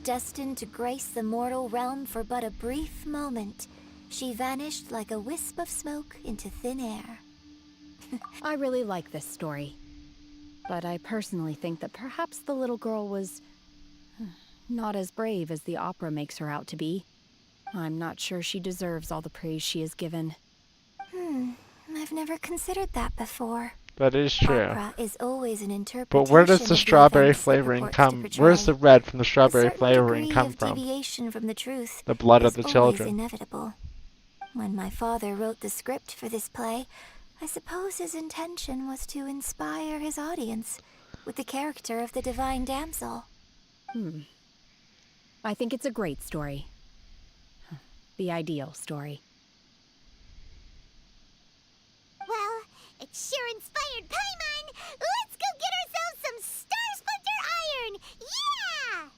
Speaker 17: destined to grace the mortal realm for but a brief moment, she vanished like a wisp of smoke into thin air.
Speaker 11: I really like this story. But I personally think that perhaps the little girl was not as brave as the opera makes her out to be. I'm not sure she deserves all the praise she is given.
Speaker 17: I've never considered that before.
Speaker 1: That is true.
Speaker 17: Opera is always an interpretation.
Speaker 1: But where does
Speaker 17: of
Speaker 1: the strawberry
Speaker 17: events it
Speaker 1: flavoring
Speaker 17: purports
Speaker 1: come?
Speaker 17: to portray.
Speaker 1: Where's the red from the strawberry
Speaker 17: A certain
Speaker 1: flavoring
Speaker 17: degree
Speaker 1: come
Speaker 17: of
Speaker 1: from?
Speaker 17: deviation from the truth
Speaker 1: The blood
Speaker 17: is
Speaker 1: of the
Speaker 17: always
Speaker 1: children.
Speaker 17: inevitable. When my father wrote the script for this play, I suppose his intention was to inspire his audience with the character of the divine damsel.
Speaker 11: I think it's a great story. The ideal story.
Speaker 2: Well, it sure inspired Paimon. Let's go get ourselves some Star Splinter Iron. Yeah!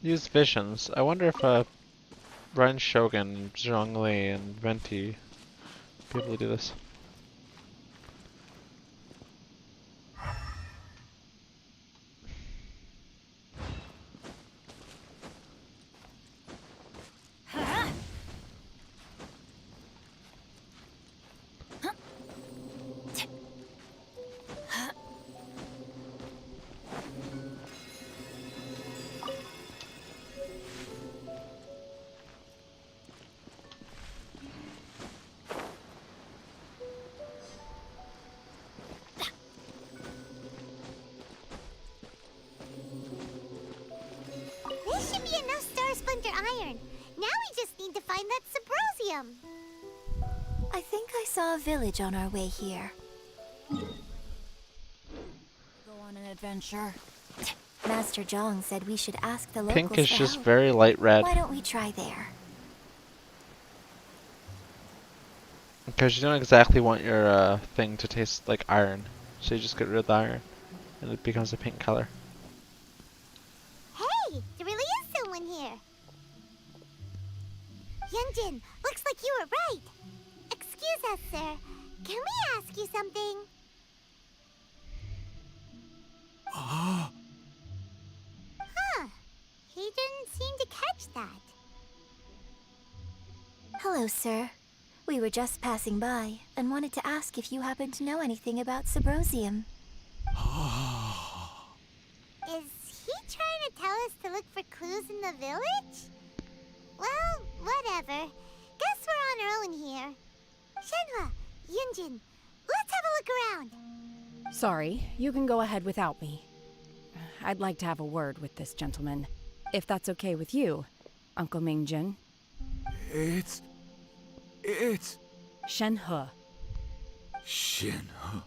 Speaker 1: Use visions. I wonder if Ren Shogun, Zhongli, and Venti be able to do this.
Speaker 2: This should be enough Star Splinter Iron. Now we just need to find that Subrosium.
Speaker 17: I think I saw a village on our way here.
Speaker 16: Go on an adventure.
Speaker 17: Master Zhang said we should ask the locals
Speaker 1: Pink is
Speaker 17: for
Speaker 1: just
Speaker 17: help.
Speaker 1: very light red.
Speaker 17: Why don't we try there?
Speaker 1: Because you don't exactly want your thing to taste like iron. So you just get rid of the iron. And it becomes a pink color.
Speaker 2: Hey, there really is someone here. Yunjin, looks like you were right. Excuse us, sir. Can we ask you something? Huh. He didn't seem to catch that.
Speaker 17: Hello, sir. We were just passing by and wanted to ask if you happen to know anything about Subrosium.
Speaker 2: Is he trying to tell us to look for clues in the village? Well, whatever. Guess we're on our own here. Shenhua, Yunjin, let's have a look around.
Speaker 11: Sorry, you can go ahead without me. I'd like to have a word with this gentleman. If that's okay with you, Uncle Mingjin.
Speaker 21: It's...
Speaker 11: Shenhe.
Speaker 21: Shenhe.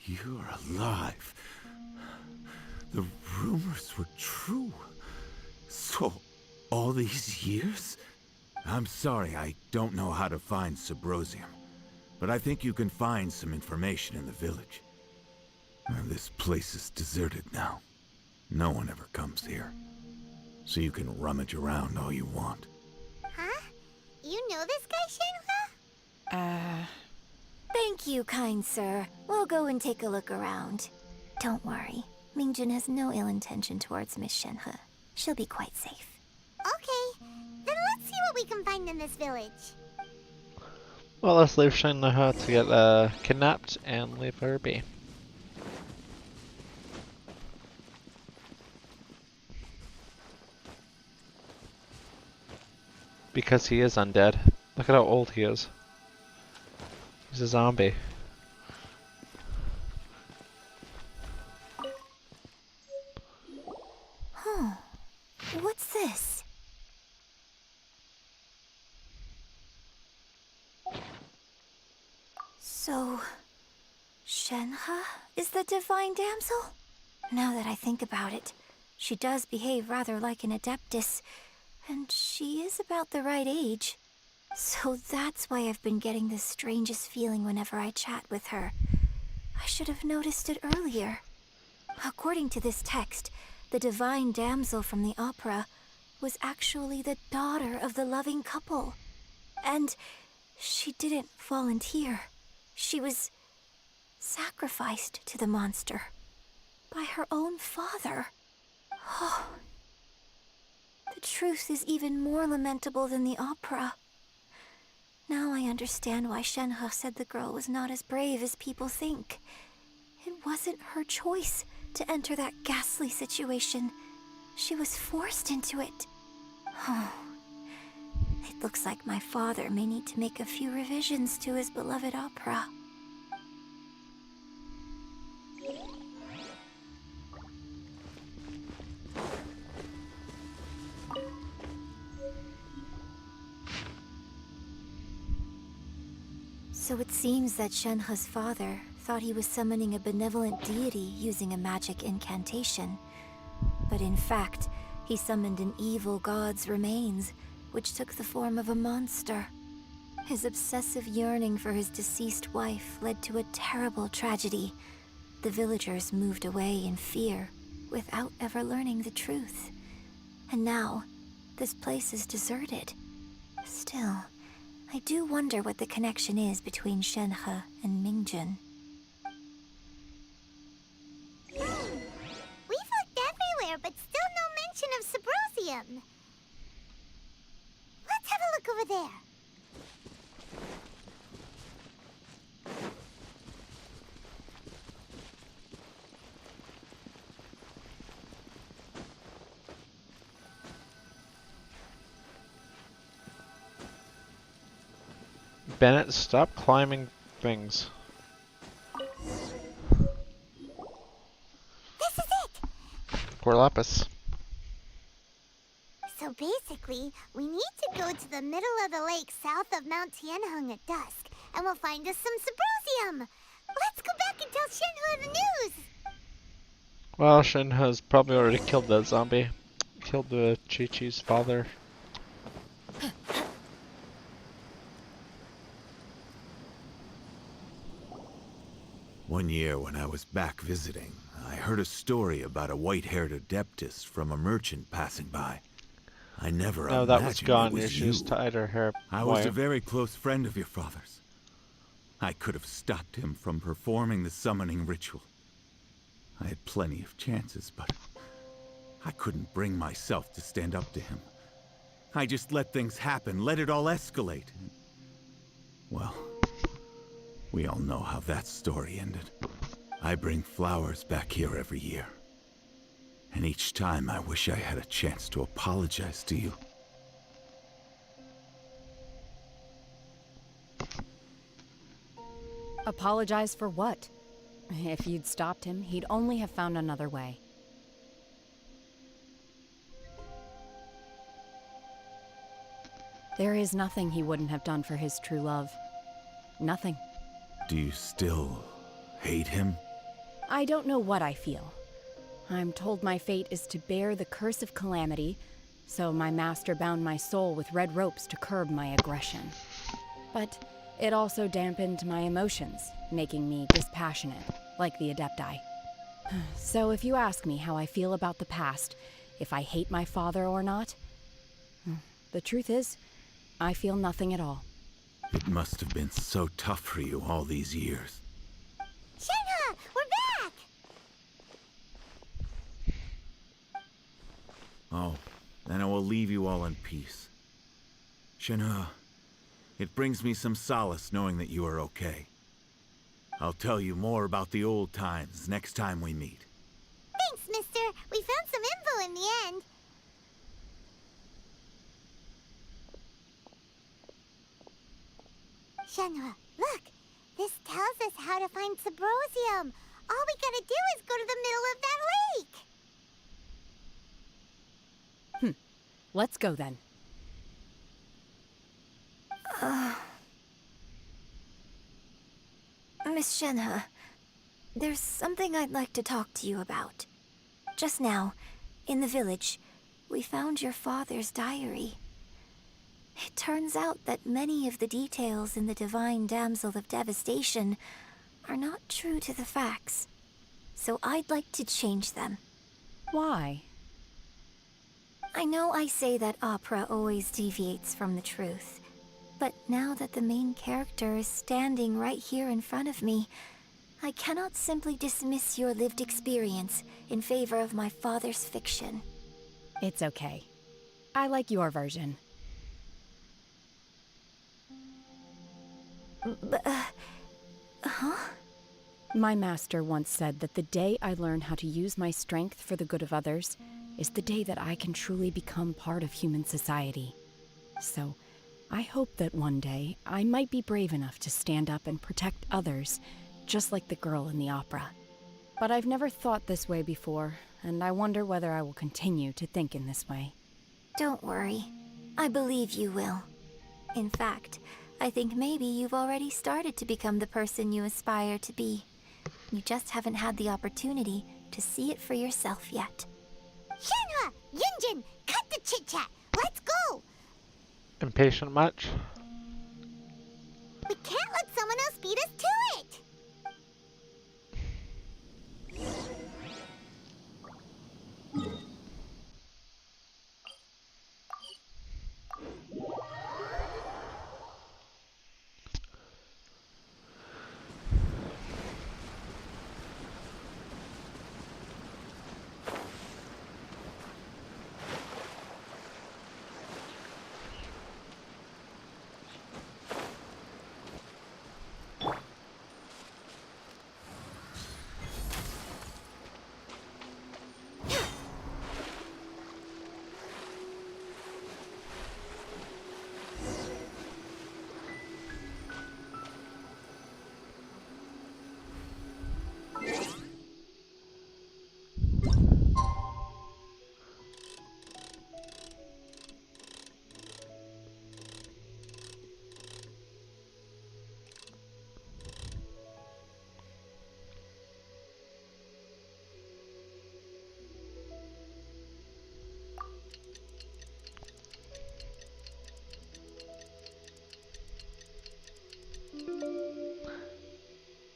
Speaker 21: You're alive. The rumors were true. So, all these years? I'm sorry, I don't know how to find Subrosium. But I think you can find some information in the village. This place is deserted now. No one ever comes here. So you can rummage around all you want.
Speaker 2: Huh? You know this guy, Shenhua?
Speaker 17: Thank you, kind sir. We'll go and take a look around. Don't worry. Mingjun has no ill intention towards Miss Shenhe. She'll be quite safe.
Speaker 2: Okay, then let's see what we can find in this village.
Speaker 1: Well, let's leave Shenhe to get kidnapped and leave her be. Because he is undead. Look at how old he is. He's a zombie.
Speaker 17: Huh. What's this? So, Shenhe is the divine damsel? Now that I think about it, she does behave rather like an adeptus, and she is about the right age. So that's why I've been getting the strangest feeling whenever I chat with her. I should have noticed it earlier. According to this text, the divine damsel from the opera was actually the daughter of the loving couple. And she didn't volunteer. She was sacrificed to the monster by her own father. Oh, the truth is even more lamentable than the opera. Now I understand why Shenhe said the girl was not as brave as people think. It wasn't her choice to enter that ghastly situation. She was forced into it. Oh, it looks like my father may need to make a few revisions to his beloved opera. So it seems that Shenhe's father thought he was summoning a benevolent deity using a magic incantation. But in fact, he summoned an evil god's remains, which took the form of a monster. His obsessive yearning for his deceased wife led to a terrible tragedy. The villagers moved away in fear, without ever learning the truth. And now, this place is deserted. Still, I do wonder what the connection is between Shenhe and Mingjun.
Speaker 2: We've looked everywhere, but still no mention of Sabrosium. Let's have a look over there.
Speaker 1: Bennett, stop climbing things.
Speaker 2: This is it!
Speaker 1: Corlapis.
Speaker 2: So basically, we need to go to the middle of the lake south of Mount Tianheng at dusk, and we'll find us some Sabrosium. Let's go back and tell Shenhe the news!
Speaker 1: Well, Shenhe's probably already killed that zombie. Killed the Chi-Chi's father.
Speaker 21: One year when I was back visiting, I heard a story about a white-haired adeptus from a merchant passing by. I never
Speaker 1: No,
Speaker 21: imagined
Speaker 1: that was gone.
Speaker 21: it was
Speaker 1: She was
Speaker 21: you.
Speaker 1: tied her hair.
Speaker 21: I was a
Speaker 1: wire.
Speaker 21: very close friend of your father's. I could have stopped him from performing the summoning ritual. I had plenty of chances, but I couldn't bring myself to stand up to him. I just let things happen, let it all escalate. Well, we all know how that story ended. I bring flowers back here every year. And each time I wish I had a chance to apologize to you.
Speaker 11: Apologize for what? If you'd stopped him, he'd only have found another way. There is nothing he wouldn't have done for his true love. Nothing.
Speaker 21: Do you still hate him?
Speaker 11: I don't know what I feel. I'm told my fate is to bear the curse of calamity, so my master bound my soul with red ropes to curb my aggression. But it also dampened my emotions, making me dispassionate, like the Adepti. So if you ask me how I feel about the past, if I hate my father or not, the truth is, I feel nothing at all.
Speaker 21: It must have been so tough for you all these years.
Speaker 2: Shenhe, we're back!
Speaker 21: Oh, then I will leave you all in peace. Shenhe, it brings me some solace knowing that you are okay. I'll tell you more about the old times next time we meet.
Speaker 2: Thanks, mister. We found some info in the end. Shenhe, look. This tells us how to find Subrosium. All we gotta do is go to the middle of that lake.
Speaker 11: Let's go then.
Speaker 17: Miss Shenhe, there's something I'd like to talk to you about. Just now, in the village, we found your father's diary. It turns out that many of the details in the Divine Damsel of Devastation are not true to the facts. So I'd like to change them.
Speaker 11: Why?
Speaker 17: I know I say that opera always deviates from the truth, but now that the main character is standing right here in front of me, I cannot simply dismiss your lived experience in favor of my father's fiction.
Speaker 11: It's okay. I like your version.
Speaker 17: Huh?
Speaker 11: My master once said that the day I learn how to use my strength for the good of others is the day that I can truly become part of human society. So, I hope that one day I might be brave enough to stand up and protect others, just like the girl in the opera. But I've never thought this way before, and I wonder whether I will continue to think in this way.
Speaker 17: Don't worry. I believe you will. In fact, I think maybe you've already started to become the person you aspire to be. You just haven't had the opportunity to see it for yourself yet.
Speaker 2: Shenhe! Yunjin! Cut the chit-chat! Let's go!
Speaker 1: Impatient much?
Speaker 2: We can't let someone else beat us to it!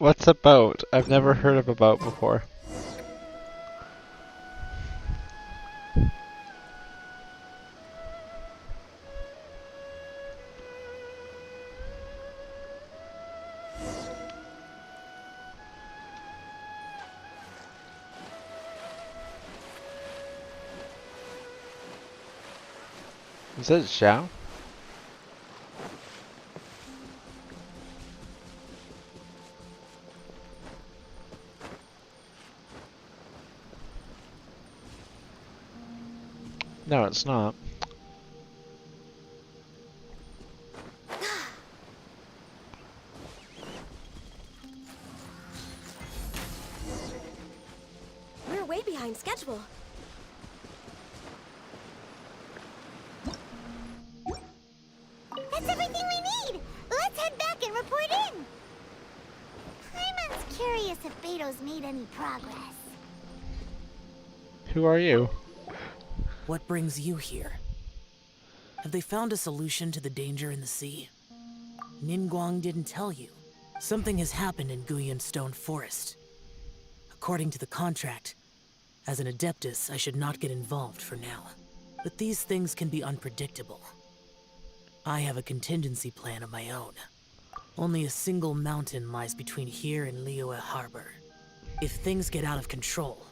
Speaker 1: What's a boat? I've never heard of a boat before. Is that Xiao? No, it's not.
Speaker 4: We're way behind schedule.
Speaker 2: That's everything we need! Let's head back and report in! Paimon's curious if Beto's made any progress.
Speaker 1: Who are you?
Speaker 7: What brings you here? Have they found a solution to the danger in the sea? Ningguang didn't tell you. Something has happened in Guyan Stone Forest. According to the contract, as an Adeptus, I should not get involved for now. But these things can be unpredictable. I have a contingency plan of my own. Only a single mountain lies between here and Liyue Harbor. If things get out of control,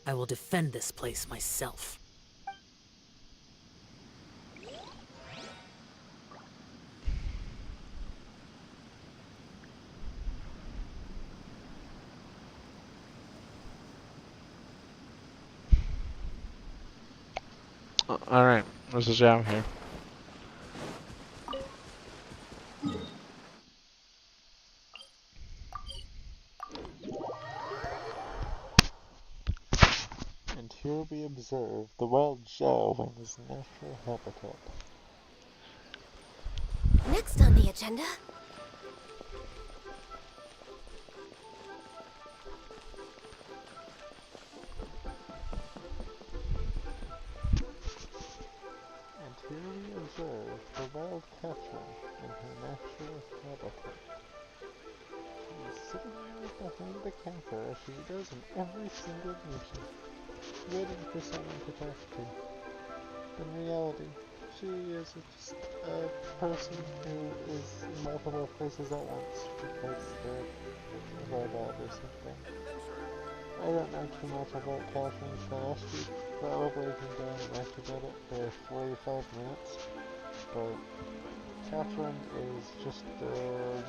Speaker 7: I will defend this place myself.
Speaker 1: Alright, there's a Zhao here. And here we observe the wild Zhao in his natural habitat.
Speaker 4: Next on the agenda.
Speaker 1: And here we observe the wild catcher in her natural habitat. She is sitting right behind the counter as she does in every single meeting, waiting for someone to talk to. In reality, she is just a person who is in multiple places at once because they're robot or something. I don't know too much about Catherine's past. You probably can go and write about it for 45 minutes. But Catherine is just a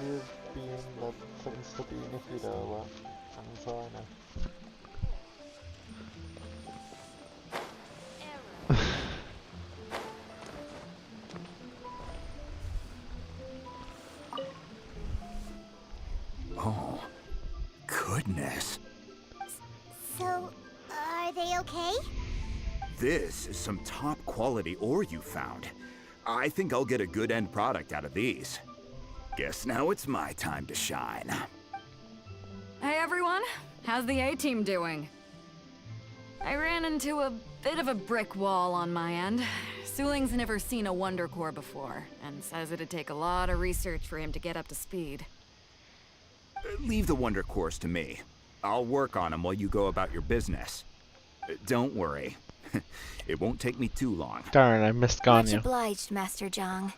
Speaker 1: weird being that tends to be Nikita a lot. And that's all I know.
Speaker 2: Oh,
Speaker 3: Goodness.
Speaker 2: so, are they okay?
Speaker 3: This is some top quality ore you found. I think I'll get a good end product out of these. Guess now it's my time to shine.
Speaker 6: Hey everyone, how's the A-team doing? I ran into a bit of a brick wall on my end. Suling's never seen a Wonder Core before, and says it'd take a lot of research for him to get up to speed.
Speaker 3: Leave the Wonder Cores to me. I'll work on them while you go about your business. Don't worry. It won't take me too long.
Speaker 1: Darn, I missed
Speaker 17: Much
Speaker 1: Ganyu.
Speaker 17: obliged, Master Zhang.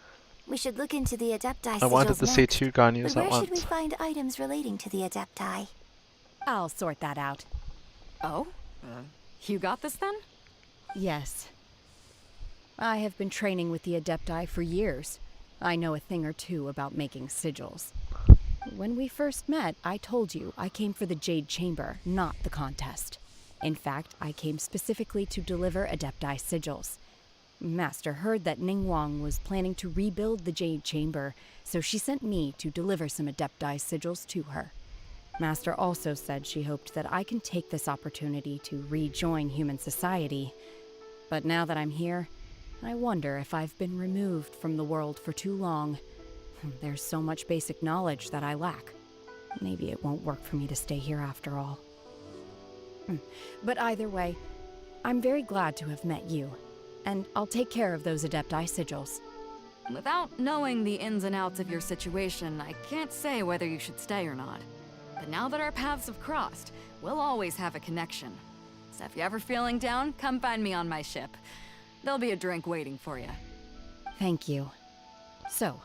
Speaker 17: We should look into the Adepti
Speaker 1: I wanted
Speaker 17: sigils
Speaker 1: to see
Speaker 17: next,
Speaker 1: 2 Ganyus
Speaker 17: but
Speaker 1: at
Speaker 17: where should we
Speaker 1: once.
Speaker 17: find items relating to the Adepti?
Speaker 11: I'll sort that out.
Speaker 6: Oh? You got this then?
Speaker 11: Yes. I have been training with the Adepti for years. I know a thing or two about making sigils. When we first met, I told you I came for the Jade Chamber, not the contest. In fact, I came specifically to deliver Adepti sigils. Master heard that Ningguang was planning to rebuild the Jade Chamber, so she sent me to deliver some Adepti sigils to her. Master also said she hoped that I can take this opportunity to rejoin human society. But now that I'm here, I wonder if I've been removed from the world for too long. There's so much basic knowledge that I lack. Maybe it won't work for me to stay here after all. But either way, I'm very glad to have met you, and I'll take care of those Adepti sigils.
Speaker 6: Without knowing the ins and outs of your situation, I can't say whether you should stay or not. But now that our paths have crossed, we'll always have a connection. So if you're ever feeling down, come find me on my ship. There'll be a drink waiting for you.
Speaker 11: Thank you. So,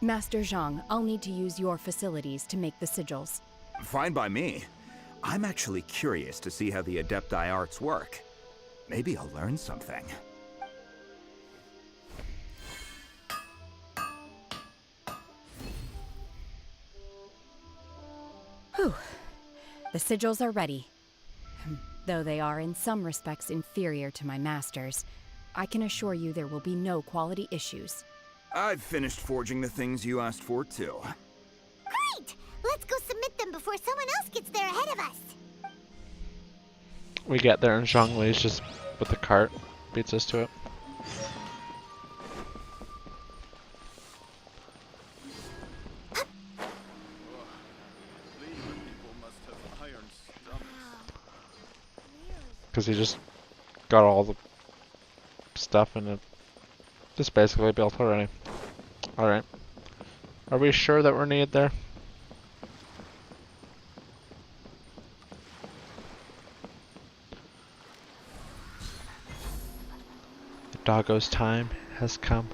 Speaker 11: Master Zhang, I'll need to use your facilities to make the sigils.
Speaker 3: Fine by me. I'm actually curious to see how the Adepti arts work. Maybe I'll learn something.
Speaker 11: Whew. The sigils are ready. Though they are in some respects inferior to my master's, I can assure you there will be no quality issues.
Speaker 3: I've finished forging the things you asked for, too.
Speaker 2: Great! Let's go submit them before someone else gets there ahead of us.
Speaker 1: We get there and Zhonglei's just with the cart beats us to it. Because he just got all the stuff and it just basically built already. Alright. Are we sure that we're needed there? The doggo's time has come.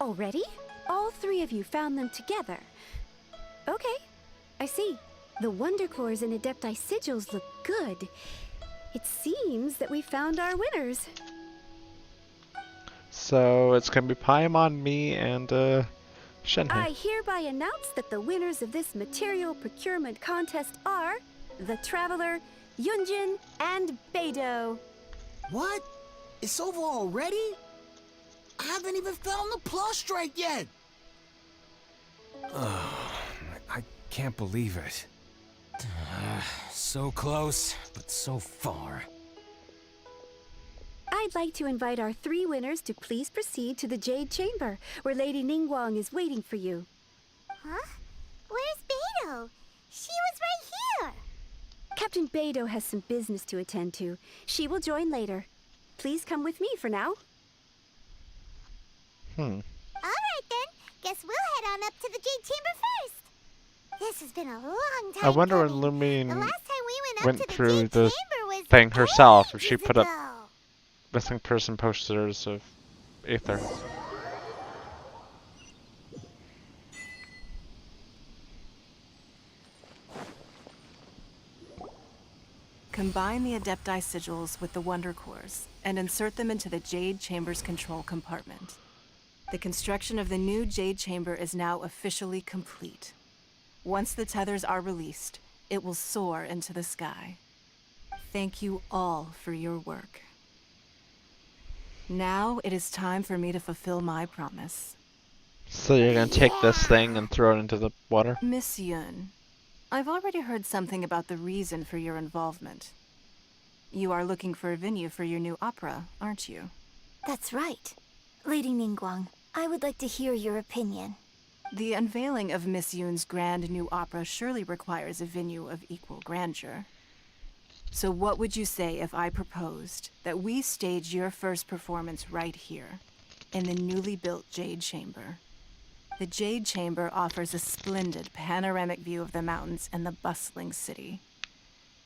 Speaker 18: Already? All three of you found them together. Okay, I see. The Wonder Cores and Adepti Sigils look good. It seems that we found our winners.
Speaker 1: So it's gonna be Paimon, me, and Shenhe.
Speaker 18: I hereby announce that the winners of this material procurement contest are the Traveler, Yunjin, and Beidou.
Speaker 10: What? It's over already? I haven't even found the Plustrite yet!
Speaker 9: I can't believe it. So close, but so far.
Speaker 18: I'd like to invite our three winners to please proceed to the Jade Chamber, where Lady Ningguang is waiting for you.
Speaker 2: Huh? Where's Beidou? She was right here!
Speaker 18: Captain Beidou has some business to attend to. She will join later. Please come with me for now.
Speaker 2: Alright then, guess we'll head on up to the Jade Chamber first. This has been a long time
Speaker 1: I wonder when
Speaker 2: coming.
Speaker 1: Lumine
Speaker 2: The last time we went
Speaker 1: went
Speaker 2: up to the
Speaker 1: through
Speaker 2: Jade
Speaker 1: this
Speaker 2: Chamber was
Speaker 1: thing herself, if she
Speaker 2: ages
Speaker 1: put up
Speaker 2: ago.
Speaker 1: missing person posters of Aether.
Speaker 6: Combine the Adepti Sigils with the Wonder Cores and insert them into the Jade Chamber's control compartment. The construction of the new Jade Chamber is now officially complete. Once the tethers are released, it will soar into the sky. Thank you all for your work. Now it is time for me to fulfill my promise.
Speaker 1: So you're gonna take this thing and throw it into the water?
Speaker 6: Miss Yun, I've already heard something about the reason for your involvement. You are looking for a venue for your new opera, aren't you?
Speaker 17: That's right. Lady Ningguang, I would like to hear your opinion.
Speaker 6: The unveiling of Miss Yun's grand new opera surely requires a venue of equal grandeur. So what would you say if I proposed that we stage your first performance right here, in the newly built Jade Chamber? The Jade Chamber offers a splendid panoramic view of the mountains and the bustling city.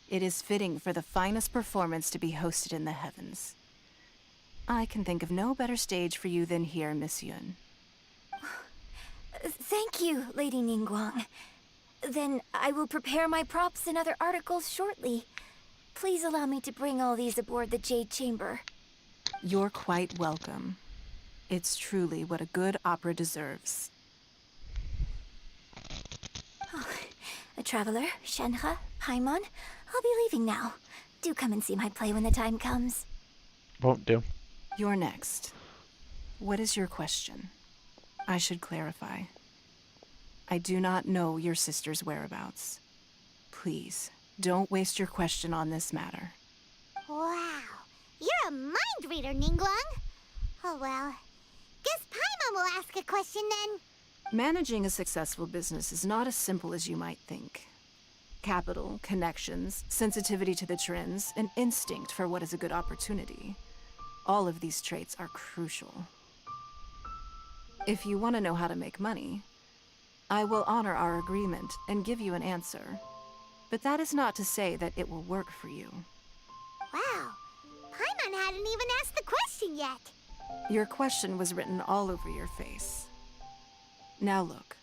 Speaker 6: It is fitting for the finest performance to be hosted in the heavens. I can think of no better stage for you than here, Miss Yun.
Speaker 17: Thank you, Lady Ningguang. Then I will prepare my props and other articles shortly. Please allow me to bring all these aboard the Jade Chamber.
Speaker 6: You're quite welcome. It's truly what a good opera deserves.
Speaker 17: A traveler, Shenhe, Paimon, I'll be leaving now. Do come and see my play when the time comes.
Speaker 1: Won't do.
Speaker 6: You're next. What is your question? I should clarify. I do not know your sister's whereabouts. Please, don't waste your question on this matter.
Speaker 2: Wow, you're a mind reader, Ningguang. Oh well, guess Paimon will ask a question then.
Speaker 6: Managing a successful business is not as simple as you might think. Capital, connections, sensitivity to the trends, and instinct for what is a good opportunity. All of these traits are crucial. If you want to know how to make money, I will honor our agreement and give you an answer. But that is not to say that it will work for you.
Speaker 2: Wow, Paimon hadn't even asked the question yet.
Speaker 6: Your question was written all over your face. Now look,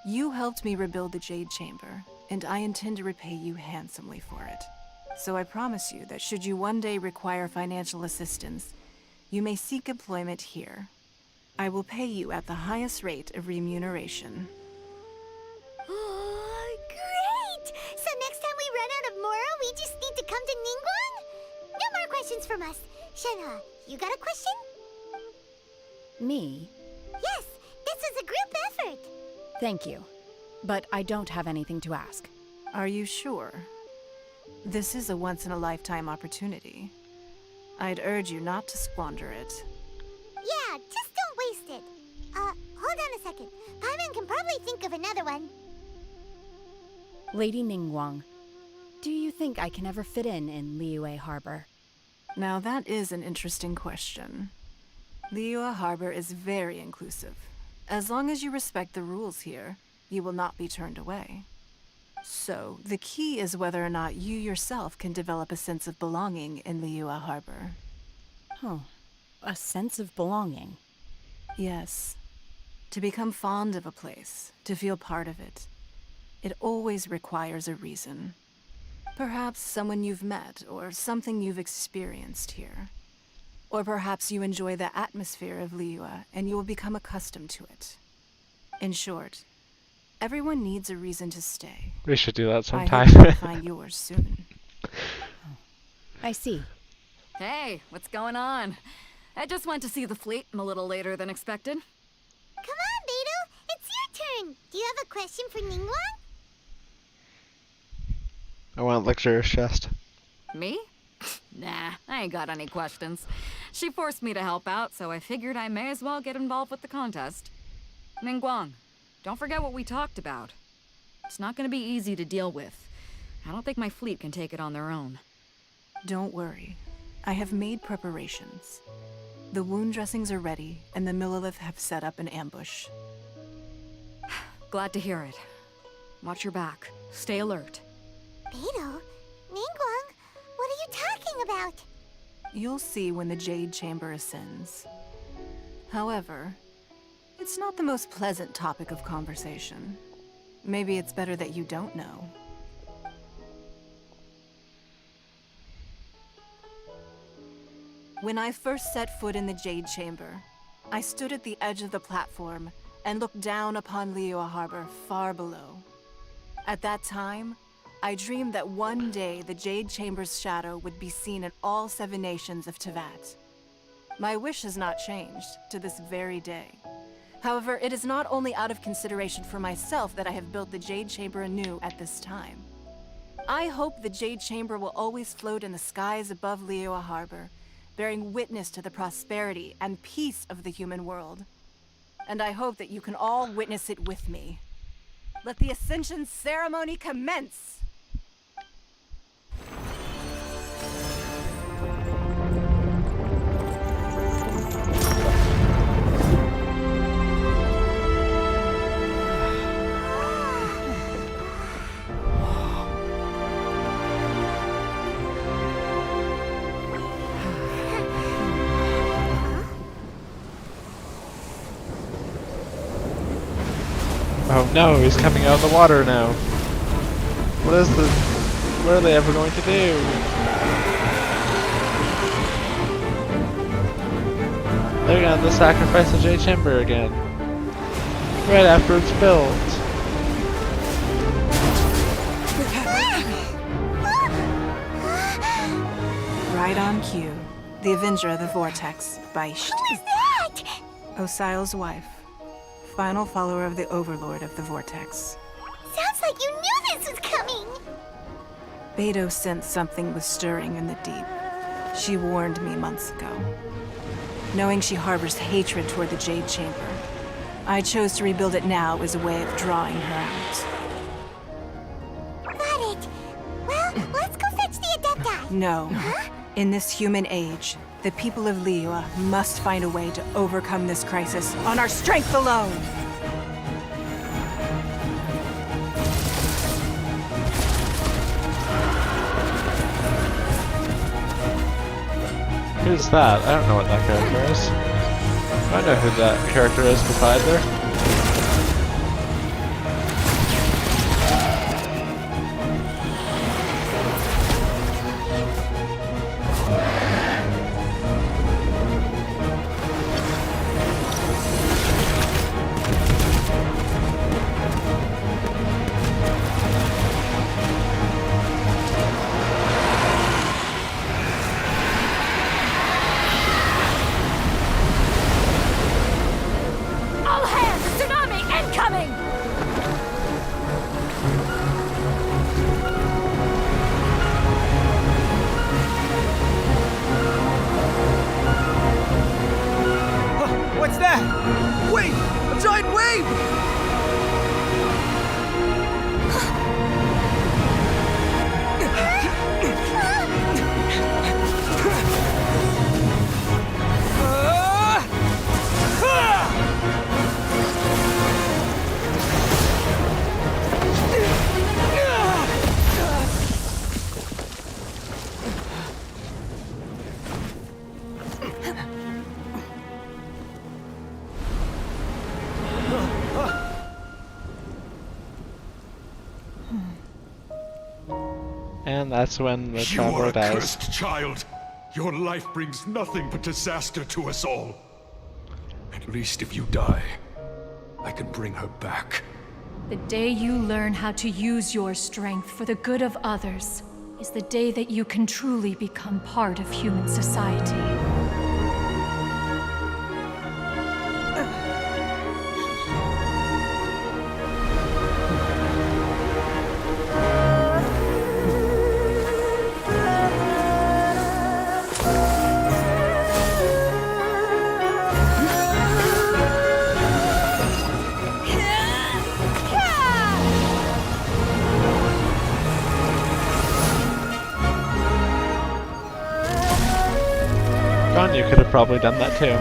Speaker 6: you helped me rebuild the Jade Chamber, and I intend to repay you handsomely for it. So I promise you that should you one day require financial assistance, you may seek employment here. I will pay you at the highest rate of remuneration.
Speaker 2: Oh, great! So next time we run out of Moro, we just need to come to Ningguang? No more questions from us. Shenhe, you got a question?
Speaker 11: Me?
Speaker 2: Yes, this is a group effort.
Speaker 11: Thank you. But I don't have anything to ask.
Speaker 6: Are you sure? This is a once-in-a-lifetime opportunity. I'd urge you not to squander it.
Speaker 2: Yeah, just don't waste it. Hold on a second. Paimon can probably think of another one.
Speaker 11: Lady Ningguang, do you think I can ever fit in Liyue Harbor?
Speaker 6: Now that is an interesting question. Liyue Harbor is very inclusive. As long as you respect the rules here, you will not be turned away. So, the key is whether or not you yourself can develop a sense of belonging in Liyue Harbor.
Speaker 11: A sense of belonging?
Speaker 6: Yes. To become fond of a place, to feel part of it, it always requires a reason. Perhaps someone you've met, or something you've experienced here. Or perhaps you enjoy the atmosphere of Liyue, and you will become accustomed to it. In short, everyone needs a reason to stay.
Speaker 1: We should do that
Speaker 6: I
Speaker 1: sometime.
Speaker 6: hope you'll find yours soon.
Speaker 11: I see.
Speaker 8: Hey, what's going on? I just went to see the fleet a little later than expected.
Speaker 2: Come on, Beidou. It's your turn. Do you have a question for Ningguang?
Speaker 1: I want Lecturer's chest.
Speaker 8: Me? Nah, I ain't got any questions. She forced me to help out, so I figured I may as well get involved with the contest. Ningguang, don't forget what we talked about. It's not gonna be easy to deal with. I don't think my fleet can take it on their own.
Speaker 6: Don't worry. I have made preparations. The wound dressings are ready, and the Millelith have set up an ambush.
Speaker 8: Glad to hear it. Watch your back. Stay alert.
Speaker 2: Beidou? Ningguang? What are you talking about?
Speaker 6: You'll see when the Jade Chamber ascends. However, it's not the most pleasant topic of conversation. Maybe it's better that you don't know. When I first set foot in the Jade Chamber, I stood at the edge of the platform and looked down upon Liyue Harbor far below. At that time, I dreamed that one day the Jade Chamber's shadow would be seen in all 7 nations of Teyvat. My wish has not changed to this very day. However, it is not only out of consideration for myself that I have built the Jade Chamber anew at this time. I hope the Jade Chamber will always float in the skies above Liyue Harbor, bearing witness to the prosperity and peace of the human world. And I hope that you can all witness it with me. Let the Ascension ceremony commence!
Speaker 1: Oh no, he's coming out of the water now. What are they ever going to do? They're gonna have to sacrifice the Jade Chamber again. Right after it's built.
Speaker 6: Right on cue. The Avenger of the Vortex, Beisht.
Speaker 2: Who is that?
Speaker 6: Osial's wife. Final follower of the Overlord of the Vortex.
Speaker 2: Sounds like you knew this was coming!
Speaker 6: Beidou sensed something was stirring in the deep. She warned me months ago. Knowing she harbors hatred toward the Jade Chamber, I chose to rebuild it now as a way of drawing her out.
Speaker 2: Got it! Well, let's go fetch the Adepti!
Speaker 6: No.
Speaker 2: Huh?
Speaker 6: In this human age, the people of Liyue must find a way to overcome this crisis on our strength alone!
Speaker 1: Who's that? I don't know what that character is. I know who that character is beside her.
Speaker 9: What's that? Wait! A giant wave!
Speaker 1: And that's when the
Speaker 14: You are
Speaker 1: traveler
Speaker 14: a
Speaker 1: dies.
Speaker 14: cursed child. Your life brings nothing but disaster to us all. At least if you die, I can bring her back.
Speaker 20: The day you learn how to use your strength for the good of others is the day that you can truly become part of human society.
Speaker 1: John, you could have probably done that too.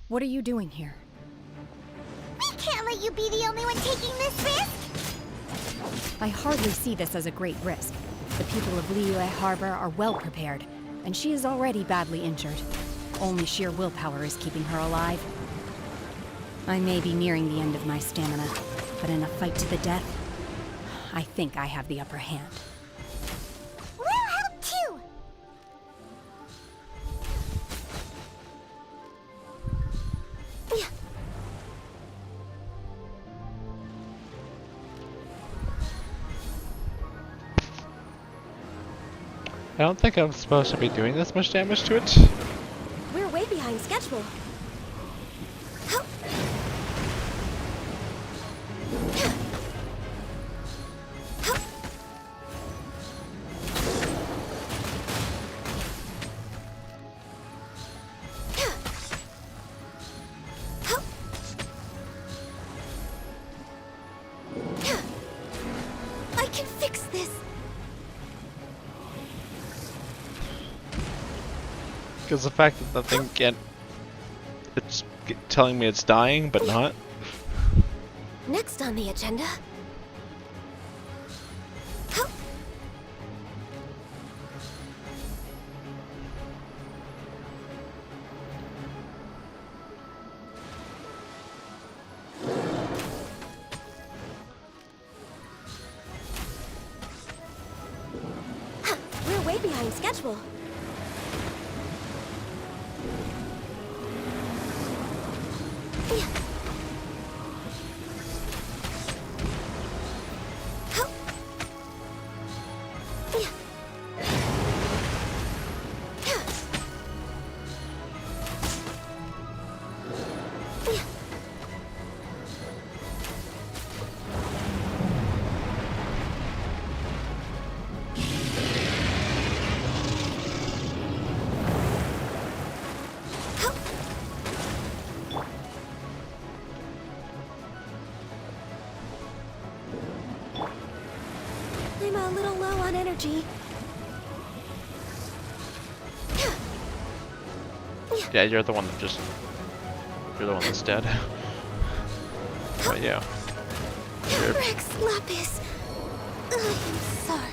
Speaker 11: What are you doing here?
Speaker 2: We can't let you be the only one taking this risk!
Speaker 11: I hardly see this as a great risk. The people of Liyue Harbor are well prepared, and she is already badly injured. Only sheer willpower is keeping her alive. I may be nearing the end of my stamina, but in a fight to the death, I think I have the upper hand.
Speaker 2: We'll help too!
Speaker 1: I don't think I'm supposed to be doing this much damage to it.
Speaker 4: We're way behind schedule.
Speaker 2: I can fix this!
Speaker 1: Because the fact that the thing it's telling me it's dying, but not.
Speaker 4: Next on the agenda. We're way behind schedule. I'm a little low on energy.
Speaker 1: Yeah, you're the one that just... You're the one that's dead. But yeah.
Speaker 2: Rex Lapis. I'm sorry.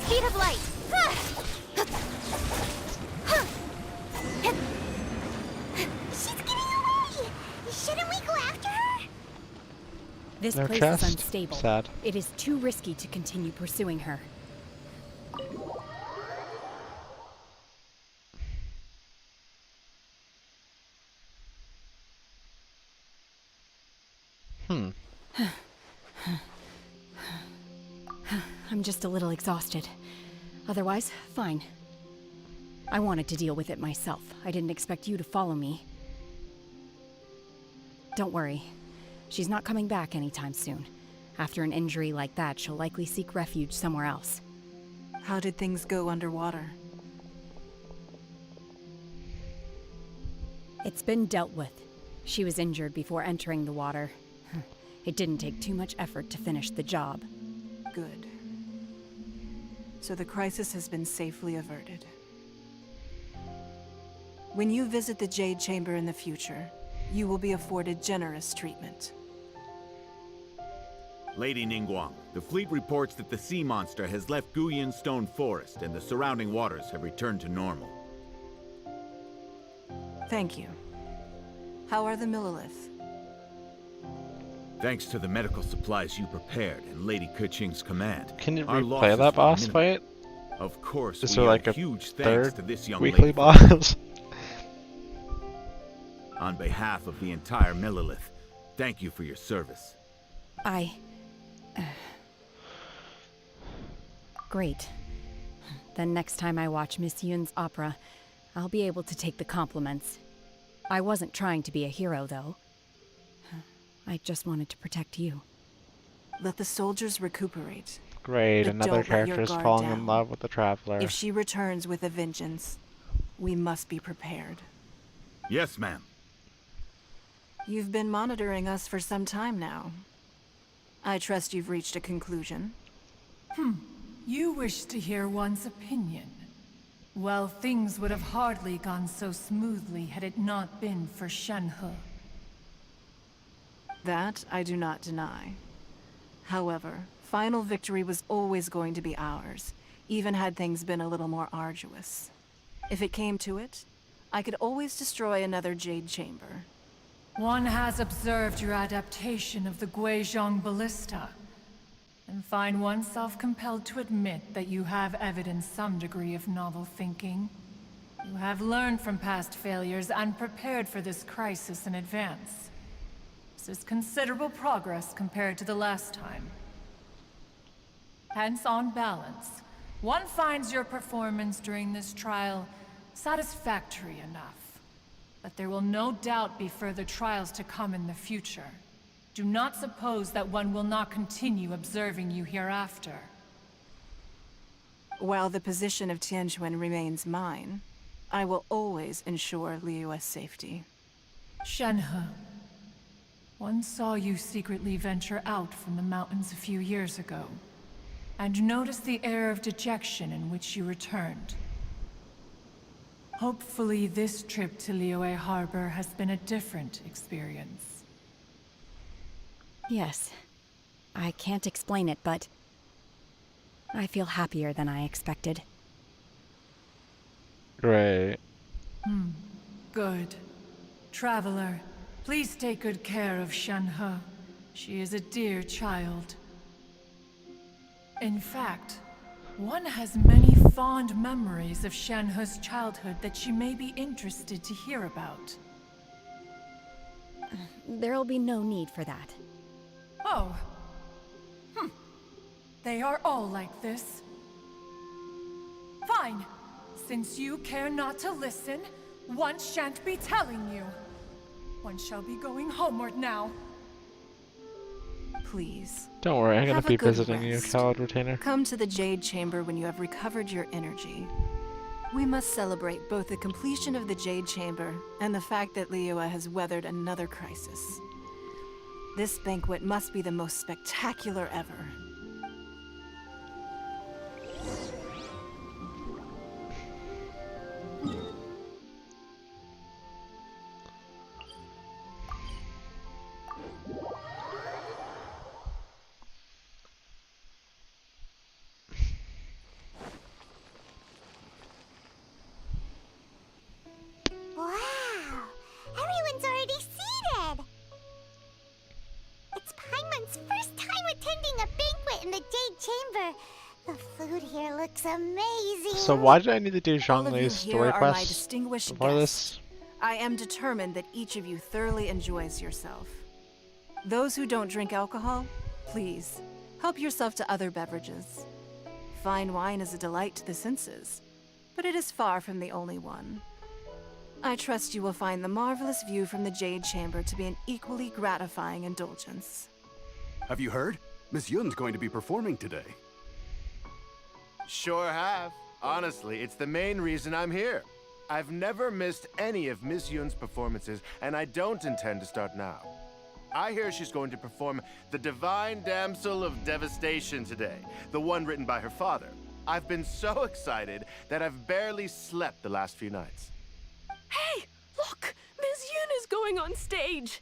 Speaker 2: Speed of light! She's getting away! Shouldn't we go after her?
Speaker 11: This
Speaker 1: No
Speaker 11: place
Speaker 1: chest?
Speaker 11: is unstable.
Speaker 1: Sad.
Speaker 11: It is too risky to continue pursuing her. I'm just a little exhausted. Otherwise, fine. I wanted to deal with it myself. I didn't expect you to follow me. Don't worry. She's not coming back anytime soon. After an injury like that, she'll likely seek refuge somewhere else.
Speaker 6: How did things go underwater?
Speaker 11: It's been dealt with. She was injured before entering the water. It didn't take too much effort to finish the job.
Speaker 6: Good. So the crisis has been safely averted. When you visit the Jade Chamber in the future, you will be afforded generous treatment.
Speaker 21: Lady Ningguang, the fleet reports that the sea monster has left Guyun Stone Forest and the surrounding waters have returned to normal.
Speaker 6: Thank you. How are the Millilith?
Speaker 21: Thanks to the medical supplies you prepared and Lady Keqing's command.
Speaker 1: Can you
Speaker 21: our
Speaker 1: replay
Speaker 21: losses
Speaker 1: that
Speaker 21: were
Speaker 1: boss
Speaker 21: minimal.
Speaker 1: fight?
Speaker 21: Of course,
Speaker 1: Is
Speaker 21: we
Speaker 1: there
Speaker 21: owe
Speaker 1: like a
Speaker 21: huge thanks
Speaker 1: third
Speaker 21: to this young
Speaker 1: weekly
Speaker 21: lady.
Speaker 1: boss?
Speaker 21: On behalf of the entire Millilith, thank you for your service.
Speaker 11: Great. Then next time I watch Miss Yun's opera, I'll be able to take the compliments. I wasn't trying to be a hero, though. I just wanted to protect you.
Speaker 6: Let the soldiers recuperate.
Speaker 1: Great,
Speaker 6: But
Speaker 1: another
Speaker 6: don't let your
Speaker 1: character is
Speaker 6: guard
Speaker 1: falling
Speaker 6: down.
Speaker 1: in love with the Traveler.
Speaker 6: If she returns with a vengeance, we must be prepared.
Speaker 21: Yes, ma'am.
Speaker 6: You've been monitoring us for some time now. I trust you've reached a conclusion.
Speaker 20: You wish to hear one's opinion. Well, things would have hardly gone so smoothly had it not been for Shenhe.
Speaker 6: That I do not deny. However, final victory was always going to be ours, even had things been a little more arduous. If it came to it, I could always destroy another Jade Chamber.
Speaker 20: One has observed your adaptation of the Guizhong Ballista, and find oneself compelled to admit that you have evidenced some degree of novel thinking. You have learned from past failures and prepared for this crisis in advance. This is considerable progress compared to the last time. Hence, on balance, one finds your performance during this trial satisfactory enough. But there will no doubt be further trials to come in the future. Do not suppose that one will not continue observing you hereafter.
Speaker 6: While the position of Tianquan remains mine, I will always ensure Liyue's safety.
Speaker 20: Shenhe, one saw you secretly venture out from the mountains a few years ago, and noticed the air of dejection in which you returned. Hopefully this trip to Liyue Harbor has been a different experience.
Speaker 11: Yes. I can't explain it, but I feel happier than I expected.
Speaker 1: Great.
Speaker 20: Good. Traveler, please take good care of Shenhe. She is a dear child. In fact, one has many fond memories of Shenhe's childhood that she may be interested to hear about.
Speaker 11: There'll be no need for that.
Speaker 20: Oh. They are all like this. Fine. Since you care not to listen, one shan't be telling you. One shall be going homeward now.
Speaker 6: Please.
Speaker 1: Don't worry, I'm gonna
Speaker 6: have a
Speaker 1: be
Speaker 6: good
Speaker 1: visiting you,
Speaker 6: rest.
Speaker 1: Coward Retainer.
Speaker 6: Come to the Jade Chamber when you have recovered your energy. We must celebrate both the completion of the Jade Chamber and the fact that Liyue has weathered another crisis. This banquet must be the most spectacular ever.
Speaker 2: Wow! Everyone's already seated! It's Paimon's first time attending a banquet in the Jade Chamber. The food here looks amazing.
Speaker 1: So why did I need to do
Speaker 6: All of you
Speaker 1: Zhongli's
Speaker 6: here
Speaker 1: story
Speaker 6: are my
Speaker 1: quest
Speaker 6: distinguished
Speaker 1: before
Speaker 6: guests.
Speaker 1: this?
Speaker 6: I am determined that each of you thoroughly enjoys yourself. Those who don't drink alcohol, please, help yourself to other beverages. Fine wine is a delight to the senses, but it is far from the only one. I trust you will find the marvelous view from the Jade Chamber to be an equally gratifying indulgence.
Speaker 15: Have you heard? Miss Yun's going to be performing today.
Speaker 19: Sure have. Honestly, it's the main reason I'm here. I've never missed any of Miss Yun's performances, and I don't intend to start now. I hear she's going to perform The Divine Damsel of Devastation today, the one written by her father. I've been so excited that I've barely slept the last few nights.
Speaker 4: Hey, look! Miss Yun is going on stage!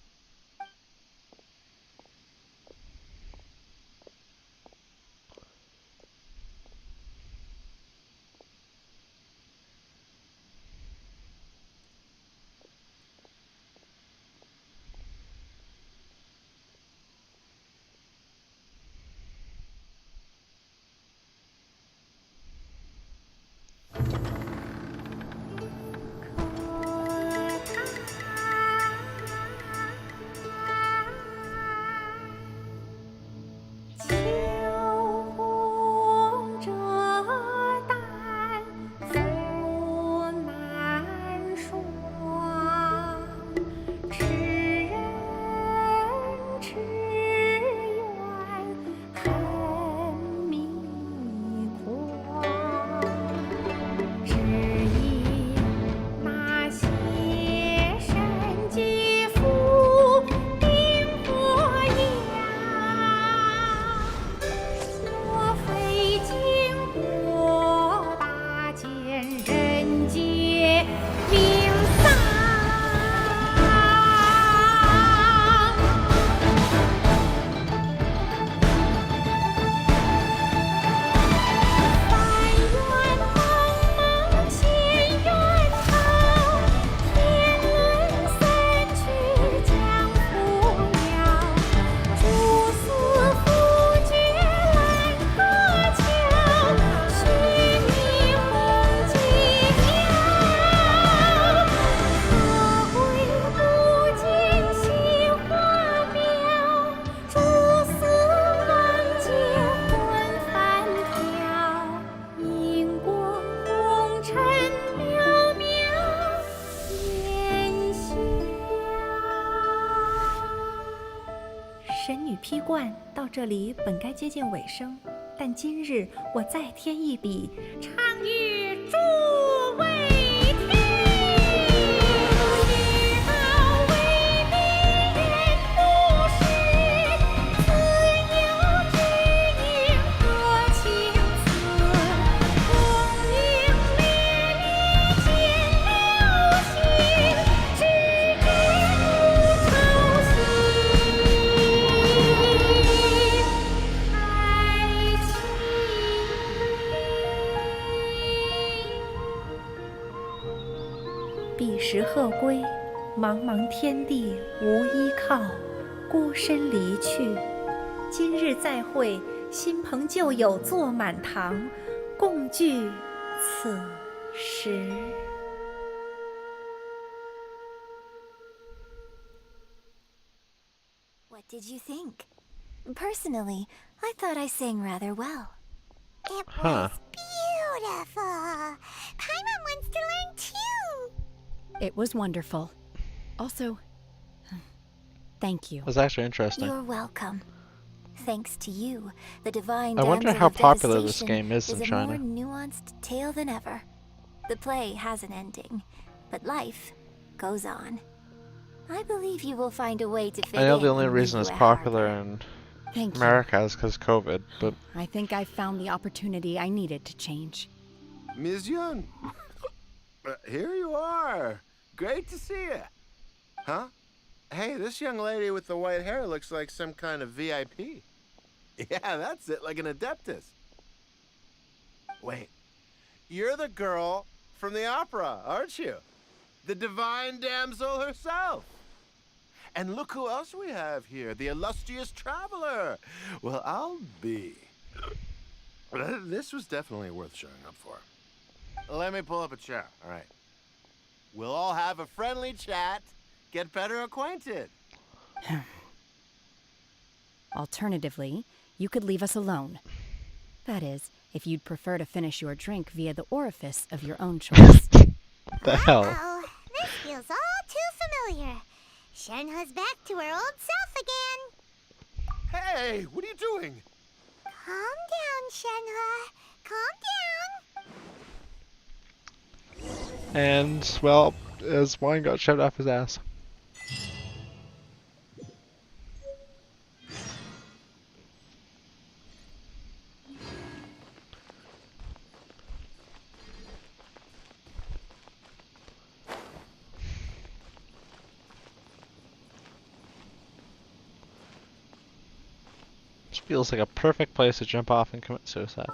Speaker 22: 到这里本该接近尾声，但今日我再添一笔，唱与诸位听。世道为民人不识，自有知音多情思。功名烈烈见流星，只知无愁心。彼时鹤归，茫茫天地无依靠，孤身离去。今日再会，新朋旧友坐满堂，共聚此时。
Speaker 17: What did you think? Personally, I thought I sang rather well.
Speaker 2: It was beautiful. Paimon wants to learn too.
Speaker 11: It was wonderful. Also, thank you.
Speaker 1: It was actually interesting.
Speaker 17: You're welcome. Thanks to you, the divine
Speaker 1: I wonder
Speaker 17: damsel
Speaker 1: how
Speaker 17: of
Speaker 1: popular this
Speaker 17: devastation
Speaker 1: game is in China.
Speaker 17: a more nuanced tale than ever. The play has an ending, but life goes on. I believe you will find a way to fit in.
Speaker 1: I know the only
Speaker 17: when
Speaker 1: reason
Speaker 17: you
Speaker 1: it's
Speaker 17: at
Speaker 1: popular
Speaker 17: Harbor.
Speaker 1: in
Speaker 11: Thank you.
Speaker 1: America is because of COVID, but
Speaker 11: I think I found the opportunity I needed to change.
Speaker 19: Ms. Yun, here you are. Great to see you. Huh? Hey, this young lady with the white hair looks like some kind of VIP. Yeah, that's it, like an Adeptus. Wait, you're the girl from the opera, aren't you? The divine damsel herself. And look who else we have here, the illustrious traveler. Well, I'll be. This was definitely worth showing up for. Let me pull up a chair, all right. We'll all have a friendly chat, get better acquainted.
Speaker 11: Alternatively, you could leave us alone. That is, if you'd prefer to finish your drink via the orifice of your own choice.
Speaker 1: The hell?
Speaker 2: Oh, this feels all too familiar. Shenhe's back to her old self again.
Speaker 19: Hey, what are you doing?
Speaker 2: Calm down, Shenhe. Calm down.
Speaker 1: And, well, his wine got shoved off his ass. This feels like a perfect place to jump off and commit suicide.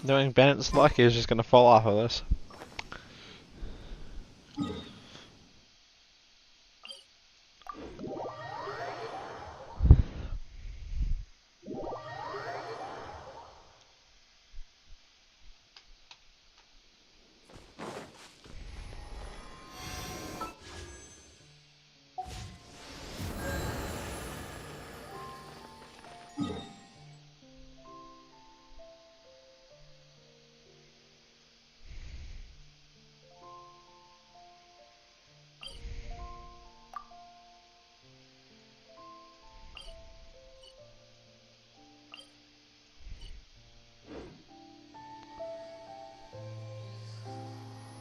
Speaker 1: Knowing Bennett's lucky is just gonna fall off of this.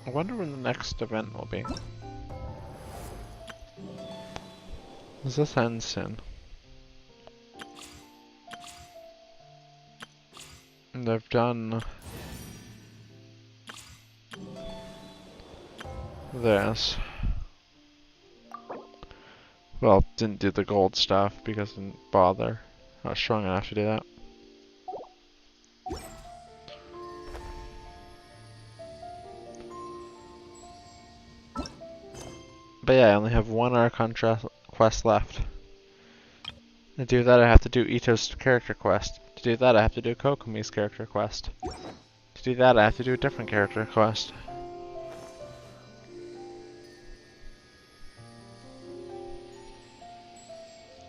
Speaker 1: I wonder when the next event will be. Does this end soon? And I've done this. Well, didn't do the gold stuff because I didn't bother. Not strong enough to do that. But yeah, I only have one Archon quest left. To do that, I have to do Ito's character quest. To do that, I have to do Kokomi's character quest. To do that, I have to do a different character quest.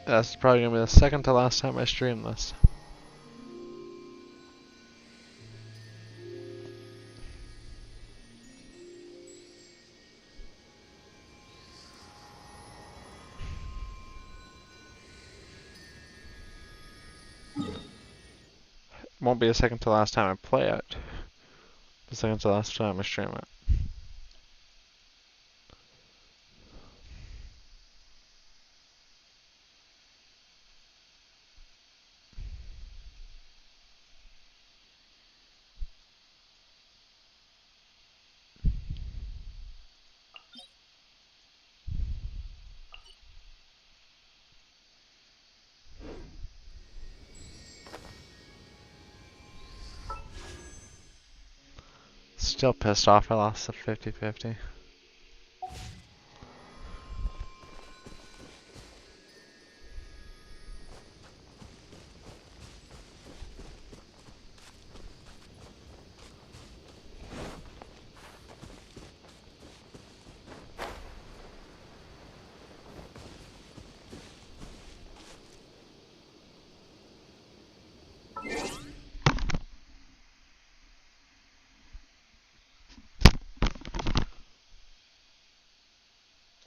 Speaker 1: That's probably gonna be the second to last time I stream this. Won't be the second to last time I play it. The second to last time I stream it. Still pissed off I lost the 50-50.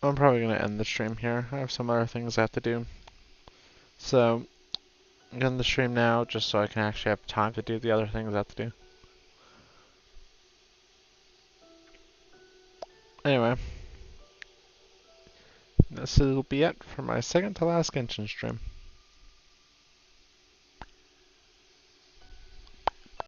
Speaker 1: I'm probably going to end the stream here. I have some other things I have to do. So, I'm going to stream now just so I can actually have time to do the other things I have to do. Anyway, this will be it for my second to last Genshin stream.